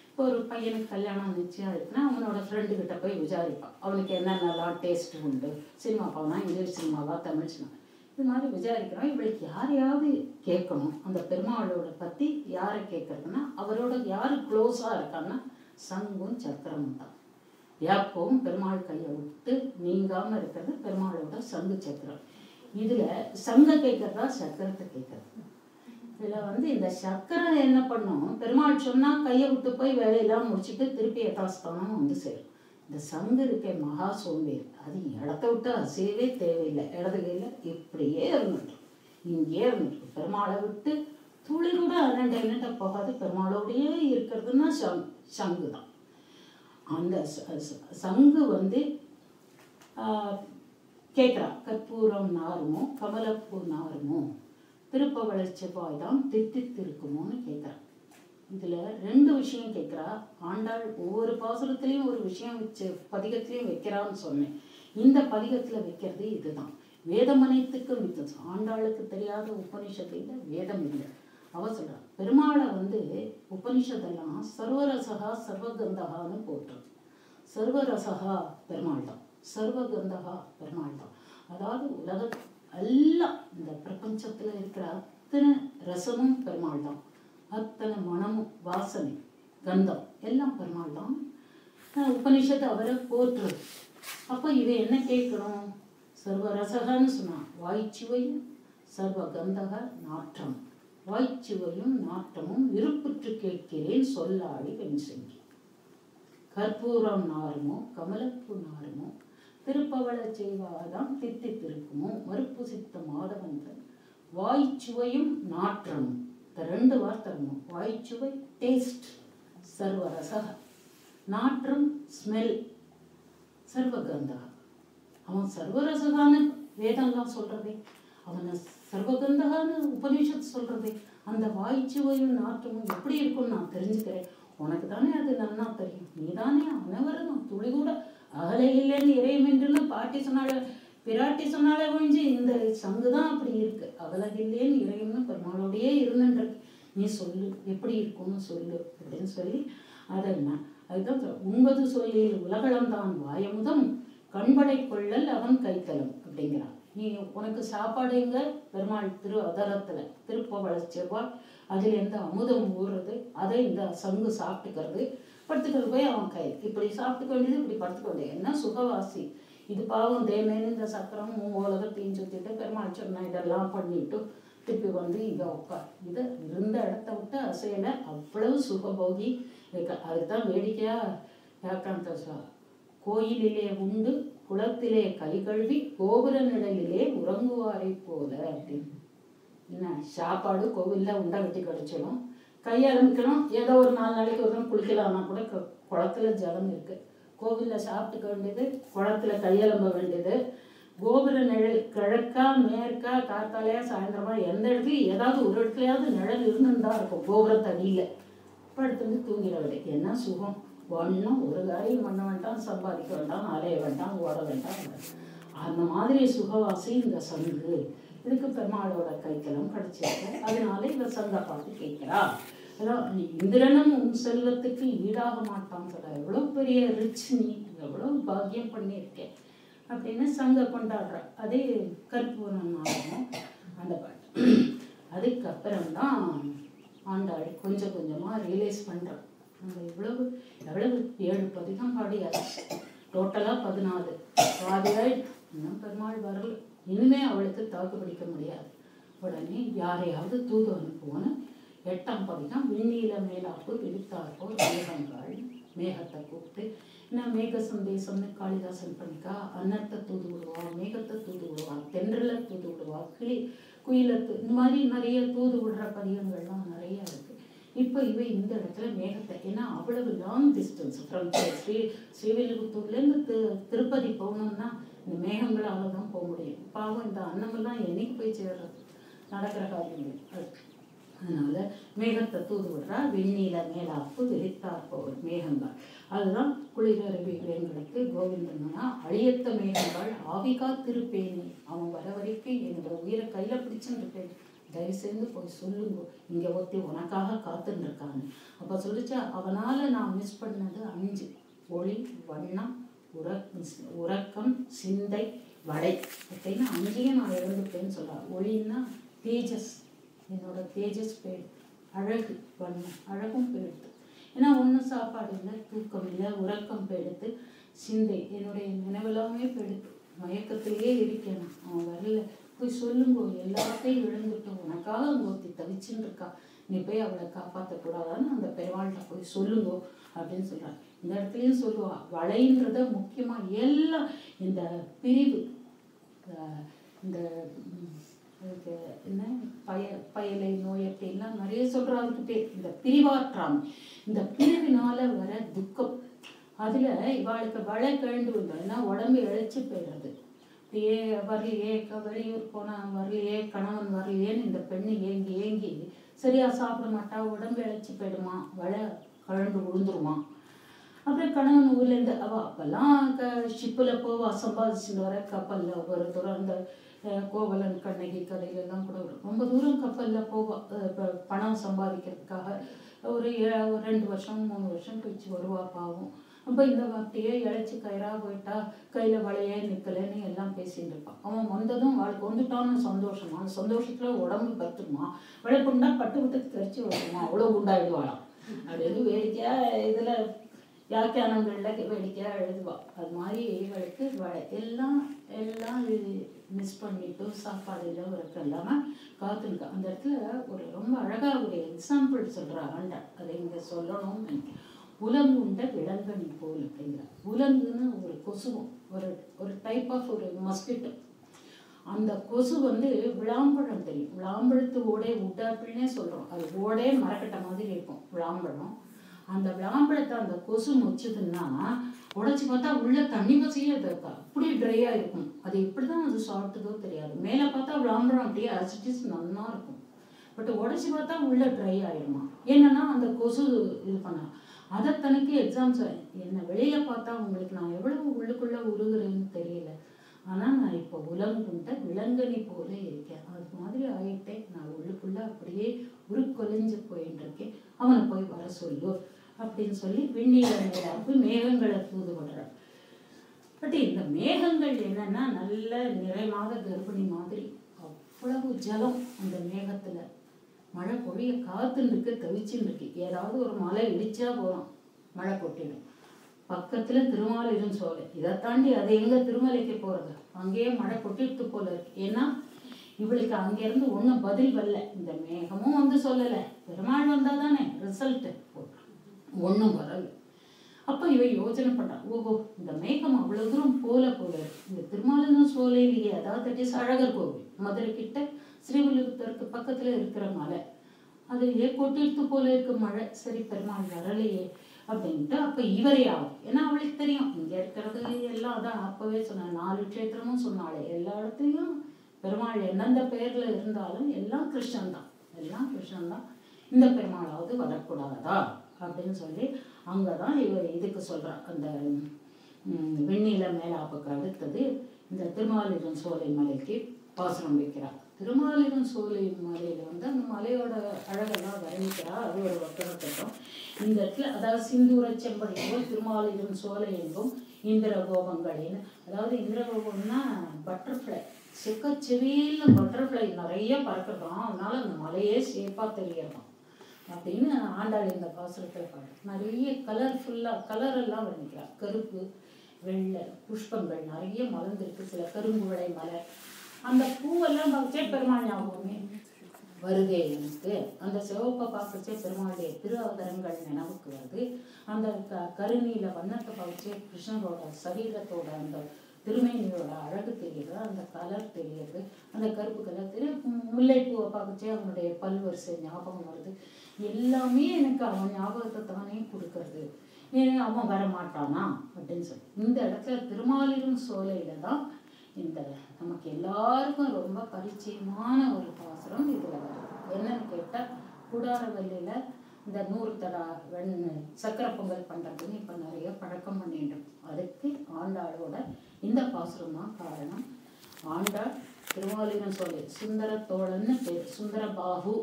இப்போ ஒரு பையனுக்கு கல்யாணம் நிச்சயம் இருக்குன்னா அவனோட ஃப்ரெண்டுக்கிட்ட போய் விசாரிப்பான், அவனுக்கு என்னென்னலாம் டேஸ்ட் உண்டு, சினிமா போனால் இங்கிலீஷ் சினிமாவா தமிழ் சினிமா இது மாதிரி விசாரிக்கிறோம். இவளுக்கு யாரையாவது கேட்கணும். அந்த பெருமாளோட பற்றி யாரை கேட்கறதுன்னா அவரோட யார் க்ளோஸாக இருக்கான்னா சங்கும் சக்கரமும் தான். எப்பவும் பெருமாள் கையை விட்டு நீங்காமல் இருக்கிறது பெருமாளோட சங்கு சக்கரம். இதில் சங்க கேட்கறதா சக்கரத்தை கேட்கறது. இதில் இந்த சக்கரம் என்ன பண்ணும், பெருமாள் சொன்னால் கையை விட்டு போய் வேலையெல்லாம் முடிச்சுட்டு திருப்பி யதாஸ்தானம் வந்து சேரும். இந்த சங்கு இருக்க மகா சோம்பேறி, அது இடத்த விட்டு அசையவே தேவையில்லை, இடது கையில் இப்படியே இருந்துட்டு இங்கே இருந்துட்டு பெருமாளை விட்டு துளி கூட அண்ணண்ட போகாது. பெருமாளோடையே இருக்கிறதுன்னா சங்கு தான். அந்த சங்கு கேட்குறா, கற்பூரம் நாருமோ கமலப்பூ நாருமோ திருப்பவள செவ்வாய் தான் தித்தித்திருக்குமோன்னு கேட்குறா. இதில் 2 விஷயம் கேட்குறா. ஆண்டாள் ஒவ்வொரு பாசுரத்துலேயும் ஒரு விஷயம் வச்சு பதிகத்திலையும் வைக்கிறான்னு சொன்னேன். இந்த பதிகத்தில் வைக்கிறது இதுதான். வேதம் அனைத்துக்கும் வித்தியாசம். ஆண்டாளுக்கு தெரியாத உபனிஷத்தில் வேதம் இல்லை. அவ சொல்றா, பெருமாளை உபனிஷதெல்லாம் சர்வரசகா சர்வகந்தகான்னு போட்டுரும். சர்வரசகா பெருமாள் தான், சர்வகந்தகா பெருமாள் தான். அதாவது உலக எல்லாம் இந்த பிரபஞ்சத்தில் இருக்கிற அத்தனை ரசமும் பெருமாள் தான், அத்தனை மனமும் வாசனை கந்தம் எல்லாம் பெருமாள் தான். உபனிஷத்து அவரை போற்றுறது. அப்போ இவ என்ன கேட்கணும், சர்வரசகன்னு சொன்னான், வாய்ச்சுவையும் சர்வகந்தக நாற்றம், வாய்ச்சுவையும் நாற்றமும் விருப்புற்று கேட்கிறேன் சொல்லாடி வெண்செங்கி. கற்பூரம் நாருமோ கமலப்பூ நாருமோ திருப்பவள செய்வாதான் தித்தித்திருக்குமோ மறுப்பு சித்த மாதவந்தன் வாய்ச்சுவையும் நாற்றமும். இந்த 2 வார்த்தை வரணும். வாய்ச்சுவை டேஸ்ட், சர்வரசக, நாற்றம் ஸ்மெல், சர்வகந்தா. அவன் சர்வரசகான்னு வேதம்லாம் சொல்றதே, அவனை சர்வகந்தகான்னு உபநிஷத்து சொல்றதே. அந்த வாய்ச்சுவையும் நாற்றமும் எப்படி இருக்கும்னு நான் தெரிஞ்சுக்கிறேன். உனக்கு தானே அது நன்னா தெரியும், நீ தானே அனைவரும் துளி கூட அகலை இல்லைன்னு இறையும் என்றுன்னு பாட்டி சொன்னால பிராட்டி சொன்னாலே ஒழிஞ்சு இந்த சங்கு தான் அப்படி இருக்கு. அகலகில்லேன்னு இறையும்னு பெருமாளோடையே இருந்துன்ற நீ சொல்லு எப்படி இருக்கும்னு சொல்லு அப்படின்னு சொல்லி அதெல்லாம் அதுதான் உண்பது சொல்லில் உலகளந்தான் வாயமுதம் கண்படை கொள்ளல் அவன் கைத்தலம் அப்படிங்கிறான். நீ உனக்கு சாப்பாடு எங்க, பெருமாள் திரு அதரத்துல திருப்பவள செவ்வாய் அதில் எந்த அமுதம் ஊறுறது அதை இந்த சங்கு சாப்பிட்டுக்கிறது, படுத்துக்கிறது போய் அவன் கை இப்படி சாப்பிட்டுக்க வேண்டியது, இப்படி படுத்துக்க வேண்டியது. என்ன சுகவாசி இது பாவம் தேமேன்னு இந்த சக்கரம் உலகத்தையும் சுற்றிட்டு பெருமாள் சொன்ன இதெல்லாம் பண்ணிட்டு திருப்பி இங்கே உட்கார். இதை இருந்த இடத்த விட்டு அசையலை, அவ்வளவு சுகபோகி இருக்க. அதுதான் வேடிக்கையாக வியாக்கியானத்தை கோயிலிலே உண்டு குளத்திலே கை கழுவி கோபுர நிழலிலே உறங்குவாரை போல அப்படின்னு. என்ன சாப்பாடு கோவிலில் உண்டா வெட்டி கிடைச்சிடும், கையாளமிக்கணும், ஏதோ ஒரு 4 நாளைக்கு ஒரு நாள் குளிக்கலாம்னா கூட குளத்துல ஜலம் இருக்கு, கோவிலில் சாப்பிட்டுக்க வேண்டியது, குளத்துல கையெழும்ப வேண்டியது, கோபுர நிழல் கிழக்கா மேற்கா காத்தாலையா சாயந்தரமா எந்த இடத்துலையும் ஏதாவது ஒரு இடத்துலையாவது நிழல் இருந்துதான் இருக்கும். கோபுரத்தடியில் படுத்துட்டு தூங்கிட வேண்டிய என்ன சுகம். ஒன்றும் ஒரு காரியம் பண்ண வேண்டாம், சம்பாதிக்க வேண்டாம், அலைய வேண்டாம், ஓட வேண்டாம். அந்த மாதிரி சுகவாசி இந்த சங்கு. இதுக்கு பெருமாளோட கைத்தலம் கிடைச்சிருக்கு. அதனால இந்த சங்க பார்த்து கேட்கிறா. அதான் இந்திரனும் உன் செல்வத்துக்கு ஈடாக மாட்டான்னு சொல்ல, எவ்வளோ பெரிய ரிச் நீ, எவ்வளோ பாக்கியம் பண்ணியிருக்கேன் அப்படின்னு சங்க கொண்டாடுற. அதே கற்பூரம் நாளும் அந்த பாட்டு. அதுக்கப்புறம்தான் ஆண்டாள் கொஞ்சம் கொஞ்சமாக ரியலைஸ் பண்ணுறான். நம்ம எவ்வளவு 7 பதிகம் பாடியாரு, டோட்டலாக 14 பாதியாய் இன்னும் பெருமாள் வரல, இனிமே அவளுக்கு தாக்கு பிடிக்க முடியாது. உடனே யாரையாவது தூது அனுப்புவோன்னு 8ஆம் பதிகம் விண்ணீல மேலாப்பு விடுத்தார்போ மேகங்கள் மேகத்தை கூப்பிட்டு என்ன மேக சந்தேசம்னு காளிதாசன் பண்ணிக்கா. அன்னத்தை தூது விடுவா, மேகத்தை தூது விடுவா, தென்றலை தூது விடுவா, குயிலத்து, இந்த மாதிரி நிறைய தூது விடுற பதிகங்கள்லாம் நிறைய இருக்கு. இப்போ இவ இந்த இடத்துல மேகத்தை, ஏன்னா அவ்வளவு லாங் டிஸ்டன்ஸ் ஃப்ரம் ஸ்ரீவில்லிபுத்தூர்லேருந்து திருப்பதி போகணும்னா இந்த மேகங்களால் தான் போக முடியும். பாவம் இந்த அன்னமெல்லாம் என்னைக்கு போய் சேர்றது, நடக்கிற காரியங்கள். அதனால மேகத்தை தூது விடுறா, விண்ணீல மேலாப்பு விரித்தார் போல் மேகங்கள். அதுதான் குளிரருவி வேங்களுக்கு கோவிந்தன்னா அழியத்த மேகங்கள் ஆவிகா திருப்பேனி, அவன் வர வரைக்கும் என்னோட உயிரை கையில பிடிச்சுன்னு இருப்பேன், தயவு செய்து போய் சொல்லுங்க, இங்க ஒருத்தி உனக்காக காத்துன்னு இருக்காங்க. அப்ப சொல்லிச்சா, அவனால நான் மிஸ் பண்ணது 5: ஒளி, வண்ணம், உறக்கம், சிந்தை, வடை அப்படின்னு 5ஐயும் நான் இழந்துட்டேன்னு சொல்றேன். ஒளின்னா தேஜஸ், என்னோட தேஜஸ் போயிடுது. அழகு, வண்ணம், அழகும் போயிடுது. ஏன்னா ஒன்றும் சாப்பாடு இல்லை, தூக்கம் இல்லை, உறக்கம் போயிடுது, சிந்தை என்னுடைய நினைவெல்லாமே போயிடுது, மயக்கத்திலேயே இருக்கேன். அவன் வரல, போய் சொல்லுங்க, எல்லாத்தையும் இழந்துட்டு உனக்காக அங்கே ஒருத்தி தவிச்சுன்னு இருக்கா, நீ போய் அவளை காப்பாற்றக்கூடாதான்னு அந்த பெருவாள்கிட்ட போய் சொல்லுங்க அப்படின்னு சொல்றான். இந்த இடத்துலையும் சொல்லுவா, வளைன்றத முக்கியமா எல்லாம் இந்த பிரிவு, இந்த என்ன பயலை நோய் அப்படின்லாம் நிறைய சொல்றாங்ககிட்டே, இந்த பிரிவாற்றாமை, இந்த பிரிவினால வர துக்கம், அதுல இவாளுக்கு வளை கழண்டு வந்தோம்னா உடம்பு இழைச்சி போயிடுறது. அப்படியே வரலையே, வெளியூர் போனா வரலையே, கணவன் வரலையேன்னு இந்த பெண்ணு ஏங்கி ஏங்கி சரியா சாப்பிட மாட்டா, உடம்பு இழைச்சி போயிடுமா, வளை கழண்டு விழுந்துருமா. அப்புறம் கணவன் ஊர்லேருந்து அப்பெல்லாம் ஷிப்பில் போவா, சம்பாதிச்சுட்டு வர கப்பலில் ஒரு தூரம், அந்த கோவலன் கண்ணகி கதையிலெல்லாம் கூட ரொம்ப தூரம் கப்பலில் போவா, பணம் சம்பாதிக்கிறதுக்காக. ஒரு 2 வருஷம் 3 வருஷம் கழிச்சு வருவா பாவம். அப்போ இந்த அப்படியே இழைச்சி கயிறா போயிட்டா, கையில் வளையே நிற்கலைன்னு எல்லாம் பேசிட்டு இருப்பான். அவன் வந்ததும் வாழ்க்கை வந்துட்டான்னு சந்தோஷமா, அந்த சந்தோஷத்தில் உடம்பு பத்துமா, விளைப்புண்டா பட்டு விட்டு தெரிச்சு வருமா, அவ்வளோ குண்டாயிடுவாளாம் அப்படின்னு வேடிக்கையாக இதில் வியாக்கியானங்களில் வேடிக்கையாக எழுதுவா. அது மாதிரி இவளுக்கு எல்லாம் மிஸ் பண்ணிட்டு சாப்பாடு இல்லை, உறக்கம் இல்லாமல் காத்துருக்கா. அந்த இடத்துல ஒரு ரொம்ப அழகாக ஒரு எக்ஸாம்பிள் சொல்கிறா ஆண்டா, அதை இங்கே சொல்லணும்னு. உலங்குண்ட விலங்கனி போல் அப்படிங்கிற, உலங்குன்னு ஒரு கொசுவும், ஒரு டைப் ஆஃப் ஒரு மஸ்கிட்டோ. அந்த கொசு விளாம்பழம் தெரியும், விளாம்பழத்து ஓடே உட்டாப்பிள்னே சொல்கிறோம், அது ஓடே மரக்கட்டை மாதிரி இருக்கும் விளாம்பழம். அந்த விளாம்பழத்தை அந்த கொசு முச்சுதுன்னா உடைச்சி பார்த்தா உள்ள தண்ணி பசியே இருக்கா, அப்படி ட்ரையாக இருக்கும். அது எப்படி தான் அது சாப்பிட்டதோ தெரியாது. மேலே பார்த்தா விளாம்பழம் அப்படியே அசிட்டிஸ் நல்லா இருக்கும், பட் உடைச்சி பார்த்தா உள்ள ட்ரை ஆகிடுமா. என்னன்னா அந்த கொசு இது பண்ணா. அதை தனக்கு எக்ஸாம்ஸ் என்ன வெளியில் பார்த்தா உங்களுக்கு நான் எவ்வளவு உள்ளுக்குள்ளே உருகுறேன்னு தெரியல, ஆனால் நான் இப்போ உலங்குண்ட விலங்கனி போல இருக்கேன், அது மாதிரி ஆகிட்டேன், நான் உள்ளுக்குள்ளே அப்படியே உருக்கொலைஞ்சு போயின்னு இருக்கேன், அவனை போய் வர சொல்லு அப்படின்னு சொல்லி விண்ணீல மேலாப்பு மேகங்களை தூது விடுறார். பட் இந்த மேகங்கள் என்னன்னா நல்ல நிறைமாத கர்ப்பிணி மாதிரி, அவ்வளவு ஜலம் அந்த மேகத்துல, மழை பொழிய காத்துன்னு இருக்கு, தவிச்சுன்னு இருக்கு. ஏதாவது ஒரு மலை இடிச்சா போறோம், மழை கொட்டிடும். பக்கத்துல திருமாலிரும் சோலை, இதை தாண்டி அது எங்க திருமலைக்கு போறது, அங்கேயே மழை கொட்டிட்டு போல இருக்கு. ஏன்னா இவளுக்கு அங்கேருந்து ஒன்றும் பதில் வரல, இந்த மேகமும் சொல்லலை, பெருமாள் வந்தாதானே ரிசல்ட்டு, ஒன்றும் வரல. அப்போ இவ யோசனை பண்றா, ஓஹோ இந்த மேகம் அவ்வளவு தூரம் போல இந்த திருமாலிரும் சோலையிலேயே, அதாவது அழகர் கோவில் மதுரை கிட்ட ஸ்ரீவில்லிபுத்தூருக்கு பக்கத்துல இருக்கிற மலை, அது கொட்டிட்டு போல இருக்கு மழை, சரி பெருமாள் வரலையே அப்படின்ட்டு அப்ப இவரே ஆகும். ஏன்னா அவளுக்கு தெரியும் இங்க இருக்கிறது எல்லாம், அதான் அப்பவே சொன்ன 4 க்ஷேத்திரமும் சொன்னாலே, எல்லா இடத்துலையும் பெருமாள் எந்தெந்த பெயர்ல இருந்தாலும் எல்லாம் கிருஷ்ணன் தான், எல்லாம் கிருஷ்ணன் தான், இந்த பெருமாளாவது வரக்கூடாதா அப்படின்னு சொல்லி அங்கதான் இவர் இதுக்கு சொல்றா. அந்த வெண்ணில மேலாப்புக்கு அடுத்தது இந்த திருமாலிரும் சோலை மலைக்கு பாசனம் வைக்கிறார். திருமாலிரும் சோலை மலையில அந்த மலையோட அழகெல்லாம் வர்ணிக்கிறா, அது ஒரு வக்கரத்திட்டம். இந்த இடத்துல அதாவது சிந்தூர செம்படியோ திருமாலிரும் சோலை எங்கும் இந்திர கோபங்களின்னு, அதாவது இந்திர கோபம்னா பட்டர்ஃப்ளை, செக்கச்செவியில பட்டர்ஃப்ளை நிறைய பறக்கிறோம், அதனால அந்த மலையே சேஃபா தெரியறோம் அப்படின்னு ஆண்டாள் இந்த பாசுரத்தில் பாடு. நிறைய கலர்ஃபுல்லாக கலரெல்லாம் வர்ணிக்கிறார், கருப்பு வெள்ளை புஷ்பங்கள் நிறைய மலர்ந்துருக்கு, சில கரும்புழை மலர், அந்த பூவெல்லாம் பார்த்துச்சே பெருமாள் ஞாபகமே வருதே எனக்கு. அந்த சிவப்பை பார்த்துச்சே பெருமாளுடைய திரு அவதரங்கள் நினைவுக்கு வருது. அந்த கருநீல வண்ணத்தை பார்த்துச்சே கிருஷ்ணனோட சரீரத்தோட அந்த திருமேனியோட அழகு தெரியுது, அந்த கலர் தெரியுது, அந்த கருப்பு கலர் தெரியும். முல்லைப்பூவை பார்த்துச்சே அவனுடைய பல்வரிசை ஞாபகம் வருது. எல்லாமே எனக்கு அவன் ஞாபகத்தை தானே கொடுக்கறது, அவன் வரமாட்டானா அப்படின்னு சொல்லி இந்த இடத்துல திருமாலிரும் சோலையில தான் இந்த நமக்கு எல்லாருக்கும் ரொம்ப பரிச்சயமான ஒரு பாசுரம் இதுல வருது. என்னன்னு கேட்டா கூடாரவல்லியில் இந்த 100 தடா சக்கரை பொங்கல் பண்ணுறதுன்னு இப்போ நிறைய பழக்கம் பண்ணிட்டோம். அதுக்கு ஆண்டாளோட இந்த பாசுரம் தான் காரணம். ஆண்டாள் திருமாலிருஞ் சோலை சுந்தரத்தோழன்னு பேர். சுந்தரபாகு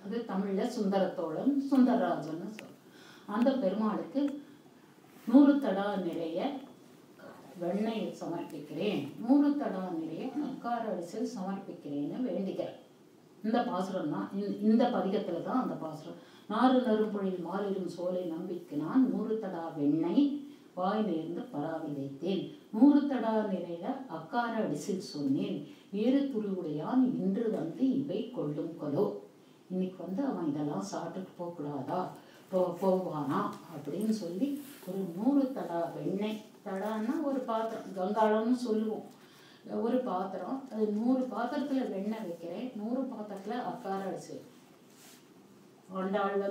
அது தமிழில் சுந்தரத்தோழன், சுந்தரராஜன்னு சொல். அந்த பெருமாளுக்கு 100 தடா நிறைய வெண்ணெய் சமர்ப்பிக்கிறேன், 100 தடா நிறைய அக்கார அரிசில் சமர்ப்பிக்கிறேன்னு வேண்டிக்கிறேன். இந்த பாசுரம் தான், இந்த பதிகத்துல தான் அந்த பாசுரம். நாறு நறும்பொழில் மாறிடும் சோலை நம்பிக்கு நான் 100 தடா வெண்ணெய் வாய் நேர்ந்து பராவி வைத்தேன், 100 தடா நிறைய அக்கார அடிசில் சொன்னேன், ஏறு துருவுடையான் இன்று வந்து இவை கொள்ளும் கொலோ. இன்னைக்கு அவன் இதெல்லாம் சாப்பிட்டுட்டு போகக்கூடாதா, போவானா அப்படின்னு சொல்லி ஒரு 100 தடா வெண்ணெய், தடான்னா ஒரு பாத்திரம், கங்காளம்னு சொல்லுவோம், ஒரு பாத்திரம், அது 100 பாத்திரத்துல வெண்ணெய் வைக்கிறேன், 100 பாத்திரத்துல அக்கார அரிசி. ஆண்டாள்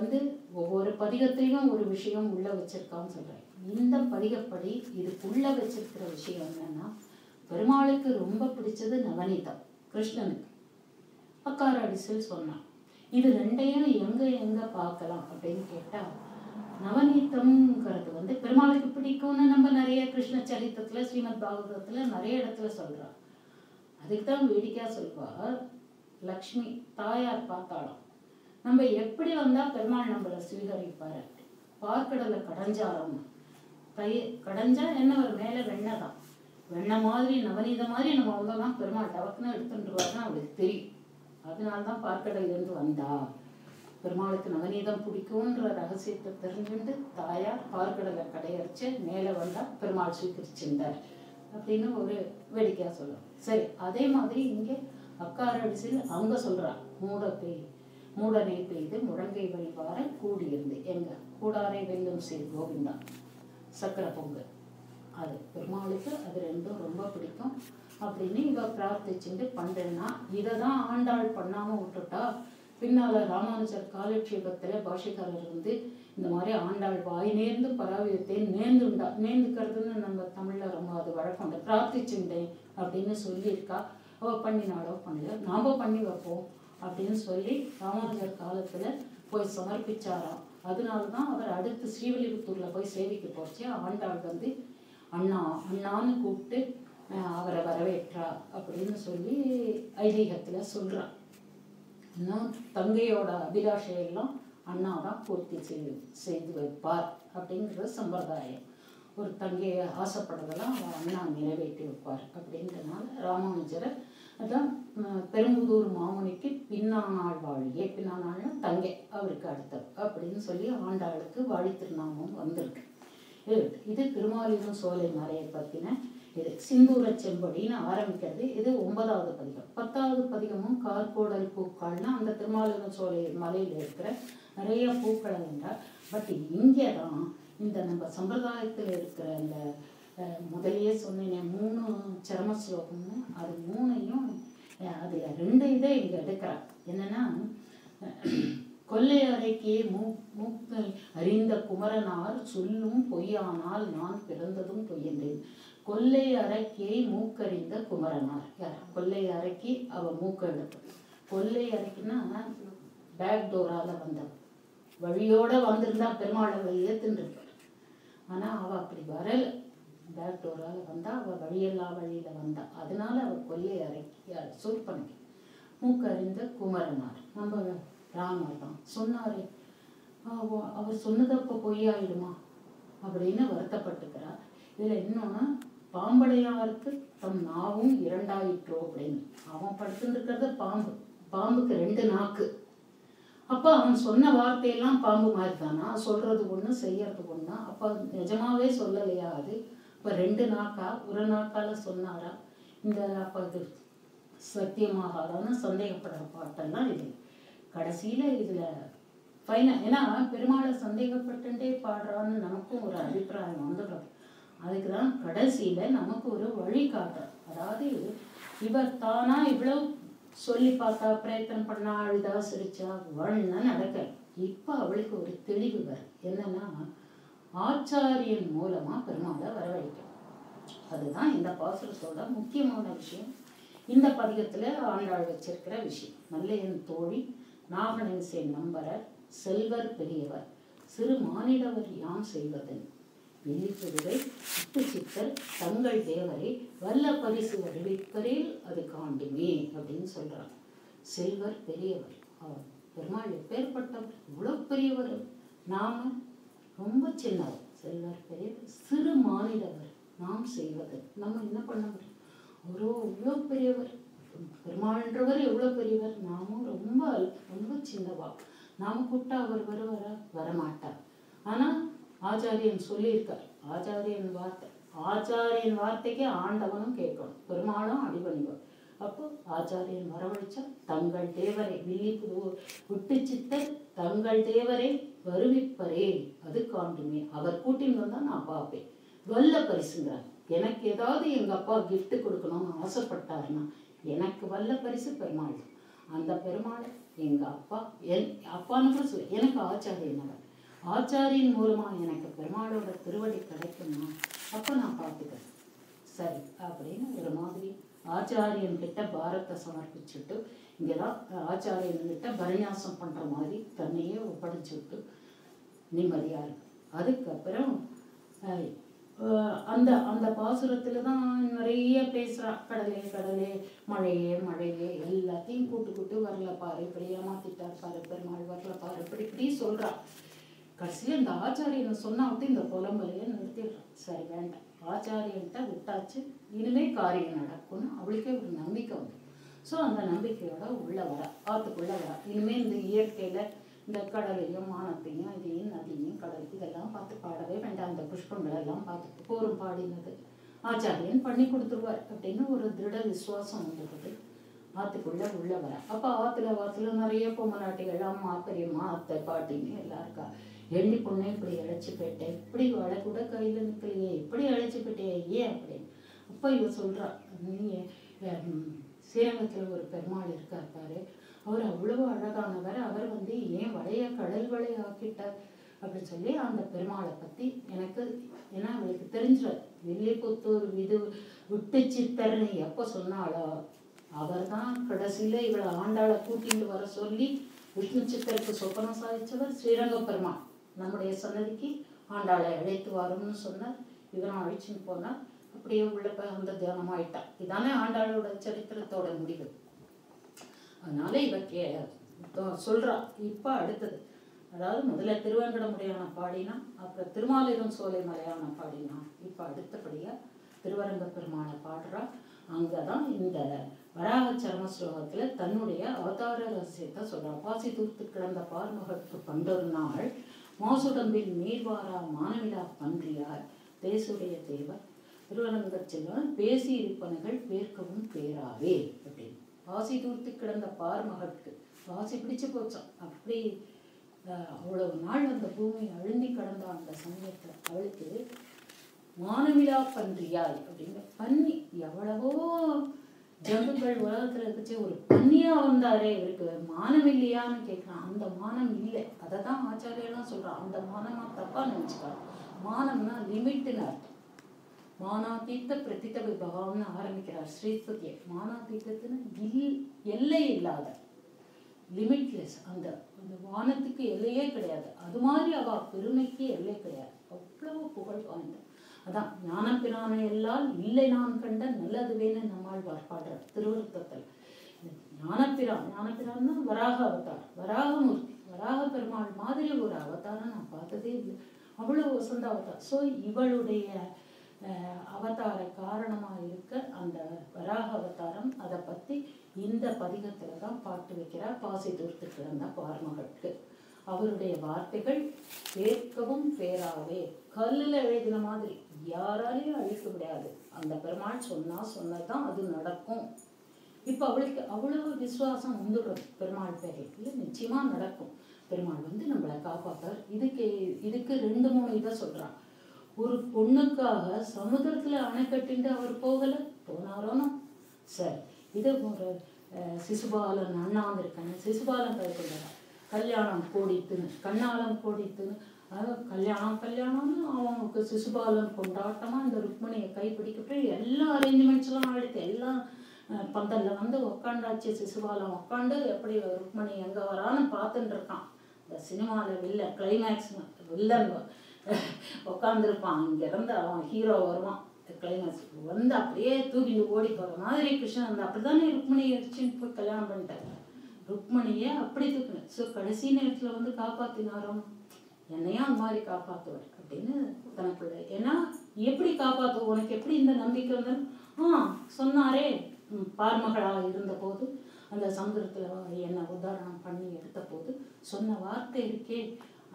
ஒவ்வொரு பதிகத்தையும் ஒரு விஷயம் உள்ள வச்சிருக்கான்னு சொல்றேன். இந்த பதிகப்படி இதுக்குள்ள வச்சிருக்கிற விஷயம் என்னன்னா, பெருமாளுக்கு ரொம்ப பிடிச்சது நவநீதம், கிருஷ்ணனுக்கு அக்கார அரிசில் சொன்னான். இது ரெண்டையும் எங்க பார்க்கலாம் அப்படின்னு கேட்டா, நவநீதம்ங்கிறது பெருமாளுக்கு பிடிக்கும்னு நம்ம நிறைய கிருஷ்ண சரித்திரத்துல ஸ்ரீமத் பாகவதத்துல நிறைய இடத்துல சொல்றோம். அதுக்குதான் வேடிக்கையா சொல்வா, லக்ஷ்மி தாயார் பார்த்தாலும் நம்ம எப்படி வந்தா பெருமாள் நம்மளை ஸ்வீகரிப்பாரு. பார்க்கடலை கடைஞ்சாலும் கடைஞ்சா என்ன ஒரு மேல வெண்ணெய் தான், வெண்ணெய் மாதிரி நவநீத மாதிரி நம்ம வந்தோம்னா பெருமாள் டவக்குன்னு எடுத்துட்டுருவாருன்னு அவளுக்கு தெரியும். அதனால்தான் பார்க்கடலிருந்து வந்தா. பெருமாளுக்கு நவநீதம் பிடிக்கும்ன்ற ரகசியத்தை தெரிஞ்சுட்டு தாயார் பார்க்கடலை கடையரிச்சு மேலே வந்தா பெருமாள் ஸ்வீகரிச்சிருந்தார் அப்படின்னு ஒரு வேடிக்கையா சொல்லுவோம். சரி, அதே மாதிரி இங்கே அக்கார அரிசியில் அங்க சொல்றா, மூடனை பெய்து முழங்கை வழிவார கூடியிருந்து எங்க கூடாரை வெல்லும் சீர் கோவிந்தா சக்கரை பொங்கல். அது பெருமாளுக்கு அது ரெண்டும் ரொம்ப பிடிக்கும் அப்படின்னு இவ பிரார்த்திச்சுட்டு பண்றேன்னா, இதை தான் ஆண்டாள் பண்ணாம விட்டுட்டா பின்னால ராமானுஜர் காலட்சேபத்துல பாஷைக்காரர் இந்த மாதிரி ஆண்டாள் வாய் நேர்ந்து பராவியத்தேன் நேர்ந்துக்கிறதுன்னு நம்ம தமிழ்ல ரொம்ப அது வழக்கம், பிரார்த்திச்சுட்டேன் அப்படின்னு சொல்லியிருக்கா. அவ பண்ணினாலோ பண்ணல, நாம பண்ணி வைப்போம் அப்படின்னு சொல்லி ராமானுஜர் காலத்துல போய் சமர்ப்பிச்சாராம். அதனாலதான் அவர் அடுத்து ஸ்ரீவில்லிபுத்தூர்ல போய் சேவிக்க போச்சு. ஆண்டாள் அண்ணா அண்ணான்னு கூப்பிட்டு அவரை வரவேற்றா அப்படின்னு சொல்லி ஐதீகத்துல சொல்றா. இன்னும் தங்கையோட அபிலாஷையெல்லாம் அண்ணா தான் பூர்த்தி செய்து வைப்பார் அப்படிங்கிற சம்பிரதாயம். ஒரு தங்கையை ஆசைப்படுறதெல்லாம் அண்ணா நிறைவேற்றி வைப்பார் அப்படின்றதுனால ராமானுஜரை அதான் பெரும்புதூர் மாமுனிக்கு பின்னானாள் வாழியே, பின்னானாள்னா தங்கை அவருக்கு அடுத்தது அப்படின்னு சொல்லி ஆண்டாளுக்கு வாழி திருநாமம் வந்திருக்கு. இது திருமாலிருஞ் சோலை மலையை பத்தின இது சிந்தூர செம்படின்னு ஆரம்பிக்கிறது. இது 9வது பதிகம். 10வது பதிகமும் கார்கோடல் பூக்கள்னா அந்த திருமாலிருஞ் சோலை மலையில இருக்கிற நிறைய பூக்களை என்றார். பட் இங்கேதான் இந்த நம்ம சம்பிரதாயத்தில் இருக்கிற இந்த முதலையே சொன்னேன் 3 சரம ஸ்லோகம்னு, அது 3ஐயும் அது 2 இதை இங்க எடுக்கிறார். என்னன்னா, கொல்லை அறைக்கே மூக்கை அறிந்த குமரனார் சொல்லும் பொய்யானால் நான் பிறந்ததும் பொய்யன்றேன். கொல்லை அறைக்கே மூக்கறிந்த குமரனார் யார்? கொல்லை அறைக்கு அவ மூக்க எடுத்து, கொல்லை அறைக்குன்னா பேக் டோரால வந்தவ, வழியோட வந்திருந்தா பெருமாள் அவளை ஏத்துன்னு இருப்பார். ஆனா அவ அப்படி வரல, பேக் டோரால வந்தா, அவ வழியெல்லா வழியில வந்தா. அதனால அவ கொல்லை அறைக்கு சூர்பனகை மூக்கறிந்த குமரனார் நம்ம ராமர் தான் சொன்னாரு. அவர் சொன்னதப்ப பொய்யாயிடுமா அப்படின்னு வருத்தப்பட்டுக்கிறார். இதுல இன்னொன்னு, பாம்படையாருக்கு தம் நாவும் 2ஆயிற்றோ அப்படின்னு. அவன் படுத்துட்டு இருக்கிறது பாம்பு, பாம்புக்கு 2 நாக்கு. அப்ப அவன் சொன்ன வார்த்தையெல்லாம் பாம்பு மாதிரி தானா? சொல்றது ஒண்ணு செய்யறது ஒண்ணா? அப்ப நிஜமாவே சொல்லலையா? அது இப்ப 2 நாக்கா, ஒரு நாக்கால சொன்னாரா? இந்த அப்ப இது சத்தியமாகாதான்னு சந்தேகப்படுற பாட்டெல்லாம் இது கடைசியில இதுல ஃபைனல். ஏன்னா பெருமாளை சந்தேகப்பட்டுட்டே பாடுறான்னு நமக்கும் ஒரு அபிப்பிராயம் வந்துடுறது. அதுக்குதான் கடைசியில நமக்கு ஒரு வழிகாட்டுற. அதாவது இவர் தானா இவ்வளவு சொல்லி பார்த்தா, பிரயத்தனம் பண்ணா, அழுதா, சிரிச்சா, வண்ண நடக்க. இப்ப அவளுக்கு ஒரு தெளிவு வரும். என்னன்னா, ஆச்சாரியன் மூலமா பெருமாளை வரவழைக்கும். அதுதான் இந்த பாசுரத்தோட முக்கியமான விஷயம். இந்த பதிகத்துல ஆண்டாள் வச்சிருக்கிற விஷயம். நல்லையன் தோழி நாகனின் செய் நம்பரர் செல்வர் பெரியவர் சிறு மானிடவர் யாம் செய்வதன் வெள்ளிப்புதுவை விட்டு சித்தர் தங்கள் தேவரை வல்ல பரிசு வருவிப்பரில் அது காண்டுமே அப்படின்னு சொல்றாங்க. செல்வர் பெரியவர், அவர் பெருமாள் எப்பேற்பட்டவர், இவ்வளவு பெரியவர், நாம ரொம்ப சின்னவர். செல்வர் பெரியவர் சிறு மானிடவர் நாம் செய்வது, நம்ம என்ன பண்ண முடியும்? அவரோ இவ்வளோ பெரியவர், பெருமாள்ன்றவர் எவ்வளோ பெரியவர், நாமும் ரொம்ப ரொம்ப சின்னவா. நாம கூப்பிட்டா அவர் வருவாரா? வரமாட்டார். ஆனா ஆச்சாரியன் சொல்லியிருக்கார், ஆச்சாரியன் வார்த்தைக்கு ஆண்டவனும் கேட்கணும், பெருமாளும் அடிபணிவார். அப்போ ஆச்சாரியன் வரவழைச்சா தங்கள் தேவரை விட்டு சித்தர் தங்கள் தேவரை வருவிப்பரே அது காண்டுமே, அவர் கூட்டின்னு வந்தா நான் பார்ப்பேன். வல்ல பரிசுங்கிறார். எனக்கு ஏதாவது எங்க அப்பா கிஃப்ட் கொடுக்கணும்னு ஆசைப்பட்டாருன்னா எனக்கு வல்ல பரிசு பெருமாள். அந்த பெருமாளை எங்க அப்பா அப்பான்னு கூட சொல்ல, எனக்கு ஆச்சாரியன் அவர், ஆச்சாரியின் மூலமா எனக்கு பெருமாளோட திருவடி கிடைக்கும்னா அப்போ நான் பார்த்துக்கிறேன் சரி அப்படின்னு ஒரு மாதிரி ஆச்சாரியன் கிட்ட பாரத்தை சமர்ப்பிச்சுட்டு, இங்கதான் ஆச்சாரியன் கிட்ட பரியாசம் பண்ற மாதிரி தன்னையே ஒப்படைச்சு விட்டு நிம்மதியா இருக்கு. அதுக்கப்புறம் அந்த அந்த பாசுரத்துல தான் நிறைய பேசுறா. கடலே கடலே, மழையே மழையே, எல்லாத்தையும் கூட்டு வரல பாரு, இப்படி ஏமாத்திட்டார் பாரு பெருமாள், வரல பாரு, இப்படி சொல்றா. கடைசியில் இந்த ஆச்சாரியனை சொன்னா விட்டு இந்த புலம்பலையே நிறுத்திடுறான். சரி வேண்டாம், ஆச்சாரியன்ட்ட விட்டாச்சு, இனிமே காரியம் நடக்கும்னு அவளுக்கே ஒரு நம்பிக்கை வந்து. ஸோ அந்த நம்பிக்கையோட உள்ள வர, ஆத்துக்குள்ள வர, இனிமே இந்த இயற்கையில இந்த கடலையும் மானத்தையும் இதையும் நதியும் கடல் இதெல்லாம் பார்த்து பாடவே வேண்டாம், அந்த புஷ்பங்கள் எல்லாம் பார்த்து போரும் பாடினது ஆச்சாரியன் பண்ணி கொடுத்துருவார் அப்படின்னு ஒரு திருட விசுவாசம் வந்துடுது. ஆத்துக்குள்ள உள்ள வர. அப்ப ஆத்துல நிறைய பொம்மநாட்டிகள், அம்மா பெரியம்மா அத்தை பாட்டின்னு எல்லாம் இருக்கா. எண்ணி பொண்ணு இப்படி அழைச்சி போயிட்டேன், இப்படி வளை கூட கையில நிற்கலையே, இப்படி அழைச்சி போயிட்டே ஏன் அப்படின்னு. அப்ப இவ சொல்றா, நீ ஸ்ரீரங்கத்துல ஒரு பெருமாள் இருக்கார் பாரு, அவர் அவ்வளவு அழகானவர், அவர் ஏன் வளைய கடல் வளைய ஆக்கிட்டார் அப்படின்னு சொல்லி அந்த பெருமாளை பத்தி எனக்கு, ஏன்னா அவளுக்கு தெரிஞ்சிடாது. வில்லிபுத்தூர் விட்டு சித்தர்னு எப்ப சொன்னாலோ அவர் தான் கடைசியில இவளை ஆண்டாளை கூட்டிட்டு வர சொல்லி விஷ்ணு சித்தருக்கு சொப்பனம் சாதிச்சவர் ஸ்ரீரங்க பெருமாள். நம்முடைய சன்னதிக்கு ஆண்டாளை அழைத்து வரும்னு சொன்னார், இவரும் அழைச்சின்னு போனார். அப்படியே உள்ள அந்த தியானம் ஆயிட்டா. இதானே ஆண்டாளோட சரித்திரத்தோட முடிவு. அதனால இவ சொல்றா. இப்ப அடுத்தது, அதாவது முதல்ல திருவேங்கடமுடையான பாடினா, அப்புறம் திருமாலிரும் சோலை மலையான பாடினா, இப்ப அடுத்தபடியா திருவரங்க பெருமானை பாடுறா. அங்கதான் இந்த வராக சரம ஸ்லோகத்துல தன்னுடைய அவதார ரகசியத்தை சொல்றா. பாசி தூர்த்து கிடந்த பார்மகற்கு பண்டொரு நாள் மாசுடம்பில் நீர்வாரா மானவிடா பன்றியார் தேசுடைய தேவர் திருவரங்க செல்வன் பேசி இருப்பனகள் பேர்க்கவும் பேராவே அப்படின்னு. பாசி தூர்த்து கிடந்த பார்மகற்கு பாசி பிடிச்சு போச்சான். அப்படி அவ்வளவு நாள் அந்த பூமி அழுந்தி கடந்த அந்த சமயத்துல அவளுக்கு மானவிழா பன்றியாய் அப்படிங்கிற பன்னி, எவ்வளவோ ஜந்துக்கள் உலகத்துல இருந்துச்சு, ஒரு பன்னியா வந்தாரே இவருக்கு மானம் இல்லையான்னு கேட்கிறான். அந்த மானம் இல்லை, அதை தான் ஆச்சாரியெல்லாம் சொல்றான். அந்த மானமா தப்பா நினைச்சுக்காரு. மானம்னா லிமிட்னு அர்த்தம். மானாதீத்த பிரதித விபவம்னு ஆரம்பிக்கிறார் ஸ்ரீஸ்துதியை. மானாதீத்தத்துன்னு எல்லை இல்லாத, லிமிட்லெஸ். அந்த வானத்துக்கு எல்லையே கிடையாது. அது மாதிரி அவ பெருமைக்கு எல்லை கிடையாது. அவ்வளவு புகழ் வாய்ந்த. அதான் ஞானப்பிரானை எல்லாம் இல்லை நான் கண்ட நல்லதுவேன்னு நம்மாழ்வார் பாடுறார் திருவருத்தத்தில். ஞானப்பிரான்னா வராக அவதார், வராகமூர்த்தி, வராக பெருமாள் மாதிரி ஒரு அவதாரம் நான் பார்த்ததே இல்லை. அவ்வளவு வசந்த அவதார். ஸோ இவளுடைய அவதார காரணமா இருக்க அந்த வராக அவதாரம், அதை பத்தி இந்த பதிகத்துலதான் பாட்டு வைக்கிறார். பாசி தூர்த்து கிடந்த பார்மகற்கு அவருடைய வார்த்தைகள் பேர்க்கவும் பேராவே, கல்லுல எழுதின மாதிரி யாராலையும் அழிக்க முடியாது. அந்த பெருமாள் சொன்னதான் அது நடக்கும். இப்ப அவளுக்கு அவ்வளவு விசுவாசம் வந்துடுறது பெருமாள் பேரை. இல்லை நிச்சயமா நடக்கும். பெருமாள் நம்மளை காப்பாத்தார். இதுக்கு 2-3 இதை சொல்றான். ஒரு பொண்ணுக்காக சமுதிரத்துல அணை கட்டிட்டு அவர் போனாரோனோ சரி. இது ஒரு சிசுபாலன் அண்ணாந்து இருக்காங்க, சிசுபாலன் கதை கொண்டார். கல்யாணம் கோடித்துன்னு, கண்ணாலம் கோடித்துன்னு, அதாவது கல்யாணம்னு அவனுக்கு சிசுபாலன் கொண்டாட்டமா இந்த ருக்மணியை கைப்பிடிக்கிட்டு எல்லா அரேஞ்ச்மெண்ட்ஸ் எல்லாம் ஆயிடுத்து. எல்லாம் பந்தல்ல வந்து உக்காண்டாச்சு. சிசுபாலம் உக்காண்டு எப்படி ருக்மணி எங்கே வரான்னு பார்த்துட்டு இருக்கான். இந்த சினிமாவில் வில்லன் கிளைமேக்ஸ் வில்லன் உட்காந்துருப்பான். இங்கேருந்து அவன் ஹீரோ வருவான். கிளைமேக்ஸ் வந்து அப்படியே தூக்கிட்டு ஓடி போகிற மாதிரி கிருஷ்ணன் வந்து அப்படி தானே ருக்மணியை வச்சுன்னு போய் கல்யாணம் பண்ணிட்டார். ருக்மணியை அப்படி தூக்கினேன். ஸோ கடைசி நேரத்தில் வந்து காப்பாற்றினாரும் என்னையும் அந்த மாதிரி காப்பாற்றுவார் அப்படின்னு தனக்குள்ள. ஏன்னா எப்படி காப்பாற்றுவோம், உனக்கு எப்படி இந்த நம்பிக்கை வந்தாலும் சொன்னாரே பார்மகளாக இருந்தபோது அந்த சமுதிரத்தில் என்னை உதாரணம் பண்ணி எடுத்த போது சொன்ன வார்த்தை இருக்கே,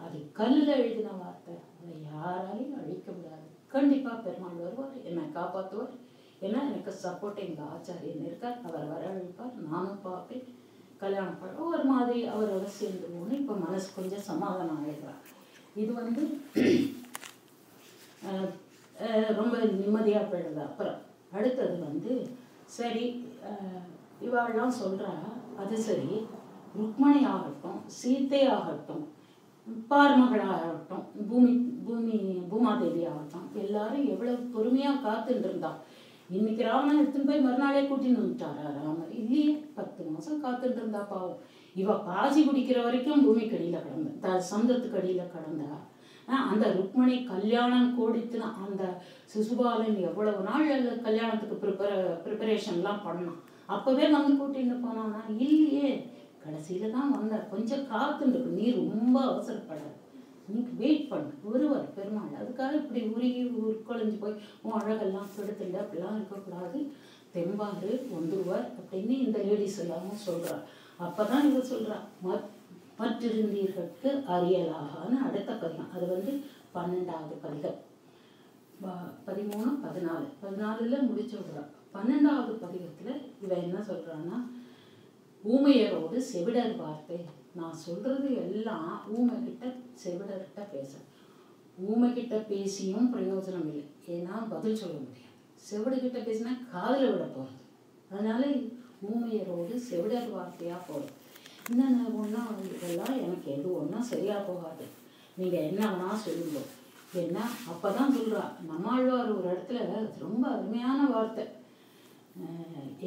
அது கல்லில் எழுதின வார்த்தை. அதை யாராலையும் அழிக்க முடியாது. கண்டிப்பாக பெருமாள் வருவார், என்னை காப்பாற்றுவார். ஏன்னா எனக்கு சப்போர்ட் எங்கள் ஆச்சாரியன் இருக்கார், அவர் வரவழைப்பார், நானும் பார்ப்பேன், கல்யாணம் பண்ண ஒரு மாதிரி அவரோட சேர்ந்து போகணும். இப்போ மனசு கொஞ்சம் சமாதானம் ஆகிடுறார். இது வந்து ரொம்ப நிம்மதியாக போயிடுது. அப்புறம் அடுத்தது வந்து சரி இவாளெல்லாம் சொல்கிறா, அது சரி ருக்மணி ஆகட்டும், சீத்தை ஆகட்டும், பார்மகளாகட்டும், பூமாதேவி ஆகட்டும், எல்லாரும் எவ்வளவு பொறுமையாக காத்துட்டு இருந்தா. இன்னைக்கு ராமன் எடுத்துன்னு போய் மறுநாளே கூட்டின்னு வந்துட்டாரா ராமர்? இல்லையே, 10 மாதம் காத்துட்டு இருந்தா பாவம். இவ பாசி குடிக்கிற வரைக்கும் பூமிக்கு அடியில் கடந்தா, சந்தத்துக்கு அடியில் கடந்தா. அந்த ருக்மணி கல்யாணம் கோடித்துனா அந்த சிசுபாலன் எவ்வளவு நாள் கல்யாணத்துக்கு ப்ரிப்பரேஷன்லாம் பண்ணான். அப்போவே வந்து கூட்டின்னு போனான்னா இல்லையே, கடைசியில் தான் வந்தார். கொஞ்சம் காத்துருக்கு, நீ ரொம்ப அவசரப்படாது, நீ வெயிட் பண்ணு, ஒருவர் பெருமாள். அதுக்காக இப்படி உருகி உட்கொழிஞ்சு போய் உன் அழகெல்லாம் கெடுத்துட்டு அப்படிலாம் இருக்கக்கூடாது, தெம்பாரு வந்துருவார் அப்படின்னு இந்த லேடிஸ் எல்லாமும் சொல்கிறார். அப்போ தான் இவ சொல்கிறா, மற்றிருந்தீர்களுக்கு அறியலாகான்னு அடுத்த பதிகம். அது வந்து 12வது பதிகம். 13, 14, 14ல் முடிச்சு விடுறா. 12வது பதிகத்தில் இவ என்ன சொல்கிறான்னா, ஊமையரோடு செவிடர் வார்த்தை. நான் சொல்கிறது எல்லாம் ஊமைகிட்ட செவிடர்கிட்ட பேச. ஊமைகிட்ட பேசியும் பிரயோஜனம் இல்லை, ஏன்னா பதில் சொல்ல முடியாது. செவிடுகிட்ட பேசினா காதில் விட போகிறது. அதனால ஊமையரோடு செவிடர் வார்த்தையாக போகிறது. என்னென்ன ஒன்றா இதெல்லாம் எனக்கு எது ஒன்றா சரியாக போகாது, நீங்கள் என்ன வேணா சொல்லுங்க. ஏன்னா அப்போ தான் சொல்கிறா நம்மாழ்வார் ஒரு இடத்துல ரொம்ப அருமையான வார்த்தை.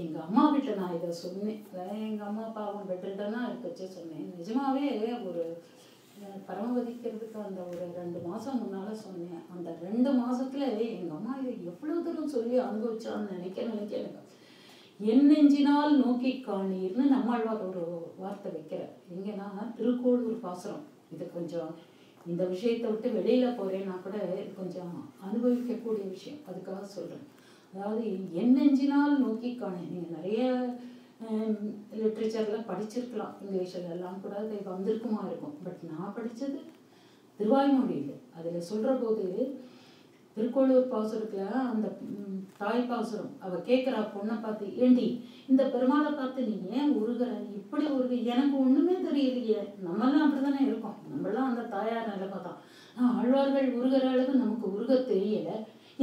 எங்கள் அம்மா கிட்ட நான் இதை சொன்னேன். எங்கள் அம்மா பாவம் பெற்றுட்டேன்னா இருக்கச்சே சொன்னேன். நிஜமாவே ஒரு பரமவதிக்கிறதுக்கு அந்த ஒரு 2 மாதம் முன்னால் சொன்னேன். அந்த 2 மாதத்துல எங்கள் அம்மா இதை எவ்வளோ தூரம் சொல்லி அனுபவிச்சான்னு நினைக்க எனக்கு என் நெஞ்சினால் நோக்கி காணீர்னு நம்மாழ்வார் ஒரு வார்த்தை வைக்கிறார். எங்கன்னா திருக்கோளூர் பாசுரம். இது கொஞ்சம் இந்த விஷயத்தை விட்டு வெளியில் போகிறேன்னா கூட கொஞ்சம் அனுபவிக்கக்கூடிய விஷயம், அதுக்காக சொல்கிறேன். அதாவது என் நெஞ்சினால் நோக்கி காண. நீங்கள் நிறைய லிட்ரேச்சரில் படிச்சிருக்கலாம், இங்கிலீஷில் எல்லாம் கூட அது வந்திருக்குமா இருக்கும். பட் நான் படித்தது திருவாய்மொழியில். அதில் சொல்கிற போது திருக்கோளூர் பாசுரத்தில் அந்த தாய் பாசுரம் அவள் கேட்குறா பொண்ணை பார்த்து, ஏண்டி இந்த பெருமாளை பார்த்து நீ ஏன் உருகிற, இப்படி உருகு, எனக்கு ஒன்றுமே தெரியலையே. நம்மளாம் அப்படி தானே இருக்கோம், நம்மளாம் அந்த தாயார் நிலைமை தான். ஆழ்வார்கள் உருகிற அளவு நமக்கு உருக தெரியலை,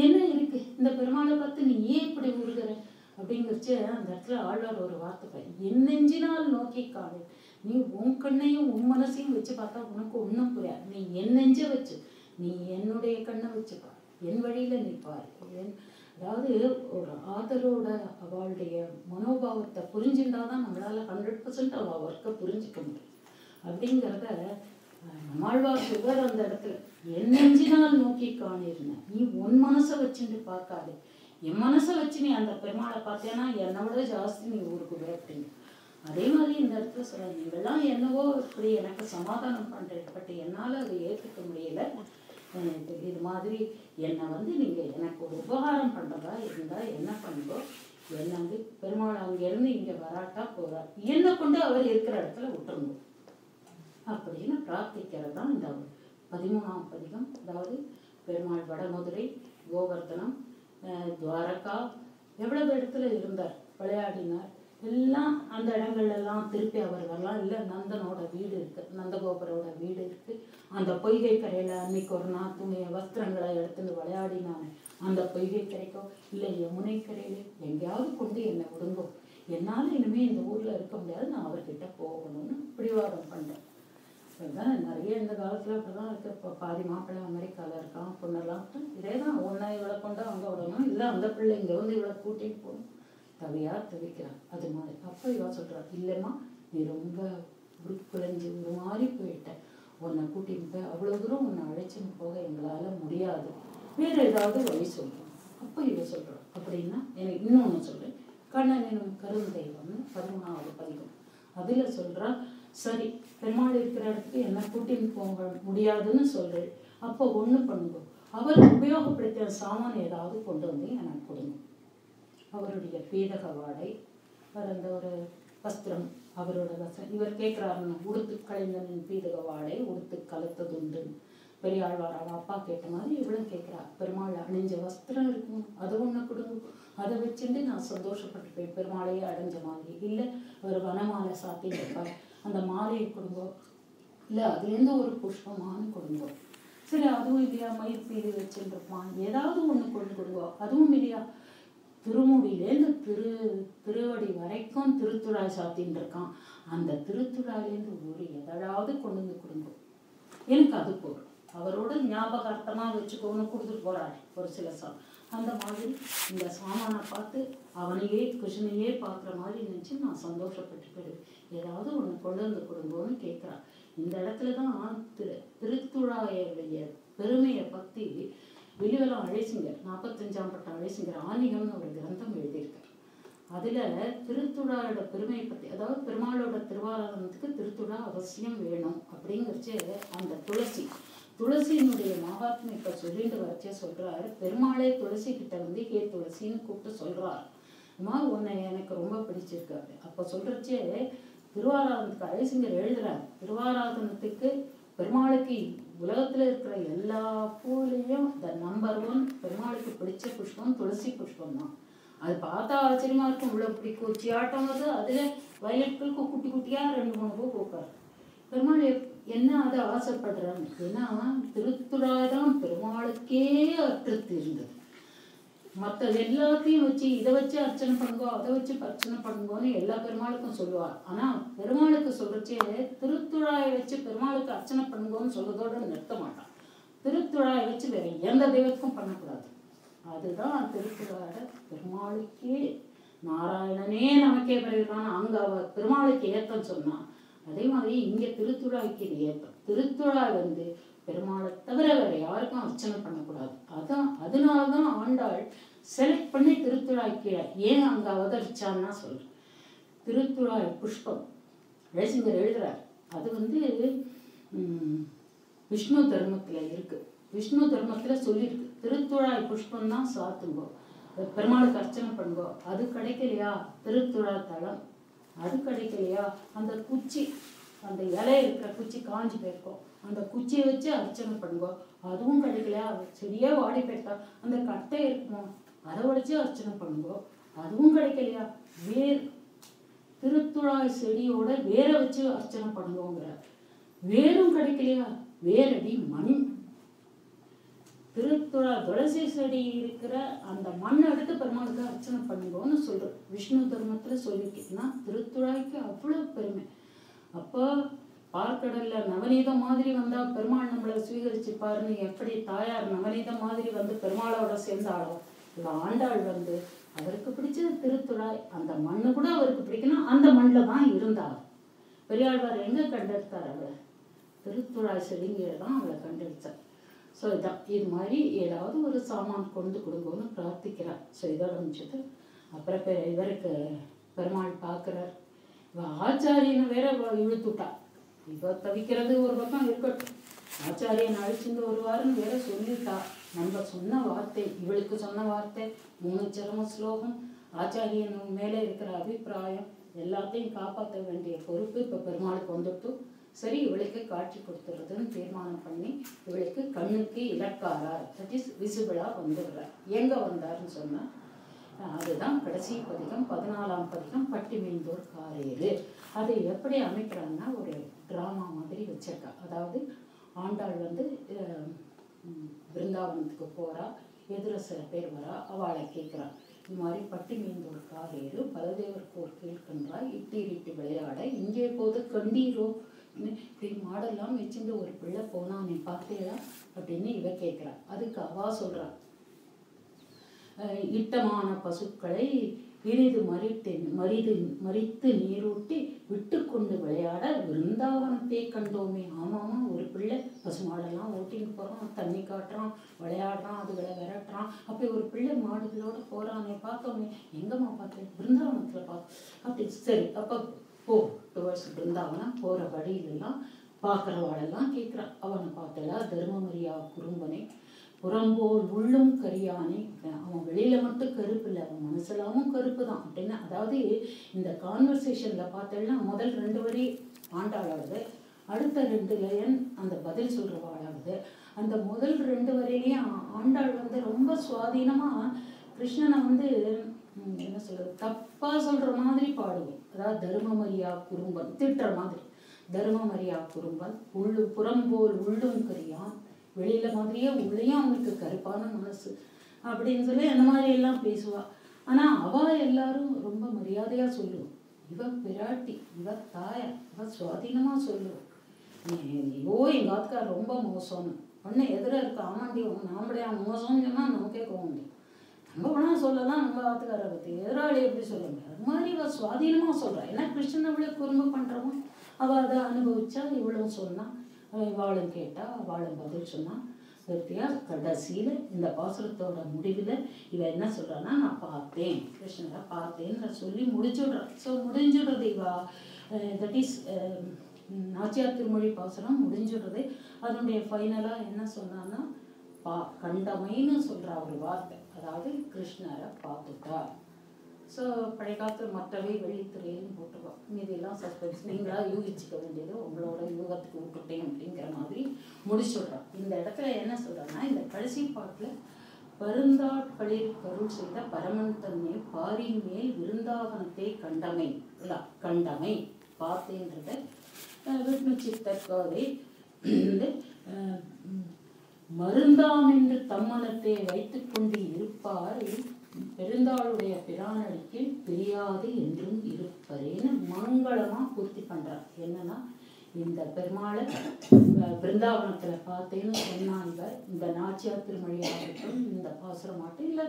என்ன இருக்கு இந்த பெருமாளை பார்த்து நீ ஏன் இப்படி உருகிற அப்படிங்கிறச்சு அந்த இடத்துல ஆழ்வார் ஒரு வார்த்தை, என் நெஞ்சினால் நோக்கி காணு. நீ உன் கண்ணையும் உன் மனசையும் வச்சு பார்த்தா உனக்கு ஒன்றும் புரியாது. நீ என் நெஞ்ச வச்சு, நீ என்னுடைய கண்ணை வச்சுப்பா, என் வழியில் நிற்பார். அதாவது ஒரு ஆதரோட அவளுடைய மனோபாவத்தை புரிஞ்சுட்டாதான் நம்மளால 100% அவள் ஒர்க்கை புரிஞ்சிக்க முடியும். அப்படிங்கிறத நம்மாழ்வார் சொல்வார் அந்த இடத்துல, என் நெஞ்சினால் நோக்கி காணிருந்தேன். நீ உன் மனசை வச்சுட்டு பார்க்காது, என் மனசை வச்சு நீ அந்த பெருமாளை பார்த்தேன்னா என்னோட ஜாஸ்தி நீ ஊருக்குவே அப்படின்னு. அதே மாதிரி இந்த இடத்துல சொல்ல, நீங்கள்லாம் என்னவோ இப்படி எனக்கு சமாதானம் பண்ணுறேன், பட் என்னால் அதை ஏற்றுக்க முடியல. இது மாதிரி என்னை வந்து நீங்கள் எனக்கு ஒரு உபகாரம் பண்ணுறதா இருந்தால் என்ன பண்ணுங்கோ, என்னை வந்து பெருமாள் அங்கேருந்து இங்கே வராட்டா போகிறார், என்னை கொண்டு அவர் இருக்கிற இடத்துல விட்டுருங்க அப்படின்னு பிரார்த்திக்கிறது தான் இந்த 13ஆம் பதிகம். அதாவது பெருமாள் வடமதுரை, கோவர்தனம், துவாரகா எவ்வளவு இடத்துல இருந்தார், விளையாடினார், எல்லாம் அந்த இடங்கள்லாம் திருப்பி அவர் வரலாம். இல்லை நந்தனோட வீடு இருக்குது, நந்தகோபரோட வீடு இருக்குது. அந்த பொய்கை கரையில் அன்னைக்கு ஒரு நாள் துணிய வஸ்திரங்களை எடுத்துன்னு விளையாடினானே அந்த பொய்கை கரைக்கோ இல்லை யமுனை கரையிலே எங்கேயாவது கொண்டு என்னை விடுங்கோ, என்னால் இனிமேல் இந்த ஊரில் இருக்க முடியாது, நான் அவர்கிட்ட போகணும்னு பிடிவாதம் பண்ணேன். இதுதான் நிறைய இந்த காலத்தில் அப்படி தான் இருக்குது. இப்போ பாதி மாப்பிள்ளை அமெரிக்காவில் இருக்கான், பொண்ணெல்லாம் இதே தான், ஒன்றை இவளை கொண்டு அங்கே விடணும், இல்லை அந்த பிள்ளை இங்கே வந்து இவளை கூட்டிகிட்டு போகணும். தவியாக தவிக்கிறான். அது மாதிரி அப்போ இவ சொல்கிறா, இல்லைம்மா நீ ரொம்ப உருக்குலைஞ்சு ஒரு மாதிரி போயிட்ட, உன்னை கூட்டின்னு போய் அவ்வளோ தூரம் உன்னை அழைச்சின்னு போக எங்களால் முடியாது, வேறு ஏதாவது வழி சொல்கிறோம். அப்போ இவ சொல்கிறோம் அப்படின்னா எனக்கு இன்னொன்று சொல்கிறேன். கண்ணன் எனும் கருந்தெய்வம்னு 13வது பதிகம் அதில் சொல்கிறா, சரி பெருமாள் இருக்கிற இடத்துக்கு என்ன கூட்டின்னு போக முடியாதுன்னு சொல்கிறேன், அப்போ ஒன்று பண்ணுங்க, அவர் உபயோகப்படுத்திய சாமான் ஏதாவது கொண்டு வந்து எனக்கு கொடுங்க. அவருடைய பீதக வாடை, அவர் அந்த ஒரு வஸ்திரம், அவரோட வஸ்திரம், இவர் கேட்குறாருன்னு உடுத்து கலைஞனின் பீதக வாடை உடுத்து கலத்ததுண்டு. பெரியாழ்வார் அவள் அப்பா கேட்ட மாதிரி இவளும் கேட்குறா, பெருமாள் அணிஞ்ச வஸ்திரம் இருக்கும், அதை ஒன்று கொடுங்க, அதை வச்சுட்டு நான் சந்தோஷப்பட்டுப்பேன், பெருமாளையே அடைஞ்ச மாதிரி. இல்லை அவர் வனமாலை சாத்தி வைப்பார், அந்த மாலையை கொடுங்க, இல்லை அதுலேருந்து ஒரு புஷ்பமான கொடுங்க. சரி அதுவும் இல்லையா, மயில் பீலி வச்சுருப்பான், ஏதாவது ஒன்று கொண்டு கொடுங்க. அதுவும் இல்லையா, திருமுடியிலேருந்து திருவடி வரைக்கும் திருத்துழாய் சாத்தின்னு இருக்கான், அந்த திருத்துழாயிலேருந்து ஒரு எதாவது கொண்டு வந்து கொடுங்க, எனக்கு அது போதும். அவரோட ஞாபகார்த்தமாக வச்சுக்கோன்னு கொடுத்துட்டு போறாரு ஒரு சில அந்த மாதிரி இந்த சாமானை பார்த்து அவனையே கிருஷ்ணனையே பார்க்குற மாதிரி நினச்சி நான் சந்தோஷப்பட்டு போயிடுவேன், ஏதாவது ஒன்று கொண்டு வந்து கொடுங்கன்னு கேட்குறான். இந்த இடத்துல தான் திருத்துழாயுடைய பெருமையை பற்றி வெளிவெல்லாம் அழைசிங்கர் 45ஆம் பட்ட அழைசிங்கர் ஆன்மீகம்னு ஒரு கிரந்தம் எழுதியிருக்கார். அதில் திருத்துழாயோட பெருமையை பற்றி, அதாவது பெருமாளோட திருவாராதனத்துக்கு திருத்துழா அவசியம் வேணும் அப்படிங்கிறச்சு அந்த துளசியினுடைய மகாத்மியத்தை சொல்லிட்டு வச்சே சொல்றாரு. பெருமாளே துளசி கிட்ட வந்து ஹே துளசின்னு கூப்பிட்டு சொல்றாரு, அம்மா உன்னை எனக்கு ரொம்ப பிடிச்சிருக்காரு. அப்போ சொல்றச்சே திருவாராதனத்துக்கு அழைசிங்கர் எழுதுறாரு, திருவாராதனத்துக்கு பெருமாளுக்கு உலகத்துல இருக்கிற எல்லா பூலையும் த நம்பர் 1 பெருமாளுக்கு பிடிச்ச புஷ்பம் துளசி புஷ்பம் தான். அது பார்த்தா ஆச்சரியமா இருக்கும், இவ்வளோ இப்படி குச்சி ஆட்டம் வருது, அதுல வயலுக்கு குட்டி குட்டியா 2-3 பூ பூக்காரு. பெருமாள் என்ன அதை ஆசைப்படுறாங்க, ஏன்னா திருத்துழாதான் பெருமாளுக்கே அற்றுத்து இருந்தது. மற்ற எல்லாத்தையும் வச்சு இதை வச்சு அர்ச்சனை பண்ணுங்கோ, அதை வச்சு அர்ச்சனை பண்ணுங்கோன்னு எல்லா பெருமாளுக்கும் சொல்லுவார். ஆனா பெருமாளுக்கு சொல்றச்சே திருத்துழாயை வச்சு பெருமாளுக்கு அர்ச்சனை பண்ணுங்கோன்னு சொல்றதோட நிறுத்த மாட்டான். திருத்துழாயை வச்சு வேற எந்த தெய்வத்துக்கும் பண்ணக்கூடாது. அதுதான் திருத்துழாய பெருமாளுக்கே, நாராயணனே நமக்கே பிறகுதான் அங்க அவர் பெருமாளுக்கு ஏத்தம் சொன்னான். அதே மாதிரி இங்க திருத்துழாய்க்கு இது ஏத்தம். திருத்துழாய் வந்து பெருமாளை தவிர வேற யாருக்கும் அர்ச்சனை பண்ணக்கூடாது. அதனாலதான் ஆண்டாள் செலக்ட் பண்ணி திருத்துழாய்க்கு ஏன் அங்க அவதரிச்சான்னா சொல்றேன். திருத்துழாய் புஷ்பம் அழைசிங்கர் எழுதுறார், அது வந்து விஷ்ணு தர்மத்துல இருக்கு. விஷ்ணு தர்மத்துல சொல்லியிருக்கு, திருத்துழாய் புஷ்பம் தான் சாத்துங்கோ, பெருமாளுக்கு அர்ச்சனை பண்ணுங்கோ. அது கிடைக்கலையா திருத்துழாய் தளம், அது கிடைக்கலையா அந்த குச்சி, அந்த இலை இருக்கிற குச்சி காஞ்சி போயிருக்கோம், அந்த குச்சியை வச்சு அர்ச்சனை பண்ணுங்கோ. அதுவும் கிடைக்கலையா செடியே வாடி போயிருக்கா அந்த கட்டை இருக்குமோ அதை உடைச்சு அர்ச்சனை பண்ணுங்கோ. அதுவும் கிடைக்கலையா வேர், திருத்துழாய் செடியோட வேரை வச்சு அர்ச்சனை பண்ணுவோங்கிற. வேரும் கிடைக்கலையா வேரடி மண், திருத்துழாய் துளசி செடி இருக்கிற அந்த மண்ணை எடுத்து பெருமாளுக்கு அர்ச்சனை பண்ணுங்கன்னு சொல்றோம். விஷ்ணு தர்மத்துல சொல்லிக்கிட்டுனா திருத்துழாய்க்கு அவ்வளவு பெருமை. அப்போ பார்க்கடல்ல நவநீதம் மாதிரி வந்தா பெருமாள் நம்மளை சுவீகரிச்சுப்பாருன்னு எப்படி தாயார் நவநீதம் மாதிரி வந்து பெருமாளோட சேர்ந்தாலும், இவ ஆண்டாள் வந்து அவருக்கு பிடிச்சது திருத்துழாய், அந்த மண்ணு கூட அவருக்கு பிடிக்கணும், அந்த மண்ணில் தான் இருந்தார். பெரியாழ்வார் எங்க கண்டெடுத்தார் அவளை, திருத்துழாய் செடிங்கிறதான் அவளை கண்டெடுத்தார். ஸோ இதான் இது மாதிரி ஏதாவது ஒரு சாமான் கொண்டு கொடுங்கன்னு பிரார்த்திக்கிறார். ஸோ இதோட முடிச்சது. அப்புறம் இவருக்கு பெருமாள் பார்க்குறார், இவ ஆச்சாரியனை வேற இழுத்துட்டா. இவ தவிக்கிறது ஒரு பக்கம் இருக்கட்டும், ஆச்சாரியன் அழிச்சுட்டு வருவாருன்னு வேற சொல்லிட்டா. நம்ம சொன்ன வார்த்தை, இவளுக்கு சொன்ன வார்த்தை 3 சரம ஸ்லோகம், ஆச்சாரியன் மேலே இருக்கிற அபிப்பிராயம் எல்லாத்தையும் காப்பாற்ற வேண்டிய பொறுப்பு இப்போ பெருமாளுக்கு வந்துட்டு, சரி இவளுக்கு காட்சி கொடுத்துறதுன்னு தீர்மானம் பண்ணி இவளுக்கு கண்ணுக்கு இலக்காரார், தட் இஸ் விசிபிளா வந்துடுறார். எங்க வந்தாருன்னு சொன்னா அதுதான் கடைசி பதிகம் 14ஆம் பதிகம் பட்டிமீந்தோர் காரேறு. அதை எப்படி அமைக்கிறாங்கன்னா ஒரு டிராமா மாதிரி வச்சிருக்கா. அதாவது ஆண்டாள் வந்து பிருந்தாவனத்துக்கு போறா, எதிர சில பேர் வரா, அவளை கேட்குறா, இது மாதிரி பட்டிமீந்தோர் காரேறு பலதேவர் போர் கேட்கின்றாய் இட்டீரிட்டு விளையாட இங்கே போது கண்டீரோ, இப்படி மாடெல்லாம் வச்சுட்டு ஒரு பிள்ளை போனா நீ பார்த்தேடா அப்படின்னு இவ கேட்குறா. அதுக்கு அவா சொல்றா, இட்டமான பசுக்களை இனிது மறித்து நீரூட்டி விட்டு கொண்டு விளையாட விருந்தாவனத்தை கண்டோமே. ஆமாமா, ஒரு பிள்ளை பசுமாடெல்லாம் ஓட்டின்னு போகிறான், தண்ணி காட்டுறான், விளையாடுறான், அதுகளை விரட்டுறான். அப்போ ஒரு பிள்ளை மாடுகளோடு போகிறானே, பார்த்தோமே. எங்கம்மா பார்த்தேன்? பிருந்தாவனத்தில் பார்த்து. அப்படி சரி, அப்போ போ டுவர்ட்ஸ் பிருந்தாவனம். போகிற வழியிலெல்லாம் பார்க்குறவாளெல்லாம் கேட்குறான். அவனை பார்த்தலா தர்மமரியா குறும்பனை புறம்போல் உள்ளும் கரியானே. அவன் வெளியில மட்டும் கருப்பு இல்லை, அவன் மனசெல்லாமும் கருப்பு தான் அப்படின்னா. அதாவது இந்த கான்வர்சேஷன்ல பார்த்தேன்னா முதல் 2 வரி ஆண்டாளாவது, அடுத்த 2 லைன் அந்த பதில் சொல்றவாளாவது. அந்த முதல் 2 வரையிலையும் ஆண்டாள் ரொம்ப சுவாதீனமா கிருஷ்ணனை என்ன சொல்றது, தப்பா சொல்ற மாதிரி பாடுவோம். அதாவது தர்மமரியா குறும்பன் திட்டுற மாதிரி. தர்மமரியா குறும்பன் புறம்போல் உள்ளும் கரியான், வெளியில மாதிரியே உள்ளேயும் அவனுக்கு கருப்பான மனசு அப்படின்னு சொல்லி அந்த மாதிரி எல்லாம் பேசுவா. ஆனா அவ எல்லாரும் ரொம்ப மரியாதையா சொல்லுவோம். இவ பிராட்டி, இவ தாயா, இவ சுவாதீனமா சொல்லுவோம். ஐயோ எங்க ஆத்துக்கார் ரொம்ப மோசம்னு ஒன்னு எதிர இருக்க. ஆமாண்டி நாமளே மோசம்னு சொன்னா நமக்கே கோவம். நம்ம வேணா சொல்லலாம் நம்ம ஆத்துக்காரை பத்தி, எதிராளி எப்படி சொல்ல முடியாது. அது மாதிரி இவ சுவாதீனமா சொல்றா. ஏன்னா கிருஷ்ணன் அவளுக்கு குறும்பு பண்றவோ அவ அதை அனுபவிச்சா, இவளும் சொன்னா, இவாளும் கேட்டா, அவளும் பதில் சொன்னா. சத்தியா கடைசியில இந்த பாசுரத்தோட முடிவில் இவ என்ன சொல்றான்னா, நான் பார்த்தேன், கிருஷ்ணரை பார்த்தேன்னு சொல்லி முடிச்சுடுறான். ஸோ முடிஞ்சுடுறது இவா. தட் இஸ் நாச்சியார் திருமொழி பாசுரம் முடிஞ்சுடுறது. அதனுடைய ஃபைனலாக என்ன சொன்னான்னா, கண்டமைன்னு சொல்ற ஒரு வார்த்தை, அதாவது கிருஷ்ணரை பார்த்துட்டா. ஸோ பழைய காலத்தில் மற்றவை வெளித்துறையின்னு போட்டுருவோம். மீதெல்லாம் சஸ்பென்ஸ், நீங்களா யூகிச்சுக்க வேண்டியது உங்களோட யூகத்துக்கு விட்டுட்டேன் அப்படிங்கிற மாதிரி முடிச்சுடுறோம். இந்த இடத்துல என்ன சொல்கிறேன்னா, இந்த கடைசி பாட்டில் பருந்தாட்களில் கருள் செய்த பரமன் தன்னை பாரின் மேல் விருந்தாவனத்தை கண்டமை இல்லை கண்டமை பார்த்தேன்றத விஷ்ணு சித்தற்காவை மருந்தாம் என்று தம்மனத்தை வைத்து கொண்டு இருப்பார் பெருந்தாளுடைய பிரானடிக்கு பிரியாது என்றும் இருப்பரேன்னு மங்களமா பூர்த்தி பண்றார். என்னன்னா, இந்த பெருமாளை பிருந்தாவனத்துல பார்த்தேன்னு சொன்னாங்க. இந்த நாச்சியார் திருமொழியாகட்டும், இந்த பாசுரமாட்டும், இல்லை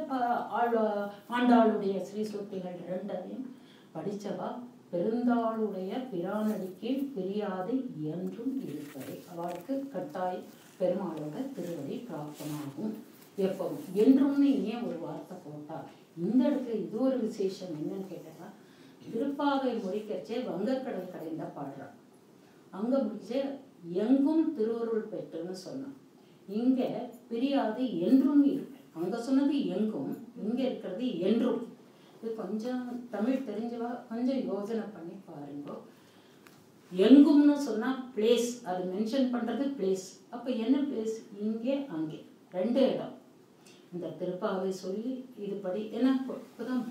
ஆண்டாளுடைய ஸ்ரீ சூக்திகள் 2ஐயும் படிச்சவா பெருந்தாளுடைய பிரானடிக்கு பிரியாது என்றும் இருப்பரே. அவளுக்கு கட்டாயம் பெருமாளோட திருவடி பிராப்தமாகும் எப்பவும் என்றும்னு ஏன் ஒரு வார்த்தை போட்டார். இந்த இடத்துல இது ஒரு விசேஷம் என்னன்னு கேட்டா, திருப்பாவை முடிக்கச்சே வங்கக்கடல் கடைந்த பாடுறான். அங்க முடிச்சே எங்கும் திருவருள் பெற்றுன்னு சொன்னான். இங்க பிரியாது என்றும் இருக்கு. அங்க சொன்னது எங்கும், இங்க இருக்கிறது என்றும். இது கொஞ்சம் தமிழ் தெரிஞ்சவா கொஞ்சம் யோசனை பண்ணி பாருங்க. எங்கும்னு சொன்னா பிளேஸ், அது மென்ஷன் பண்றது பிளேஸ். அப்ப என்ன பிளேஸ்? இங்கே அங்கே 2 இடம். இந்த திருப்பாவை சொல்லி இதுபடி, ஏன்னா இப்பதான்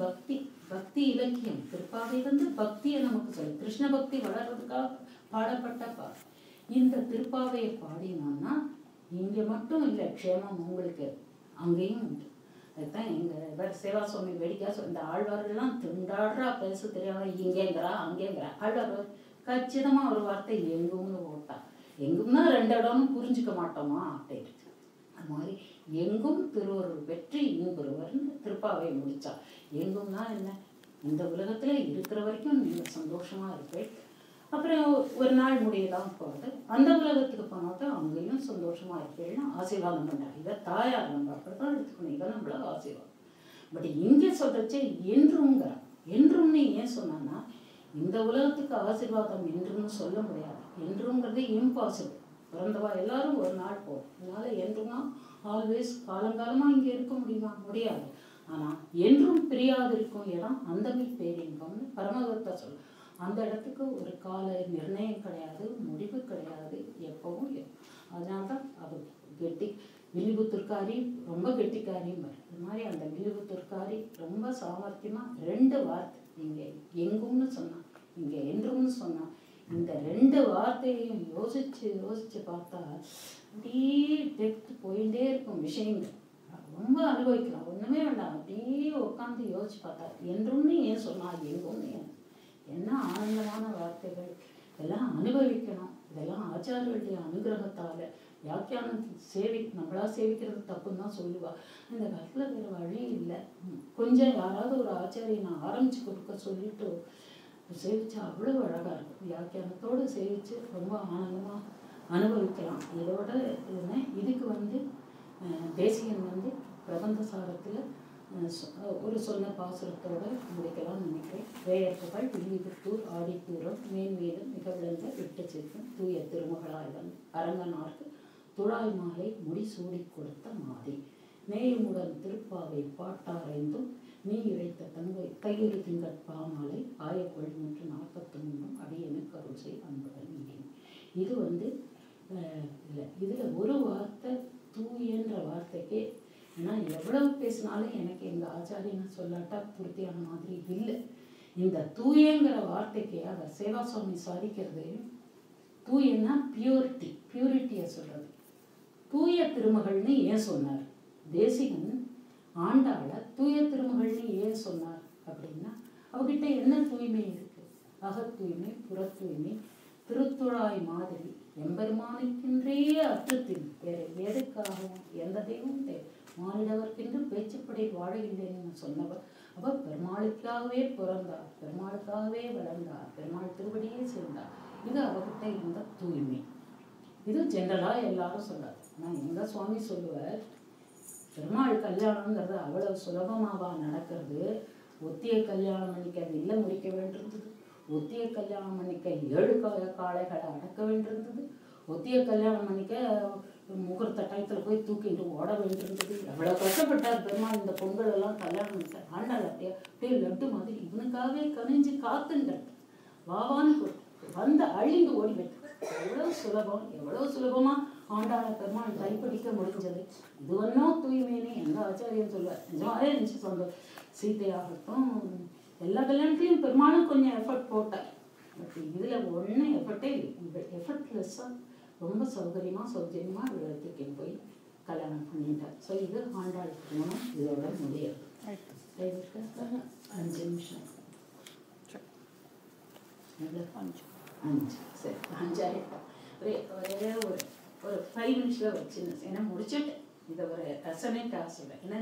பக்தி இலக்கியம். திருப்பாவை பக்தியை நமக்கு சொல்லு, கிருஷ்ண பக்தி வளர்றதுக்காக பாடப்பட்ட இந்த திருப்பாவையை பாடினோம்னா இங்க மட்டும் இல்லை க்ஷேமம் உங்களுக்கு, அங்கேயும் உண்டு. அதுதான் எங்க சேவா சுவாமி வேடிக்கா இந்த ஆழ்வார்கள்லாம் திண்டாடுறா, பேச தெரியாம இங்கேங்கிறா அங்கேங்கிறா. ஆழ்வார் கச்சிதமா ஒரு வார்த்தை எங்கும்னு போட்டா. எங்கும்னா 2 இடம்னு புரிஞ்சுக்க மாட்டோமா அப்படின்னு. அது மாதிரி எங்கும் திருவருள் பெற்று இன்புறுவர்னு திருப்பாவை முடிச்சா. எங்கும்னா என்ன, இந்த உலகத்துல இருக்கிற வரைக்கும் நீங்க சந்தோஷமா இருப்பேன். அப்புறம் ஒரு நாள் முடியலாம் போகுது, அந்த உலகத்துக்கு போனாதான் அங்கேயும் சந்தோஷமா இருப்பேன்னு ஆசீர்வாதம் பண்றாங்க. இதை தாயார் நம்ம அப்படித்தான் எடுத்துக்கணும், இதை நம்மள ஆசீர்வாதம். பட் இங்கே சொல்றச்சே என்றுங்கிற. என்றும்னு ஏன் சொன்னா, இந்த உலகத்துக்கு ஆசீர்வாதம் என்றும்னு சொல்ல முடியாது. என்றுங்கிறது இம்பாசிபிள். பிறந்தவா எல்லாரும் ஒரு நாள் போகும். அதனால என்றும்னா ஆல்வேஸ் காலங்காலமா இங்க இருக்க முடியுமா? முடியாது. ஆனா என்றும் பிரியாது இருக்கும் இடம் அந்தமி பேரின்பம்னு பரமதத்தை சொல்லும். அந்த இடத்துக்கு ஒரு கால நிர்ணயம் கிடையாது, முடிவு கிடையாது, எப்பவும். அதனால்தான் அது வில்லிபுத்தூர்காரி ரொம்ப கெட்டிக்காரியும் வரும். அது மாதிரி அந்த வில்லிபுத்தூர்காரி ரொம்ப சாமர்த்தியமா 2 வார்த்தை, இங்க எங்கும்னு சொன்னா இங்க என்றும்னு சொன்னா, இந்த 2 வார்த்தையையும் யோசிச்சு பார்த்தா அப்படியே டெப்த் போயிட்டே இருக்கும் விஷயங்கள். ரொம்ப அனுபவிக்கலாம், ஒண்ணுமே வேண்டாம். அப்படியே உட்காந்து யோசிச்சு பார்த்தா என்றும்னு ஏன் சொன்னா, எங்கும்னு ஏன், என்ன ஆனந்தமான வார்த்தைகள். இதெல்லாம் அனுபவிக்கணும். இதெல்லாம் ஆச்சாரியர்களுடைய அனுகிரகத்தால் வியாக்கியானம் நம்மளா சேவிக்கிறது தப்புன்னு தான் சொல்லுவா. இந்த காலத்தில் வேறு வழி இல்லை. கொஞ்சம் யாராவது ஒரு ஆச்சாரியனை ஆரம்பித்து கொடுக்க சொல்லிட்டு சேவிச்சா அவ்வளோ அழகாக இருக்கும். வியாக்கியானத்தோடு சேவித்து ரொம்ப ஆனந்தமாக அனுபவிக்கலாம். இதோட இதுக்கு தேசிகன் பிரபந்த சாரத்தில் ஒரு சொன்ன பாசுரத்தோட முடிக்கலாம் நினைக்கிறேன். வேயற்புகள் வில்லிபுத்தூர் ஆடிப்பூரம் மேன்மேலும் மிக விளங்க விட்டு சேர்க்கும் தூய திருமகளாய்வன் அரங்கனார்க்கு துழாய் மாலை முடிசூடி கொடுத்த மாதி நேயமுடன் திருப்பாவை பாட்டாரைந்தும் நீ இழைத்த தங்கை கையொரு திங்கட் பாமாலை 1343 அடியனுக்கு அருள் செய் அன்புடன் மீறேன். இது இல்லை, இதில் ஒரு வார்த்தை தூயன்ற வார்த்தைக்கே ஏன்னா எவ்வளவு பேசினாலும் எனக்கு எங்கள் ஆச்சாரியனை சொல்லாட்டா பூர்த்தியான மாதிரி இல்லை. இந்த தூயங்கிற வார்த்தைக்கு அவர் சேவா சுவாமி சாதிக்கிறது தூயன்னா பியூரிட்டியை சொல்றது. தூய திருமகள்னு ஏன் சொன்னார் தேசிகன்? ஆண்டாள தூய திருமகள்னு ஏன் சொன்னார் அப்படின்னா அவகிட்ட என்ன தூய்மை இருக்கு? அகத்தூய்மை, புற தூய்மை, திருத்துழாய் மாதிரி எம்பெருமானுக்கென்றே அற்றத்தில் வேற எதுக்காகவும் எந்த தெய்வம் மானிடவர்க்கென்று பேச்சுப்படை வாழவில்லைன்னு சொன்னவர். அவர் பெருமாளுக்காகவே பிறந்தார், பெருமாளுக்காகவே வளர்ந்தார், பெருமாள் திருவடியே சேர்ந்தார். இது அவர்கிட்ட இருந்த தூய்மை. இது ஜென்ரலாக எல்லாரும் சொல்லார். ஆனால் எங்கள் சுவாமி சொல்லுவார், பெருமாள் கல்யாணங்கிறது அவ்வளவு சுலபமாவா நடக்கிறது? ஒத்திய கல்யாணம் பண்ணிக்க வில்ல முடிக்க வேண்டியிருந்தது, ஒத்திய கல்யாணம் பண்ணிக்க 7 காளைகளை அடக்க வேண்டியிருந்தது, ஒத்திய கல்யாணம் பண்ணிக்க முகூர்த்த டயத்தில் போய் தூக்கிட்டு ஓட வேண்டியிருந்தது. எவ்வளோ கஷ்டப்பட்டார் பெருமாள் இந்த பொங்கல் எல்லாம் கல்யாணம் பண்ணிட்டார். ஆண்டாள் அப்படியே லட்டு மாதிரி இவனுக்காகவே கனிஞ்சு காத்துண்டார். வாவான்னு அழிந்து ஓடிவிட்டு எவ்வளோ சுலபமாக ஆண்டாளை பெருமாள் கைப்பிடிக்க முடிஞ்சது. இது ஒன்றும் தூய்மைன்னு எங்கள் ஆச்சாரியன் சொல்லுவார். நிஜமாவே இருந்துச்சு சொந்த சீதையாகட்டும் எல்லா கல்யாணத்தையும் பெருமாளும் கொஞ்சம் எஃபர்ட் போட்டார். பட் இதில் ஒன்றும் எஃபர்ட்டே இல்லை. எஃபர்ட்லெஸ்ஸாக ரொம்ப சௌகரியமாக தூக்கின்னு போய் கல்யாணம் பண்ணிட்டார். ஸோ இது ஆண்டாள் திருமணம் இதோட முடியாது. 5 நிமிஷம் 5 சரி 5 ஆகிட்டோம். ஒரே ஒரு 5 நிமிஷத்தில் ஒரு சின்ன ஏன்னா முடிச்சுட்டேன். இதை ஒரு ரசனை காசு. ஏன்னா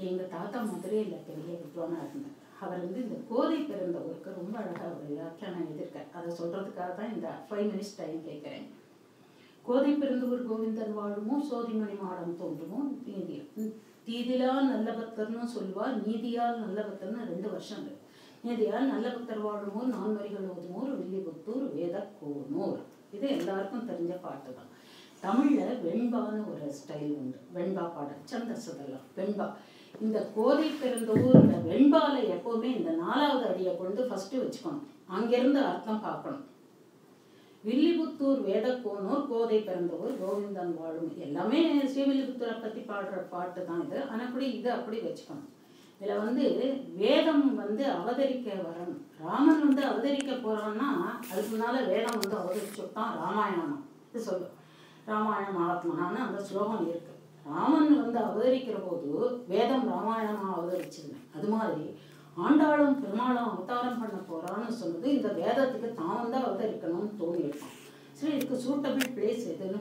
எங்கள் தாத்தா மதுரையில் பெரிய வித்வானாக இருந்தார். அவர் இந்த கோதை பிறந்தவருக்கு ரொம்ப அழகாக ஒரு வியாக்கியானம் எதிர்க்கார். அதை சொல்கிறதுக்காக தான் இந்த 5 மினிட்ஸ் டைம் கேட்குறேன். கோதை பிறந்தவர் கோவிந்தன் வாழுமோ சோதிமணி மாடம் தோன்றுமோ தீதிலா நல்ல பக்தர்னு சொல்லுவார். நீதியால் நல்ல பக்தர்னு 2 வருஷம். நீதியால் நல்ல பக்தர் வாழுமோ 4 வரிகள் ஓதுமோர் வில்லிபுத்தூர் வேத கோனூர். இது எல்லாருக்கும் தெரிஞ்ச பாட்டு தான். தமிழில் வெண்பான்னு ஒரு ஸ்டைல் உண்டு. வெண்பா பாடல் சந்தசதெல்லாம் வெண்பா. இந்த கோதை பிறந்த ஊர் இந்த வெண்பால எப்போவுமே இந்த 4வது அடியை கொண்டு ஃபர்ஸ்ட் வச்சுக்கணும். அங்கிருந்து அர்த்தம் பார்க்கணும். வில்லிபுத்தூர் வேத கோனூர் கோதை பிறந்த ஊர் கோவிந்தன் வாழும் எல்லாமே ஸ்ரீவில்லிபுத்தூரை பற்றி பாடுற பாட்டு தான் இது. ஆனால் கூட இது அப்படி வச்சுக்கணும். இதில் வேதம் அவதரிக்க வரணும். ராமன் அவதரிக்க போறான்னா அதுக்கு முன்னால வேதம் அவதரிச்சுட்டான். ராமாயணமா இது சொல்லும். ராமாயண மகாத்மனான்னு அந்த ஸ்லோகம் இருக்கு. ராமன் அவதரிக்கிற போது வேதம் ராமாயணமா அவதரிச்சிருந்தேன். அது மாதிரி ஆண்டாளும் பெருமாளும் அவதாரம் பண்ண போறான்னு சொன்னது இந்த வேதத்துக்கு தான் அவதரிக்கணும்னு தோணியிருப்பான். சரி இதுக்கு சூட்டபிள் பிளேஸ் எதுன்னு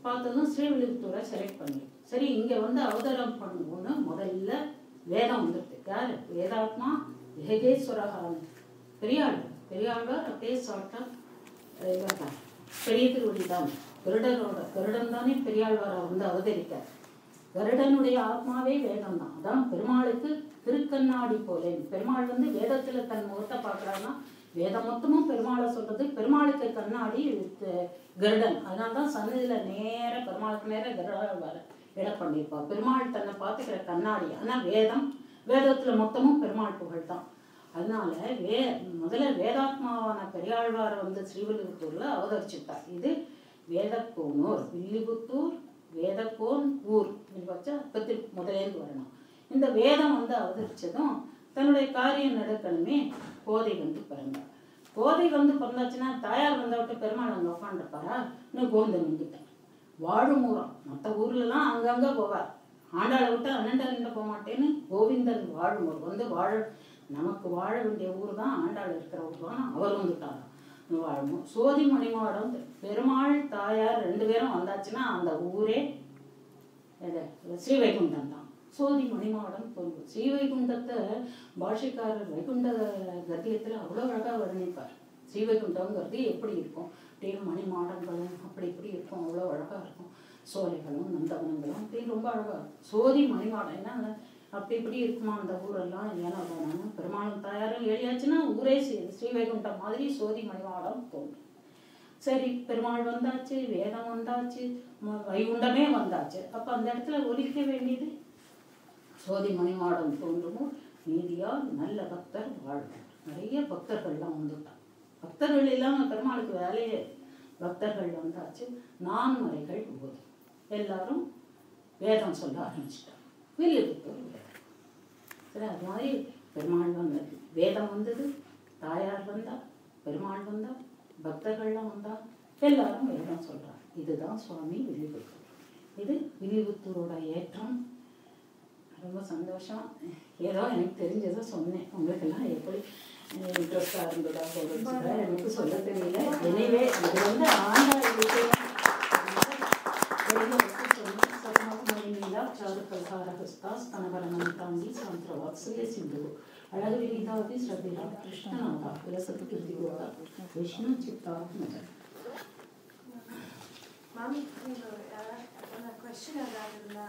பார்த்ததும் ஸ்ரீவில்லிபுத்தூரை செலக்ட் பண்ணிடும். சரி இங்கே அவதாரம் பண்ணுவோன்னு முதல்ல வேதம் வந்துருக்கு. யாரு? வேதாத்மா விஹகேஸ்வரகான் பெரியாழ்வார் அப்படியே சாட்டா பெரிய திருவடி தான். கருடன் தானே பெரியாழ்வாரை அவதரிக்கார். கருடனுடைய ஆத்மாவே வேதம் தான். அதான் பெருமாளுக்கு திருக்கண்ணாடி போல. பெருமாள் வேதத்துல தன் முகத்தை பார்க்கறான்னா வேதம் மொத்தமும் பெருமாளை சொல்றது. பெருமாளுக்கு கண்ணாடி கருடன். அதனால்தான் சன்னதியில நேர பெருமாளுக்கு நேர கருடாழ்வார இட பண்ணியிருப்பா. பெருமாள் தன்னை பார்த்துக்கிற கண்ணாடி. ஆனா வேதத்துல மொத்தமும் பெருமாள் புகழ் தான். அதனால முதல்ல வேதாத்மாவான பெரியாழ்வாரை ஸ்ரீவில்லிபுத்தூர்ல அவதரிச்சுட்டார். இது வேதக்கோனூர். வில்லிபுத்தூர் வேதக்கோன் ஊர் வச்சா பத்தி முதலேந்து வரணும். இந்த வேதம் அவதரிச்சதும் தன்னுடைய காரியம் நடக்கணுமே கோதை பிறந்தார். கோதை பிறந்தாச்சுன்னா தாயார் விட்டு பெருமாள் அங்கே உட்காந்துருப்பாரா? இன்னும் கோவிந்தன் வந்துட்டார். வாழும் ஊரம். மற்ற ஊர்லலாம் அங்கங்கே போவார். ஆண்டாளை விட்டு அண்ணன் போக மாட்டேன்னு கோவிந்தன் வாழும் ஊர் வாழ நமக்கு வாழ வேண்டிய ஊர் தான், ஆண்டாள் இருக்கிற ஊர் தான். அவர் வந்துட்டாராம் வாழணும். சோதி மணிமாடம் பெருமாள் தாயார் 2 பேரும் வந்தாச்சுன்னா அந்த ஊரே ஸ்ரீவைகுண்டம் தான். சோதி மணிமாடம் தோன்றும். ஸ்ரீவைகுண்டத்தை பாஷைக்காரர் வைகுண்ட கத்தியத்தில் அவ்வளோ அழகாக வர்ணிப்பார். ஸ்ரீவைகுண்டங்கிறது எப்படி இருக்கும், அப்படியே மணிமாடங்களும் அப்படி இப்படி இருக்கும், அவ்வளோ அழகாக இருக்கும். சோலைகளும் நந்தவனங்களும் அப்படின்னு ரொம்ப அழகாக இருக்கும். சோதி மணிமாடம் என்ன அப்படி இப்படி இருக்குமா அந்த ஊரெல்லாம். ஏன்னா பெருமாளும் தாயாரும் ஏழியாச்சுன்னா ஊரே ஸ்ரீவைகுண்டம் மாதிரி சோதி மணிமாடம் தோன்றும். சரி, பெருமாள் வந்தாச்சு, வேதம் வந்தாச்சு, வைகுண்டமே வந்தாச்சு. அப்போ அந்த இடத்துல ஒலிக்க வேண்டியது சோதி மணிமாடம் தோன்றுமோ நீதியால் நல்ல பக்தர் வாழ்வார். நிறைய பக்தர்கள்லாம் வந்துட்டான். பக்தர்கள் இல்லாமல் பெருமாளுக்கு வேலையே. பக்தர்கள் வந்தாச்சு, 4 முறைகள் போகுது. எல்லாரும் வேதம் சொல்ல ஆரம்பிச்சிட்டாங்க. வில்லிபுத்தூர் வேதம். சரி, அது மாதிரி பெருமாள் வந்தது, வேதம் வந்தது, தாயார் வந்தா, பெருமாள் வந்தா, பக்தர்கள்லாம் வந்தா, எல்லாரும் வேதம் சொல்றாங்க. இதுதான் சுவாமி வில்லிபுத்தூர். இது வில்லிபுத்தூரோட ஏற்றம். ரொம்ப சந்தோஷம். ஏதோ எனக்கு தெரிஞ்சதை சொன்னேன். உங்களுக்கெல்லாம் எப்படி இன்ட்ரெஸ்டாக இருந்ததா போகிறதுல எனக்கு சொல்ல தெரியல. எனவே இது வந்து ஆண்டாள் விஷயம். தாண்டி சாந்திர வாத்சல்ய சிந்து அழகு விரிதாதி ஸ்ரதிரா கிருஷ்ணநாதா விலசத்து கிருதிகோதா விஷ்ணு சித்தா mother. Mom, a question about the